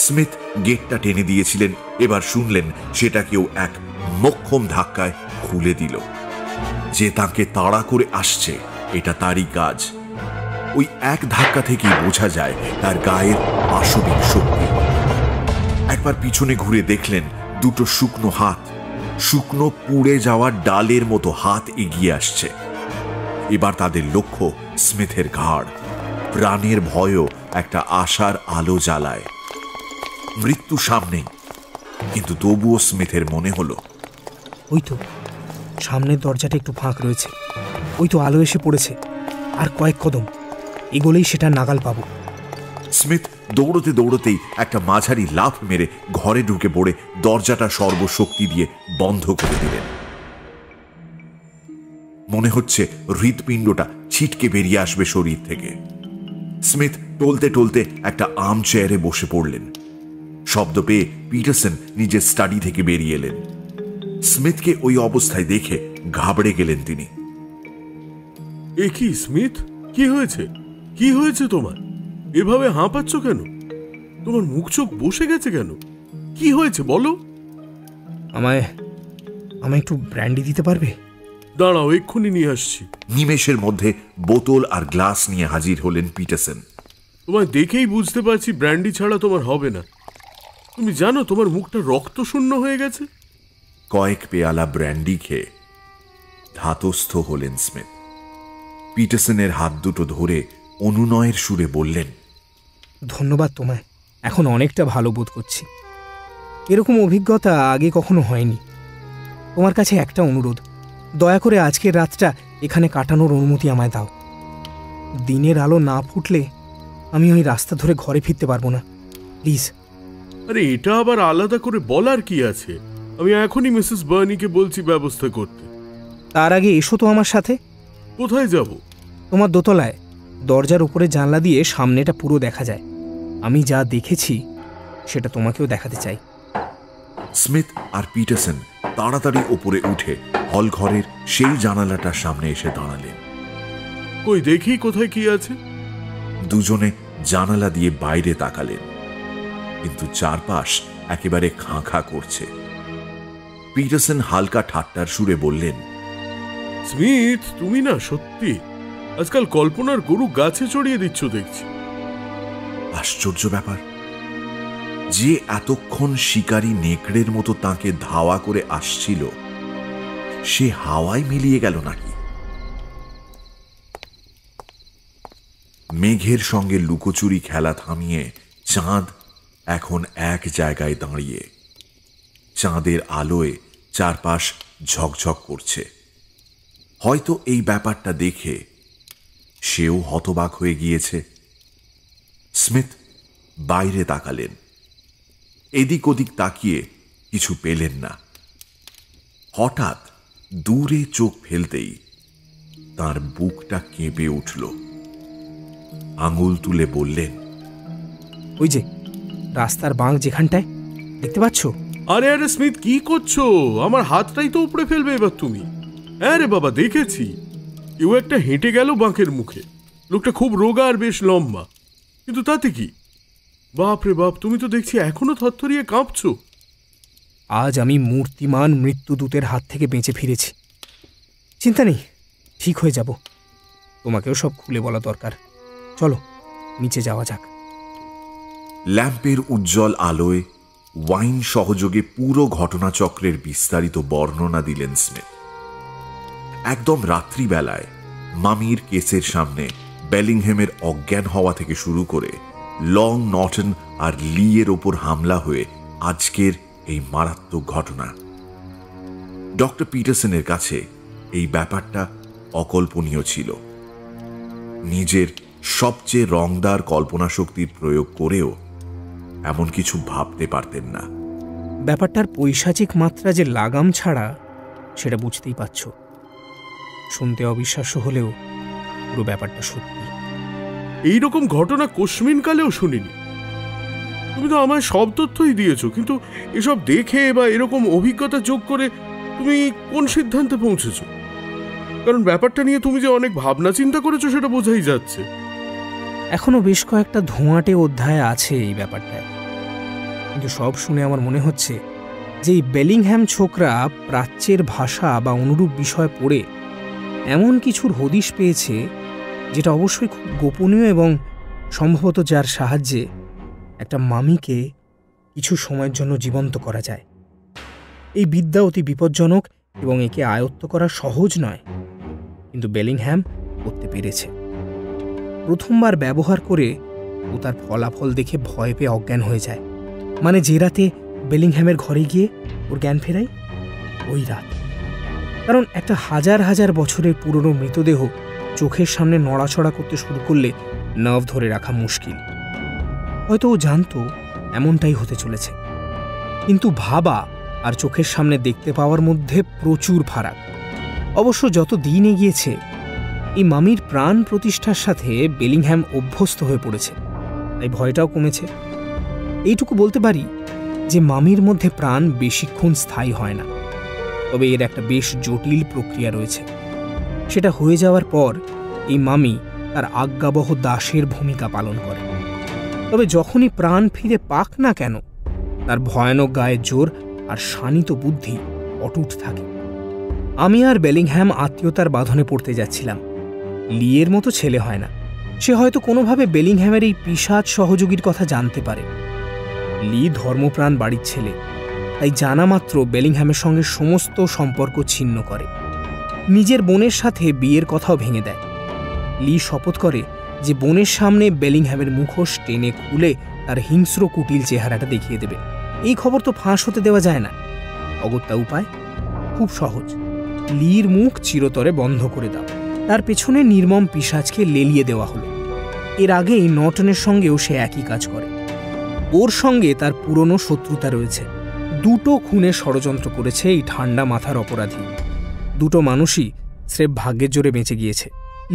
স্মিথ গেটটা টেনে দিয়েছিলেন, এবার শুনলেন সেটা কেউ এক মোক্ষম ধাক্কায় খুলে দিল। যে তাকে তাড়া করে আসছে এটা তারই কাজ। ওই এক ধাক্কা থেকেই বোঝা যায় তার গায়ের পাশবিক শক্তি। একবার পিছনে ঘুরে দেখলেন দুটো শুকনো হাত, শুকনো পুড়ে যাওয়া ডালের মতো হাত এগিয়ে আসছে। এবার তাদের লক্ষ্য স্মিথের ঘাড়। প্রাণের ভয়ও একটা আশার আলো জ্বালায়। মৃত্যু সামনেই, কিন্তু তবুও স্মিথের মনে হলো, ওই তো সামনের দরজাটা একটু ফাঁক রয়েছে, ওই তো আলো এসে পড়েছে, আর কয়েক কদম এগোলেই সেটা নাগাল পাবো। স্মিথ দৌড়তে দৌড়তেই একটা মাঝারি লাফ মেরে ঘরে ঢুকে পড়ে দরজাটা সর্বশক্তি দিয়ে বন্ধ করে দিলেন। মনে হচ্ছে হৃৎপিণ্ডটা ছিটকে বেরিয়ে আসবে শরীর থেকে। স্মিথ টলতে টলতে একটা আর্ম চেয়ারে বসে পড়লেন। শব্দ পেয়ে পিটারসন নিজের স্টাডি থেকে বেরিয়ে এলেন। স্মিথকে ওই অবস্থায় দেখে ঘাবড়ে গেলেন তিনি। এ কি স্মিথ, কি হয়েছে? কি হয়েছে তোমার? এভাবে হাঁপাচ্ছ কেন? তোমার মুখ চোখ বসে গেছে কেন? কি হয়েছে বলো? আমায় একটু ব্র্যান্ডি দিতে পারবে? দাঁড়াও, এক্ষুনি নিয়ে আসছি। নিমেষের মধ্যে বোতল আর গ্লাস নিয়ে হাজির হলেন পিটারসন। তোমায় দেখেই বুঝতে পারছি ব্র্যান্ডি ছাড়া তোমার হবে না। তুমি জানো তোমার মুখটা রক্ত শূন্য হয়ে গেছে। কয়েক পেয়ালা ব্র্যান্ডি খেয়ে ধাতস্থ হলেন স্মিথ। পিটারসনের হাত দুটো ধরে অনুনয়ের সুরে বললেন, ধন্যবাদ তোমায়, এখন অনেকটা ভালো বোধ করছি। এরকম অভিজ্ঞতা আগে কখনো হয়নি। তোমার কাছে একটা অনুরোধ, দয়া করে আজকের রাতটা এখানে কাটানোর অনুমতি আমায় দাও। দিনের আলো না ফুটলে আমি ওই রাস্তা ধরে ঘরে ফিরতে পারবো না, প্লিজ। আরে এটা আবার আলাদা করে বলার কি আছে? আমি এখনই মিসেস বার্নিকে বলছি ব্যবস্থা করতে। তার আগে এসো তো আমার সাথে। কোথায় যাব? তোমার দোতলায়, দরজার উপরে জানলা দিয়ে সামনেটা পুরো দেখা যায়। আমি যা দেখেছি সেটা তোমাকেও দেখাতে চাই। স্মিথ আর পিটারসন তাড়াতাড়ি ওপরে উঠে হল ঘরের সেই জানালাটার সামনে এসে দাঁড়ালেন। কই দেখি কোথায় কি আছে। দুজনে জানালা দিয়ে বাইরে তাকালেন, কিন্তু চারপাশ একেবারে খাঁ খাঁ করছে। পিটারসন হালকা ঠাট্টার সুরে বললেন, স্মিথ, তুমি না সত্যি আজকাল কল্পনার গরু গাছে চড়িয়ে দিচ্ছ দেখছি। আশ্চর্য ব্যাপার, যে এতক্ষণ শিকারী নেকড়ের মতো তাকে ধাওয়া করে আসছিল সে হাওয়ায় মিলিয়ে গেল নাকি? মেঘের সঙ্গে লুকোচুরি খেলা থামিয়ে চাঁদ এখন এক জায়গায় দাঁড়িয়ে। চাঁদের আলোয় চারপাশ ঝকঝক করছে। হয়তো এই ব্যাপারটা দেখে সেও হতবাক হয়ে গিয়েছে। স্মিথ বাইরে তাকালেন, এদিক ওদিক তাকিয়ে কিছু পেলেন না। হঠাৎ দূরে চোখ ফেলতেই তার বুকটা কেঁপে উঠল। আঙুল তুলে বললেন, ওই যে রাস্তার বাঁক যেখানটায়, দেখতে পাচ্ছ? আরে আরে স্মিথ, কি করছো? আমার হাতটাই তো উপড়ে ফেলবে এবার তুমি। আরে বাবা, দেখেছি কেউ একটা হেঁটে গেল বাঁকের মুখে। লোকটা খুব রোগা আর বেশ লম্বা, কিন্তু তাতে কি? বাপরে বাপ, তুমি তো দেখছি এখনো থরথরিয়ে কাঁপছো। আজ আমি মূর্তিমান মৃত্যুদূতের হাত থেকে বেঁচে ফিরেছি। চিন্তা নেই, ঠিক হয়ে যাব। তোমাকেও সব খুলে বলা দরকার। চলো নিচে যাওয়া যাক। ল্যাম্পের উজ্জ্বল আলোয় ওয়াইন সহযোগে পুরো ঘটনাচক্রের বিস্তারিত বর্ণনা দিলেন স্মিথ। একদম রাত্রিবেলায় মামির কেসের সামনে বেলিংহ্যামের অজ্ঞান হওয়া থেকে শুরু করে লং নটন আর লি এর ওপর হামলা হয়ে আজকের এই মারাত্মক ঘটনা। ডক্টর পিটারসনের কাছে এই ব্যাপারটা অকল্পনীয় ছিল। নিজের সবচেয়ে রংদার কল্পনা শক্তির প্রয়োগ করেও এমন কিছু ভাবতে পারতেন না। ব্যাপারটার পৈশাচিক মাত্রা যে লাগাম ছাড়া সেটা বুঝতেই পারছ। শুনতে অবিশ্বাস্য হলেও পুরো ব্যাপারটা সত্যি। এইরকম ঘটনা কোশ্মিন কালেও শুনিনি। তুমি তো আমায় সব তথ্যই দিয়েছো, কিন্তু এসব দেখে বা এরকম অভিজ্ঞতা যোগ করে তুমি কোন সিদ্ধান্তে পৌঁছেছো? কারণ ব্যাপারটা নিয়ে তুমি যে অনেক ভাবনা চিন্তা করেছো সেটা বোঝাই যাচ্ছে। এখনো বেশ কয়েকটা ধোঁয়াটে অধ্যায় আছে এই ব্যাপারটায়, কিন্তু সব শুনে আমার মনে হচ্ছে যে এই বেলিংহ্যাম ছোকরা প্রাচ্যের ভাষা বা অনুরূপ বিষয় পড়ে এমন কিছুর হদিশ পেয়েছে যেটা অবশ্যই খুব গোপনীয় এবং সম্ভবত যার সাহায্যে একটা মামিকে কিছু সময়ের জন্য জীবন্ত করা যায়। এই বিদ্যা অতি বিপজ্জনক এবং একে আয়ত্ত করা সহজ নয়, কিন্তু বেলিংহ্যাম করতে পেরেছে। প্রথমবার ব্যবহার করে ও তার ফলাফল দেখে ভয় পেয়ে অজ্ঞান হয়ে যায়। মানে যে রাতে বেলিংহ্যামের ঘরে গিয়ে ওর জ্ঞান ফেরাই, ওই রাত। কারণ একটা হাজার হাজার বছরের পুরনো মৃতদেহ চোখের সামনে নড়াচড়া করতে শুরু করলে নার্ভ ধরে রাখা মুশকিল। হয়তো ও জানতো এমনটাই হতে চলেছে, কিন্তু ভাবা আর চোখের সামনে দেখতে পাওয়ার মধ্যে প্রচুর ফারাক। অবশ্য যত দিন এগিয়েছে এই মামির প্রাণ প্রতিষ্ঠার সাথে বেলিংহ্যাম অভ্যস্ত হয়ে পড়েছে, তাই ভয়টাও কমেছে। এইটুকু বলতে পারি যে মামির মধ্যে প্রাণ বেশিক্ষণ স্থায়ী হয় না, তবে এর একটা বেশ জটিল প্রক্রিয়া রয়েছে। সেটা হয়ে যাওয়ার পর এই মামি তার আজ্ঞাবহ দাসের ভূমিকা পালন করে। তবে যখনই প্রাণ ফিরে পাক না কেন, তার ভয়ানক গায়ের জোর আর শানিত বুদ্ধি অটুট থাকে। আমি আর বেলিংহ্যাম আত্মীয়তার বাঁধনে পড়তে যাচ্ছিলাম। লিয়ের মতো ছেলে হয় না, সে হয়তো কোনোভাবে বেলিংহ্যামের এই পিশাচ সহযোগীর কথা জানতে পারে। লি ধর্মপ্রাণ বাড়ির ছেলে, তাই জানা মাত্র বেলিংহ্যামের সঙ্গে সমস্ত সম্পর্ক ছিন্ন করে। নিজের বোনের সাথে বিয়ের কথাও ভেঙে দেয়। লি শপথ করে যে বোনের সামনে বেলিংহ্যামের মুখোশ টেনে খুলে তার হিংস্র কুটিল চেহারাটা দেখিয়ে দেবে। এই খবর তো ফাঁস হতে দেওয়া যায় না। অগত্যা উপায় খুব সহজ, লির মুখ চিরতরে বন্ধ করে দাও। তার পেছনে নির্মম পিশাচকে লেলিয়ে দেওয়া হলো। এর আগেই নটনের সঙ্গেও সে একই কাজ করে। ওর সঙ্গে তার পুরনো শত্রুতা রয়েছে। দুটো খুনের ষড়যন্ত্র করেছে এই ঠান্ডা মাথার অপরাধী। দুটো মানুষই স্রেফ ভাগ্যের জোরে বেঁচে গিয়েছে।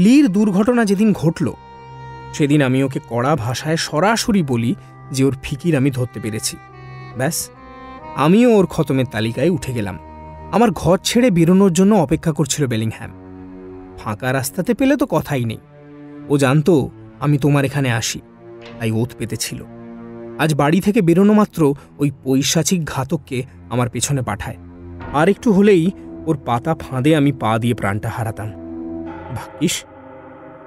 লির দুর্ঘটনা যেদিন ঘটল সেদিন আমি ওকে কড়া ভাষায় সরাসরি বলি যে ওর ফিকির আমি ধরতে পেরেছি। ব্যাস, আমিও ওর খতমের তালিকায় উঠে গেলাম। আমার ঘর ছেড়ে বেরোনোর জন্য অপেক্ষা করছিল বেলিংহ্যাম। ফাঁকা রাস্তাতে পেলে তো কথাই নেই। ও জানতো আমি তোমার এখানে আসি, তাই ওত পেতেছিল। আজ বাড়ি থেকে বেরোনো মাত্র ওই পৈশাচিক ঘাতককে আমার পেছনে পাঠায়। আর একটু হলেই ওর পাতা ফাঁদে আমি পা দিয়ে প্রাণটা হারাতাম।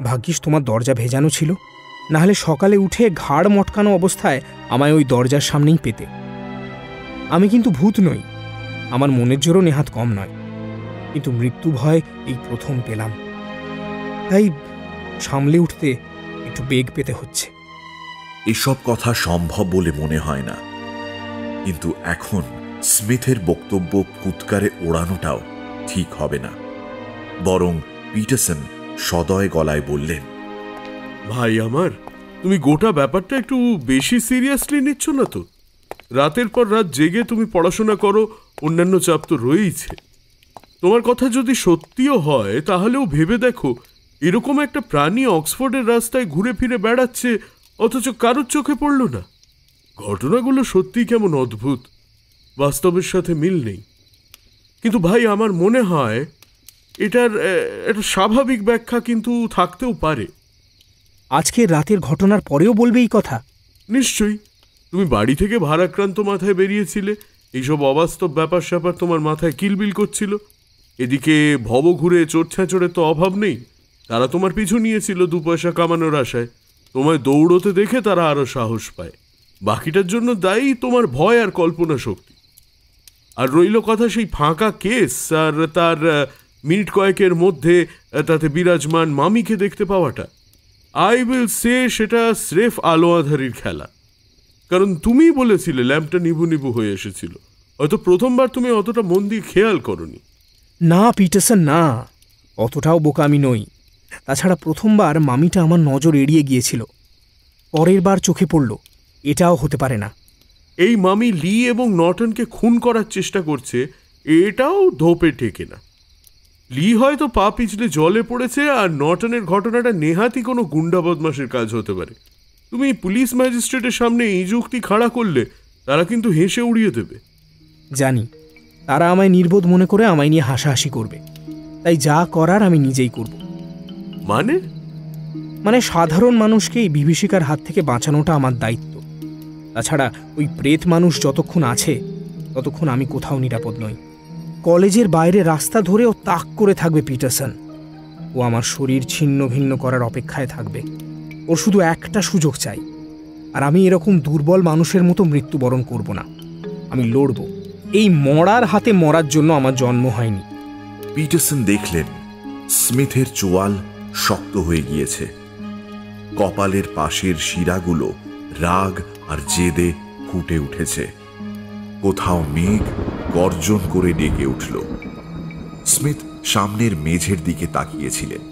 ভাগ্যিস তোমার দরজা ভেজানো ছিল, নাহলে সকালে উঠে ঘাড় মটকানো অবস্থায় আমায় ওই দরজার সামনেই পেতে। আমি কিন্তু ভূত নই, আমার মনের জোরও নেহাত কম নয়, কিন্তু মৃত্যু ভয় এই প্রথম পেলাম, তাই সামলে উঠতে একটু বেগ পেতে হচ্ছে। এসব কথা সম্ভব বলে মনে হয় না, কিন্তু এখন স্মিথের বক্তব্য ফুৎকারে ওড়ানোটাও ঠিক হবে না। বরং পিটারসন সদয় গলায় বললেন, ভাই আমার, তুমি গোটা ব্যাপারটা একটু বেশি সিরিয়াসলি নিচ্ছ না তো? রাতের পর রাত জেগে তুমি পড়াশোনা করো, অন্যান্য চাপ তো রয়েইছে। তোমার কথা যদি সত্যিও হয় তাহলেও ভেবে দেখো, এরকম একটা প্রাণী অক্সফোর্ডের রাস্তায় ঘুরে ফিরে বেড়াচ্ছে, অথচ কারোর চোখে পড়ল না। ঘটনাগুলো সত্যিই কেমন অদ্ভুত, বাস্তবের সাথে মিল নেই। কিন্তু ভাই আমার মনে হয় এটার একটা স্বাভাবিক ব্যাখ্যা কিন্তু থাকতেও পারে। আজকে রাতের ঘটনার পরেও বলবে এই কথা? নিশ্চয়ই। তুমি বাড়ি থেকে ভারাক্রান্ত মাথায় বেরিয়েছিলে, এইসব অবাস্তব ব্যাপার স্যাপার তোমার মাথায় কিলবিল করছিল। এদিকে ভব ঘুরে চোর ছ্যাঁচড়ের তো অভাব নেই, তারা তোমার পিছু নিয়েছিল 2 পয়সা কামানোর আশায়। তোমায় দৌড়তে দেখে তারা আরো সাহস পায়। বাকিটার জন্য দায়ী তোমার ভয় আর কল্পনা শক্তি। আর রইল কথা সেই ফাঁকা কেস আর তার মিনিট কয়েকের মধ্যে তাতে বিরাজমান মামিকে দেখতে পাওয়াটা, আই উইল সে সেটা স্রেফ আলো আধারির খেলা। কারণ তুমি বলেছিলে ল্যাম্পটা নিভু নিভু হয়ে এসেছিল, হয়তো প্রথমবার তুমি অতটা মন দিয়ে খেয়াল করনি। না পিটারসন, না, অতটাও বোকা আমি নই। তাছাড়া প্রথমবার মামিটা আমার নজর এড়িয়ে গিয়েছিল, পরের বার চোখে পড়ল, এটাও হতে পারে না। এই মামি লি এবং নর্টনকে খুন করার চেষ্টা করছে, এটাও ধোপে টেকে না। লি হয়তো পা পিছলে জলে পড়েছে, আর নর্টনের ঘটনাটা নেহাতি কোনো গুন্ডা বদমাশের কাজ হতে পারে। তুমি পুলিশ ম্যাজিস্ট্রেটের সামনে এই যুক্তি খাড়া করলে তারা কিন্তু হেসে উড়িয়ে দেবে। জানি, তারা আমায় নির্বোধ মনে করে আমায় নিয়ে হাসাহাসি করবে, তাই যা করার আমি নিজেই করব। মানে সাধারণ মানুষকে এই বিভীষিকার হাত থেকে বাঁচানোটা আমার দায়িত্ব। তাছাড়া ওই প্রেত মানুষ যতক্ষণ আছে ততক্ষণ আমি কোথাও নিরাপদ নই। কলেজের বাইরে রাস্তা ধরেও তাক করে থাকবে পিটারসন। ও আমার শরীর ছিন্ন ভিন্ন করার অপেক্ষায় থাকবে। ওর শুধু একটা সুযোগ চাই, আর আমি এরকম দুর্বল মানুষের মতো মৃত্যুবরণ করব না। আমি লড়ব। এই মরার হাতে মরার জন্য আমার জন্ম হয়নি। পিটারসন দেখলেন স্মিথের চোয়াল শক্ত হয়ে গিয়েছে, কপালের পাশের শিরাগুলো রাগ আর জেদে ফুটে উঠেছে। কোথাও মেঘ গর্জন করে ডেকে উঠল। স্মিথ সামনের মেঝের দিকে তাকিয়েছিলেন,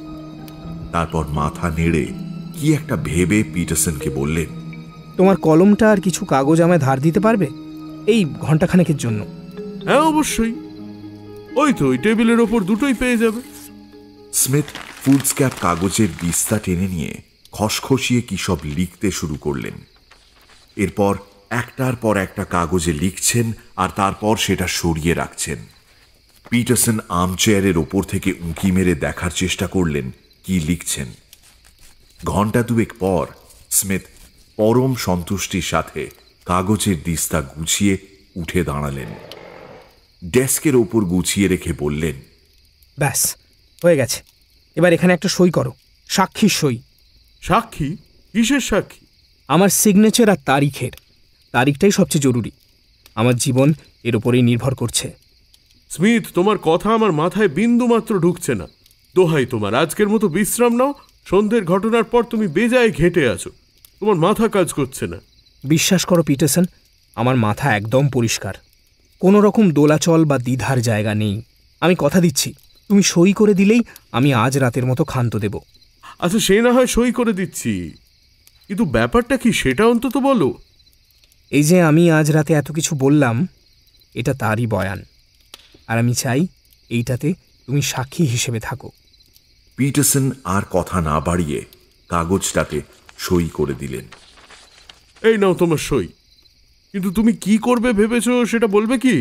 তারপর মাথা নেড়ে কি একটা ভেবে পিটারসনকে বললেন, তোমার কলমটা আর কিছু কাগজ আমায় ধার দিতে পারবে এই ঘন্টাখানেকের জন্য? হ্যাঁ অবশ্যই, ওই তো ওই টেবিলের ওপর দুটোই পেয়ে যাবে। স্মিথ ফুলস্ক্যাপ কাগজের বিস্তা টেনে নিয়ে খসখসিয়ে কি সব লিখতে শুরু করলেন। এরপর একটার পর একটা কাগজে লিখছেন আর তারপর সেটা সরিয়ে রাখছেন। পিটারসন আর্মচেয়ারের ওপর থেকে উঁকি মেরে দেখার চেষ্টা করলেন কি লিখছেন। ঘণ্টা 2 পর স্মিথ পরম সন্তুষ্টির সাথে কাগজের দিস্তা গুছিয়ে উঠে দাঁড়ালেন। ডেস্কের ওপর গুছিয়ে রেখে বললেন, ব্যাস হয়ে গেছে, এবার এখানে একটা সই করো, সাক্ষীর সই। সাক্ষী? কিসের সাক্ষী? আমার সিগনেচার আর তারিখের। তারিখটাই সবচেয়ে জরুরি, আমার জীবন এর উপরেই নির্ভর করছে। স্মিথ, তোমার কথা আমার মাথায় বিন্দু মাত্র ঢুকছে না। দোহাই তোমার, আজকের মতো বিশ্রাম নাও। সন্ধ্যের ঘটনার পর তুমি বেজায় ঘেঁটে আছো, তোমার মাথা কাজ করছে না। বিশ্বাস করো পিটারসন, আমার মাথা একদম পরিষ্কার, কোনো রকম দোলাচল বা দ্বিধার জায়গা নেই। আমি কথা দিচ্ছি, তুমি সই করে দিলেই আমি আজ রাতের মতো ক্ষান্ত দেব। আচ্ছা, সে না হয় সই করে দিচ্ছি, কিন্তু ব্যাপারটা কি সেটা অন্তত বলো। এই যে আমি আজ রাতে এত কিছু বললাম, এটা তারই বয়ান, আর আমি চাই এইটাতে তুমি সাক্ষী হিসেবে থাকো। পিটারসন আর কথা না বাড়িয়ে কাগজটাতে সই করে দিলেন। এই নাও তোমার সই, কিন্তু তুমি কি করবে ভেবেছো সেটা বলবে কি?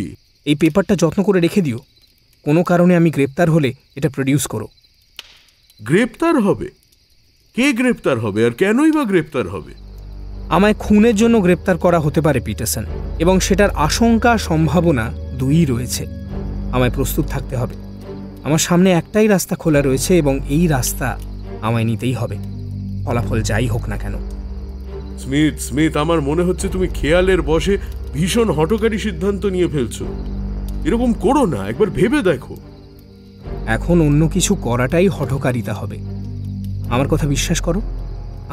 এই পেপারটা যত্ন করে রেখে দিও, কোনো কারণে আমি গ্রেপ্তার হলে এটা প্রডিউস করো। গ্রেপ্তার হবে? কে গ্রেপ্তার হবে, আর কেনই বা গ্রেপ্তার হবে? আমায় খুনের জন্য গ্রেপ্তার করা হতে পারে পিটারসন, এবং সেটার আশঙ্কা সম্ভাবনা দুইই রয়েছে। আমায় প্রস্তুত থাকতে হবে। আমার সামনে একটাই রাস্তা খোলা রয়েছে, এবং এই রাস্তা আমায় নিতেই হবে, ফলাফল যাই হোক না কেন। স্মিথ, আমার মনে হচ্ছে তুমি খেয়ালের বশে ভীষণ হঠকারী সিদ্ধান্ত নিয়ে ফেলছো। এরকম করো না, একবার ভেবে দেখো। এখন অন্য কিছু করাটাই হঠকারিতা হবে। আমার কথা বিশ্বাস করো,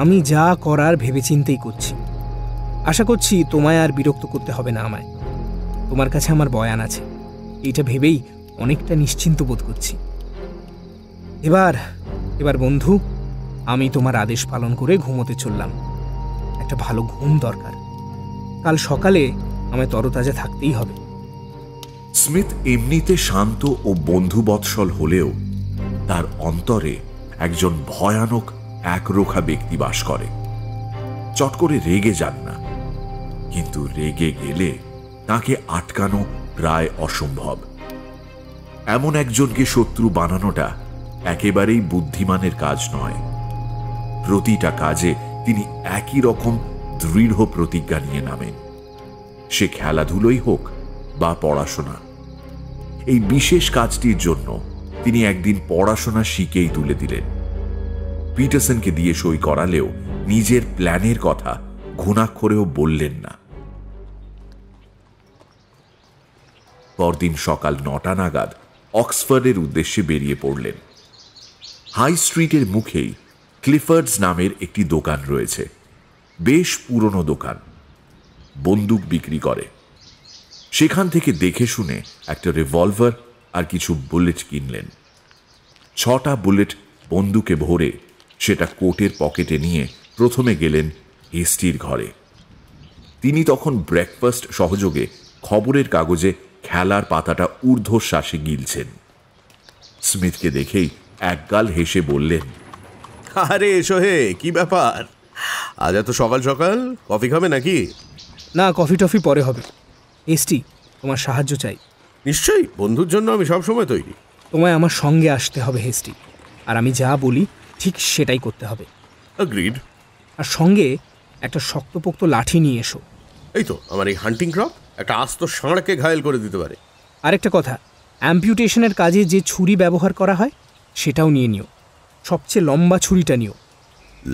আমি যা করার ভেবেচিন্তেই করছি। আশা করছি তোমায় আর বিরক্ত করতে হবে না আমায়। তোমার কাছে আমার বয়ান আছে, এইটা ভেবেই অনেকটা নিশ্চিন্ত বোধ করছি। এবার বন্ধু, আমি তোমার আদেশ পালন করে ঘুমোতে চললাম। একটা ভালো ঘুম দরকার, কাল সকালে আমায় তরতাজা থাকতেই হবে। স্মিথ এমনিতে শান্ত ও বন্ধুবৎসল হলেও তার অন্তরে একজন ভয়ানক একরোখা ব্যক্তি বাস করে। চট করে রেগে যান না, কিন্তু রেগে গেলে তাকে আটকানো প্রায় অসম্ভব। এমন একজনকে শত্রু বানানোটা একেবারেই বুদ্ধিমানের কাজ নয়। প্রতিটা কাজে তিনি একই রকম দৃঢ় প্রতিজ্ঞা নিয়ে নামেন, সে খেলাধুলোই হোক বা পড়াশোনা। এই বিশেষ কাজটির জন্য তিনি একদিন পড়াশোনা শিখেই তুলে দিলেন। পিটারসনকে দিয়ে সই করালেও নিজের প্ল্যানের কথা ঘুণাক্ষরেও বললেন না। পরদিন সকাল 9টা নাগাদ অক্সফোর্ডের উদ্দেশ্যে বেরিয়ে পড়লেন। হাই স্ট্রিটের মুখেই ক্লিফার্ডস নামের একটি দোকান রয়েছে। বেশ পুরনো দোকান, বন্দুক বিক্রি করে। সেখান থেকে দেখে শুনে একটা রিভলভার আর কিছু বুলেট কিনলেন। 6টা বুলেট বন্দুকে ভরে সেটা কোটের পকেটে নিয়ে প্রথমে গেলেন হেস্টির ঘরে। তিনি তখন ব্রেকফাস্ট সহযোগে খবরের কাগজে খেলার পাতাটা ঊর্ধ্বশ্বাসে গিলছেন। স্মিথকে দেখেই একগাল হেসে বললেন, আরে এসো হে, কি ব্যাপার আজ এত সকাল সকাল? কফি খাবে নাকি? না, কফি টফি পরে হবে। এসটি, তোমার সাহায্য চাই। নিশ্চয়ই, বন্ধুর জন্য আমি সবসময় তৈরি। তোমায় আমার সঙ্গে আসতে হবে হেস্টি, আর আমি যা বলি ঠিক সেটাই করতে হবে। অ্যাগ্রিড। আর সঙ্গে একটা শক্তপোক্ত লাঠি নিয়ে এসো। এই তো আমার এই হান্টিং ক্রপ একটা আস্ত ষাঁড়কে ঘায়েল করে দিতে পারে। আরেকটা কথা, অ্যাম্পিউটেশনের কাজে যে ছুরি ব্যবহার করা হয় সেটাও নিয়ে নিও। সবচেয়ে লম্বা ছুরিটা নিও।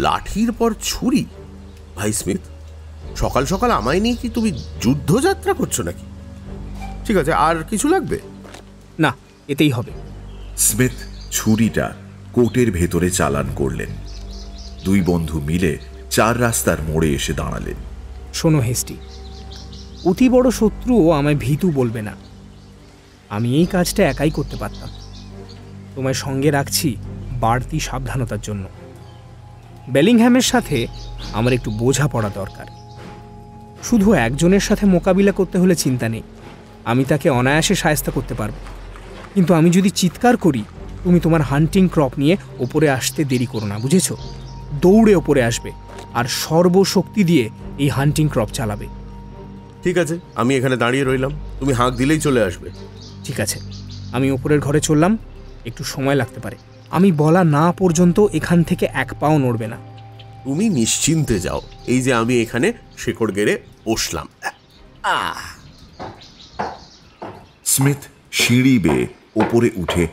লাঠির পর ছুরি? ভাই স্মিথ, সকাল সকাল আমায় নিয়ে কি তুমি যুদ্ধযাত্রা করছো নাকি? ঠিক আছে, আর কিছু লাগবে? না, এতেই হবে। স্মিথ ছুরিটা কোটের ভেতরে চালান করলেন। দুই বন্ধু মিলে 4 রাস্তার মোড়ে এসে দাঁড়ালেন। শোনো হেস্টি, অতি বড় শত্রুও আমায় ভীতু বলবে না। আমি এই কাজটা একাই করতে পারতাম। তোমায় সঙ্গে রাখছি বাড়তি সাবধানতার জন্য। বেলিংহ্যামের সাথে আমার একটু বোঝাপড়া দরকার। শুধু একজনের সাথে মোকাবিলা করতে হলে চিন্তা নেই, আমি তাকে অনায়াসে সায়স্তা করতে পারব। কিন্তু আমি যদি চিৎকার করি, তুমি তোমার হান্টিং ক্রপ নিয়ে ওপরে আসতে দেরি করো না, বুঝেছো? দৌড়ে ওপরে আসবে আর সর্বশক্তি দিয়ে এই হান্টিং ক্রপ চালাবে। ঠিক আছে, আমি এখানে দাঁড়িয়ে রইলাম, তুমি হাঁক দিলেই চলে আসবে। ঠিক আছে, আমি ওপরের ঘরে চললাম। একটু সময় লাগতে পারে, আমি বলা না পর্যন্ত এখান থেকে এক পাও নড়বে না। তুমি নিশ্চিন্তে যাও, এই যে আমি এখানে শেকড় গেড়ে বসলাম। স্মিথ সিঁড়ি বেয়ে ওপরে উঠে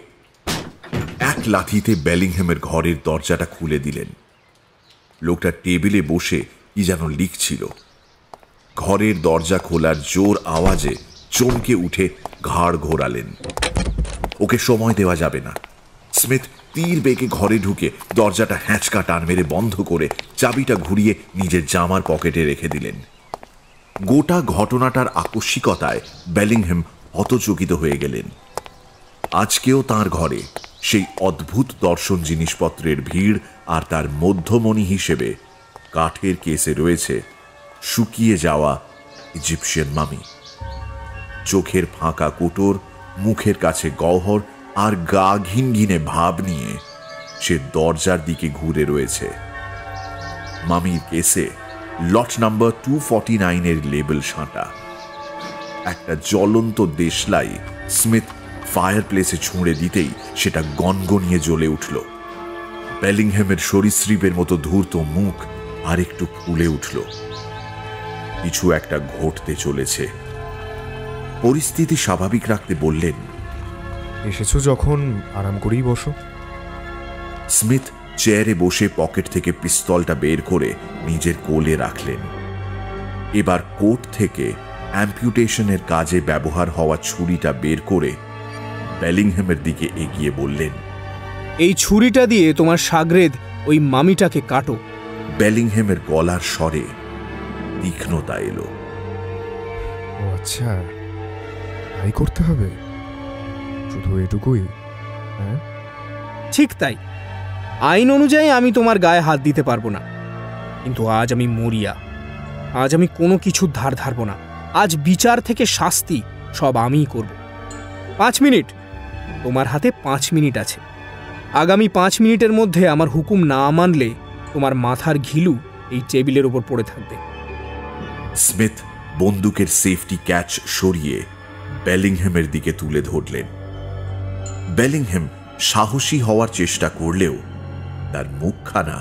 এক লাথিতে বেলিংহ্যামের ঘরের দরজাটা খুলে দিলেন। লোকটা টেবিলে বসে কি যেন লিখছিল। ঘরের দরজা খোলার জোর আওয়াজে চমকে উঠে ঘাড় ঘোরালেন। ওকে সময় দেওয়া যাবে না। স্মিথ তীর বেগে ঘরে ঢুকে দরজাটা হ্যাঁচকা টান মেরে বন্ধ করে চাবিটা ঘুরিয়ে নিজের জামার পকেটে রেখে দিলেন। গোটা ঘটনাটার আকস্মিকতায় বেলিংহ্যাম হতচকিত হয়ে গেলেন। আজকেও তার ঘরে সেই অদ্ভুত দর্শন জিনিসপত্রের ভিড়, আর তার মধ্যমণি হিসেবে কাঠের কেসে রয়েছে শুকিয়ে যাওয়া ইজিপশিয়ান মামি। চোখের ফাঁকা কোটর, মুখের কাছে গহ্বর আর গা ঘিনঘিনে ভাব নিয়ে সে দরজার দিকে ঘুরে রয়েছে। মামির কেসে লট নাম্বার 249-এর লেবেল সাঁটা। একটা জ্বলন্ত দেশলাই স্মিথ ফায়ার প্লেসে ছুঁড়ে দিতেই সেটা গনগনিয়ে জ্বলে উঠল। বেলিংহ্যামের সরীসৃপের মতো ধূর্ত মুখ আর একটু ফুলে উঠল। কিছু একটা ঘটতে চলেছে। পরিস্থিতি স্বাভাবিক রাখতে বললেন, এসেছো যখন আরাম করেই বসো। স্মিথ চেয়ারে বসে পকেট থেকে পিস্তলটা বের করে নিজের কোলে রাখলেন। এবার কোট থেকে অ্যাম্পিউটেশনের কাজে ব্যবহার হওয়া ছুরিটা বের করে বেলিংহ্যামের দিকে এগিয়ে বললেন, এই ছুরিটা দিয়ে তোমার সাগরেদ ওই মামিটাকে কাটো। বেলিংহ্যামের গলার স্বরে তীক্ষ্ণতা এলো। ও আচ্ছা, তাই করতে হবে? শুধু এটুকুই? হ্যাঁ, ঠিক তাই। আইন অনুযায়ী আমি তোমার গায়ে হাত দিতে পারবো না, কিন্তু আজ আমি মরিয়া। আজ আমি কোনো কিছুর ধার ধারবো না। আজ বিচার থেকে শাস্তি সব আমিই করব। 5 মিনিট, তোমার হাতে 5 মিনিট আছে। আগামী 5 মিনিটের মধ্যে আমার হুকুম না মানলে তোমার মাথার ঘিলু এই টেবিলের উপর পড়ে থাকবে। স্মিথ বন্দুকের সেফটি ক্যাচ সরিয়ে বেলিংহ্যামের দিকে তুলে ধরলেন। বেলিংহ্যাম সাহসী হওয়ার চেষ্টা করলেও তার মুখখানা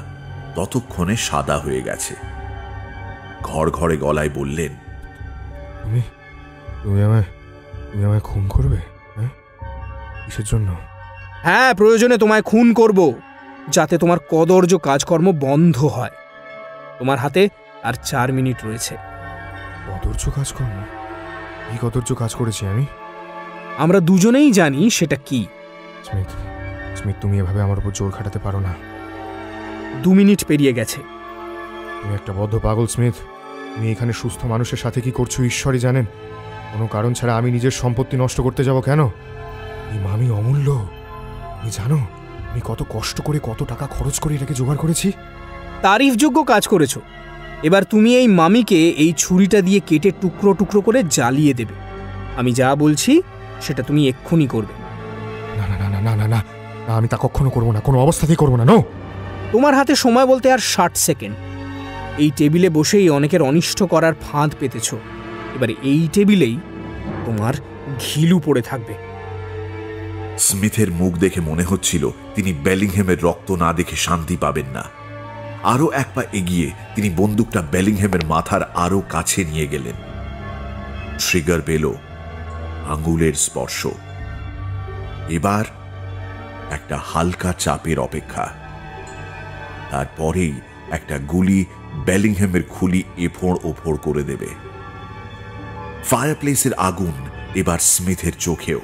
ততক্ষণে সাদা হয়ে গেছে। ঘড়ঘড়ে গলায় বললেন, তুমি আমায় খুন করবে? হ্যাঁ, কিসের জন্য? হ্যাঁ, প্রয়োজনে তোমায় খুন করব, যাতে তোমার কদর্য কাজকর্ম বন্ধ হয়। তোমার হাতে আর 4 মিনিট রয়েছে। কদর্য কাজকর্ম? কি কদর্য কাজ করেছি আমি? আমরা দুজনেই জানি সেটা কি। স্মিথ, তুমি এভাবে আমার উপর জোর খাটাতে পারো না। 2 মিনিট পেরিয়ে গেছে। তুমি একটা বদ্ধ পাগল স্মিথ। তুমি এখানে সুস্থ মানুষের সাথে কি করছো ঈশ্বরই জানেন। কোনো কারণ ছাড়া আমি নিজের সম্পত্তি নষ্ট করতে যাব কেন? এই মামি অমূল্য। তুমি জানো আমি কত কষ্ট করে, কত টাকা খরচ করে এটাকে জোগাড় করেছি? তারিফযোগ্য কাজ করেছো। এবার তুমি এই মামিকে এই ছুরিটা দিয়ে কেটে টুকরো টুকরো করে জ্বালিয়ে দেবে। আমি যা বলছি সেটা তুমি এক্ষুনি করবে। না না না না না না না, আমি তা কখনো করবো না, কোনো অবস্থাতেই করবো না। নো, তোমার হাতে সময় বলতে আর 60 সেকেন্ড। এই টেবিলে বসেই অনেকের অনিষ্ট করার ফাঁদ পেতেছ। এবার এই টেবিলেই তোমার ঘিলু পড়ে থাকবে। স্মিথের মুখ দেখে মনে হচ্ছিল তিনি বেলিংহ্যামের রক্ত না দেখে শান্তি পাবেন না। আরো এক পা এগিয়ে তিনি বন্দুকটা বেলিংহ্যামের মাথার আরো কাছে নিয়ে গেলেন। ট্রিগার পেল আঙ্গুলের স্পর্শ। এবার একটা হালকা চাপের অপেক্ষা। তারপরেই একটা গুলি বেলিংহ্যামের খুলি এফোড় ওফোড় করে দেবে। ফায়ারপ্লেসের আগুন এবার স্মিথের চোখেও।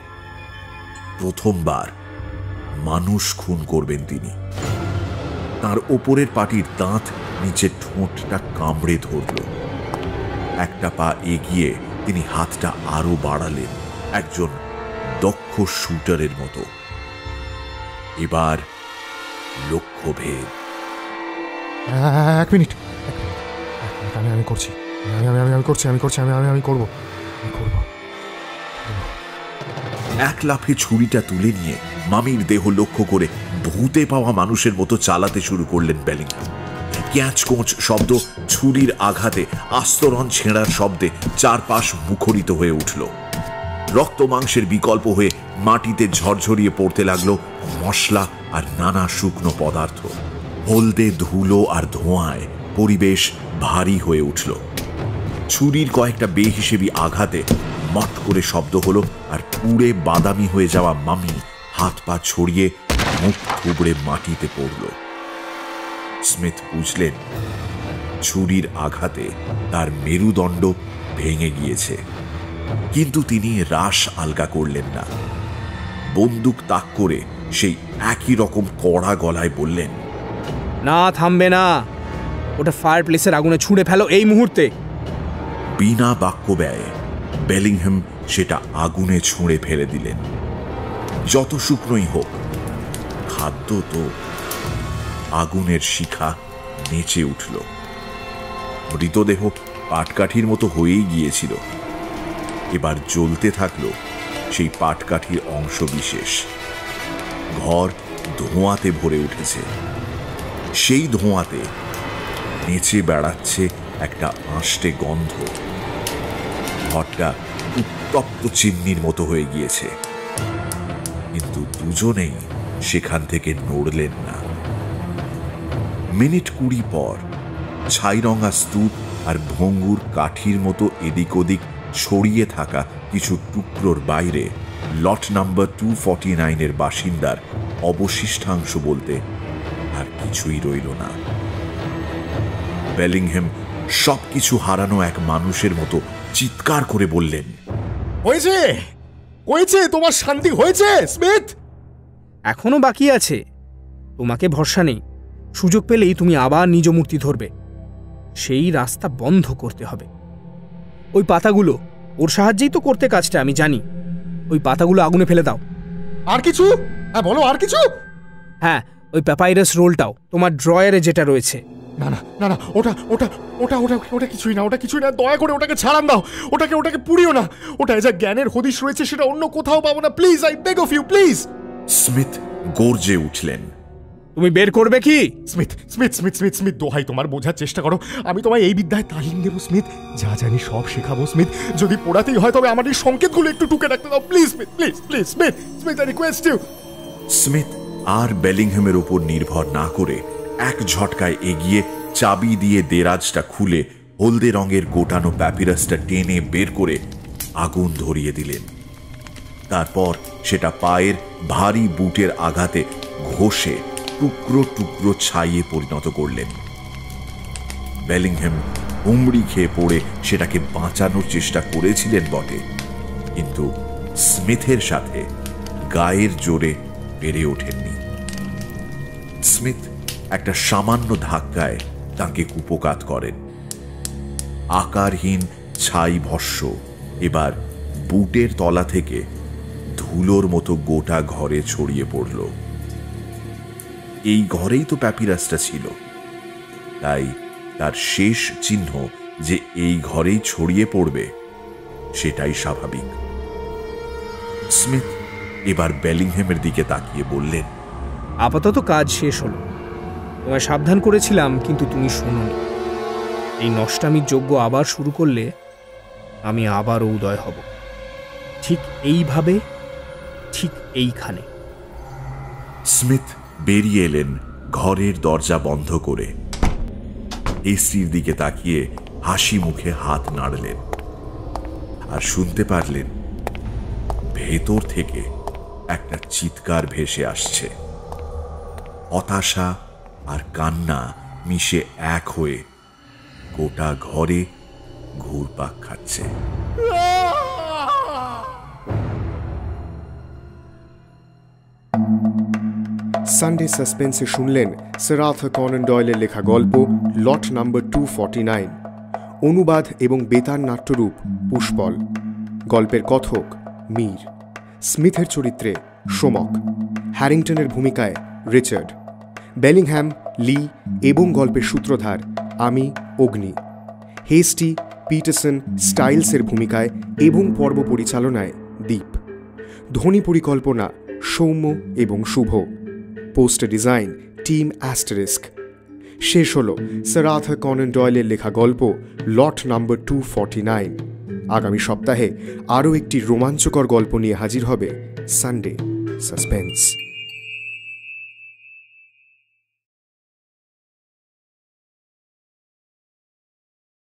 প্রথমবার মানুষ খুন করবেন তিনি। তার ওপরের পাটির দাঁত নিচের ঠোঁটটা কামড়ে ধরল। একটা পা এগিয়ে তিনি হাতটা আরো বাড়ালেন, একজন দক্ষ শুটারের মতো। এবার লক্ষ্যভেদ। 1 মিনিট, আমি করছি, আমি করবো। এক লাফে ছুরিটা তুলে নিয়ে মামির দেহ লক্ষ্য করে ভূতে পাওয়া মানুষের মতো চালাতে শুরু করলেন বেলিংহ্যাম। ক্যাঁচ কোঁচ শব্দ, ছুরির আঘাতে আস্তরণ ছেঁড়ার শব্দে চারপাশ মুখরিত হয়ে উঠল। রক্ত মাংসের বিকল্প হয়ে মাটিতে ঝরঝরিয়ে পড়তে লাগলো মশলা আর নানা শুকনো পদার্থ। হলদে ধুলো আর ধোঁয়ায় পরিবেশ ভারী হয়ে উঠল। ছুরির কয়েকটা বেহিসেবি আঘাতে মট করে শব্দ হলো, আর পুড়ে বাদামি হয়ে যাওয়া মামি হাত পা ছড়িয়ে মুখ থুবড়ে মাটিতে পড়ল। স্মিথ বুঝলেন ছুরির আঘাতে তার মেরুদণ্ড ভেঙে গিয়েছে, কিন্তু তিনি রাশ আলগা করলেন না। বন্দুক তাক করে সেই একই রকম কড়া গলায় বললেন, না, থামবে না। ওটা ফায়ার প্লেসের আগুনে ছুঁড়ে ফেলো এই মুহূর্তে। বিনা বাক্য ব্যয়ে বেলিংহ্যাম সেটা আগুনে ছুঁড়ে ফেলে দিলেন। যত শুকনোই হোক, খাদ্য তো। আগুনের শিখা নেচে উঠল। মৃতদেহ পাটকাঠির মতো হয়েই গিয়েছিল। এবার জ্বলতে থাকলো সেই পাটকাঠির অংশ বিশেষ। ঘর ধোঁয়াতে ভরে উঠেছে। সেই ধোঁয়াতে নেচে বেড়াচ্ছে একটা আঁশটে গন্ধ। ঘরটা উত্তপ্ত চিমনির মতো হয়ে গিয়েছে, কিন্তু দুজনেই সেখান থেকে নড়লেন না। মিনিট 20 পর ছাইরঙা স্তূপ আর ভঙ্গুর কাঠির মতো এদিক ওদিক ছড়িয়ে থাকা কিছু টুকরোর বাইরে লট নাম্বার 249-এর বাসিন্দার অবশিষ্টাংশ বলতে আর কিছুই রইল না। বেলিংহ্যাম সবকিছু হারানো এক মানুষের মতো চিৎকার করে বললেন, হয়েছে হয়েছে, তোমার শান্তি হয়েছে স্মিথ? এখনো বাকি আছে। তোমাকে ভরসা নেই। সুযোগ পেলেই তুমি আবার নিজ মূর্তি ধরবে। সেই রাস্তা বন্ধ করতে হবে। ওই পাতাগুলো, ওর সাহায্যেই তো করতে কাজটা, আমি জানি। ওই পাতাগুলো আগুনে ফেলে দাও। আর কিছু? হ্যাঁ বলো, আর কিছু? হ্যাঁ, ওই প্যাপাইরাস রোলটাও, তোমার ড্রয়ারে যেটা রয়েছে। না না না না, ওটা ওটা ওটা ওটা ওটা কিছুই না, ওটা কিছুই না। দয়া করে ওটাকে ছাড়ান দাও, ওটাকে পুড়িও না। ওটা যা জ্ঞানের হদিশ রয়েছে সেটা অন্য কোথাও পাবো না। Please, I beg of you, please. Smith গর্জে উঠলেন, তুমি বের করবে কি? Smith Smith Smith Smith Smith, দোহাই তোমার, বোঝার চেষ্টা করো। আমি তোমায় এই বিদ্যায় তালিম দেবো স্মিথ, যা জানি সব শেখাবো স্মিথ। যদি পোড়াতেই হয় তবে আমার এই সংকেতগুলো একটু টুকে রাখতে দাও please Smith, please please Smith Smith, I request you. Smith আর বেলিংহ্যামের উপর নির্ভর না করে এক ঝটকায় এগিয়ে চাবি দিয়ে দেরাজটা খুলে হলদে রঙের গোটানো প্যাপিরাসটা টেনে বের করে আগুন ধরিয়ে দিলেন। তারপর সেটা পায়ের ভারী বুটের আঘাতে ঘষে টুকরো টুকরো ছাইয়ে পরিণত করলেন। বেলিংহ্যাম হুমড়ি খেয়ে পড়ে সেটাকে বাঁচানোর চেষ্টা করেছিলেন বটে, কিন্তু স্মিথের সাথে গায়ের জোরে পেরে ওঠেননি। স্মিথ একটা সামান্য ধাক্কায় তাকে কুপকাত করেন। আকারহীন ছাই ভস্য এবার বুটের তলা থেকে ধুলোর মতো গোটা ঘরে ছড়িয়ে পড়ল। এই ঘরেই তো প্যাপিরাসটা ছিল, তাই তার শেষ চিহ্ন যে এই ঘরেই ছড়িয়ে পড়বে সেটাই স্বাভাবিক। স্মিথ এবার বেলিংহ্যামের দিকে তাকিয়ে বললেন, আপাতত কাজ শেষ হলো। তোমায় সাবধান করেছিলাম, কিন্তু তুমি শোনোনি। এই নষ্টামির যজ্ঞ আবার শুরু করলে আমি আবারও উদয় হব, ঠিক এইভাবে, ঠিক এইখানে। স্মিথ বেরিয়ে এলেন ঘরের দরজা বন্ধ করে। এসির দিকে তাকিয়ে হাসি মুখে হাত নাড়লেন, আর শুনতে পারলেন ভেতর থেকে একটা চিৎকার ভেসে আসছে। হতাশা আর কান্না মিশে এক হয়ে গোটা ঘরে ঘুরপাক খাচ্ছে। সানডে সাসপেন্সে শুনলেন স্যার আর্থার কনান ডয়েলের লেখা গল্প লট নাম্বার 249, অনুবাদ এবং বেতার নাট্যরূপ পুষ্পল। গল্পের কথক মীর, স্মিথের চরিত্রে সোমক, হ্যারিংটনের ভূমিকায় রিচার্ড, বেলিংহ্যাম, লি এবং গল্পের সূত্রধার আমি অগ্নি, হেস্টি, পিটারসন, স্টাইলসের ভূমিকায় এবং পর্ব পরিচালনায় দীপ, ধ্বনি পরিকল্পনা সৌম্য এবং শুভ, পোস্টার ডিজাইন টিম অ্যাস্টারিস্ক। শেষ হল স্যার আর্থার কনান ডয়েলের লেখা গল্প লট নাম্বার 249। আগামী সপ্তাহে আরও একটি রোমাঞ্চকর গল্প নিয়ে হাজির হবে সানডে সাসপেন্স।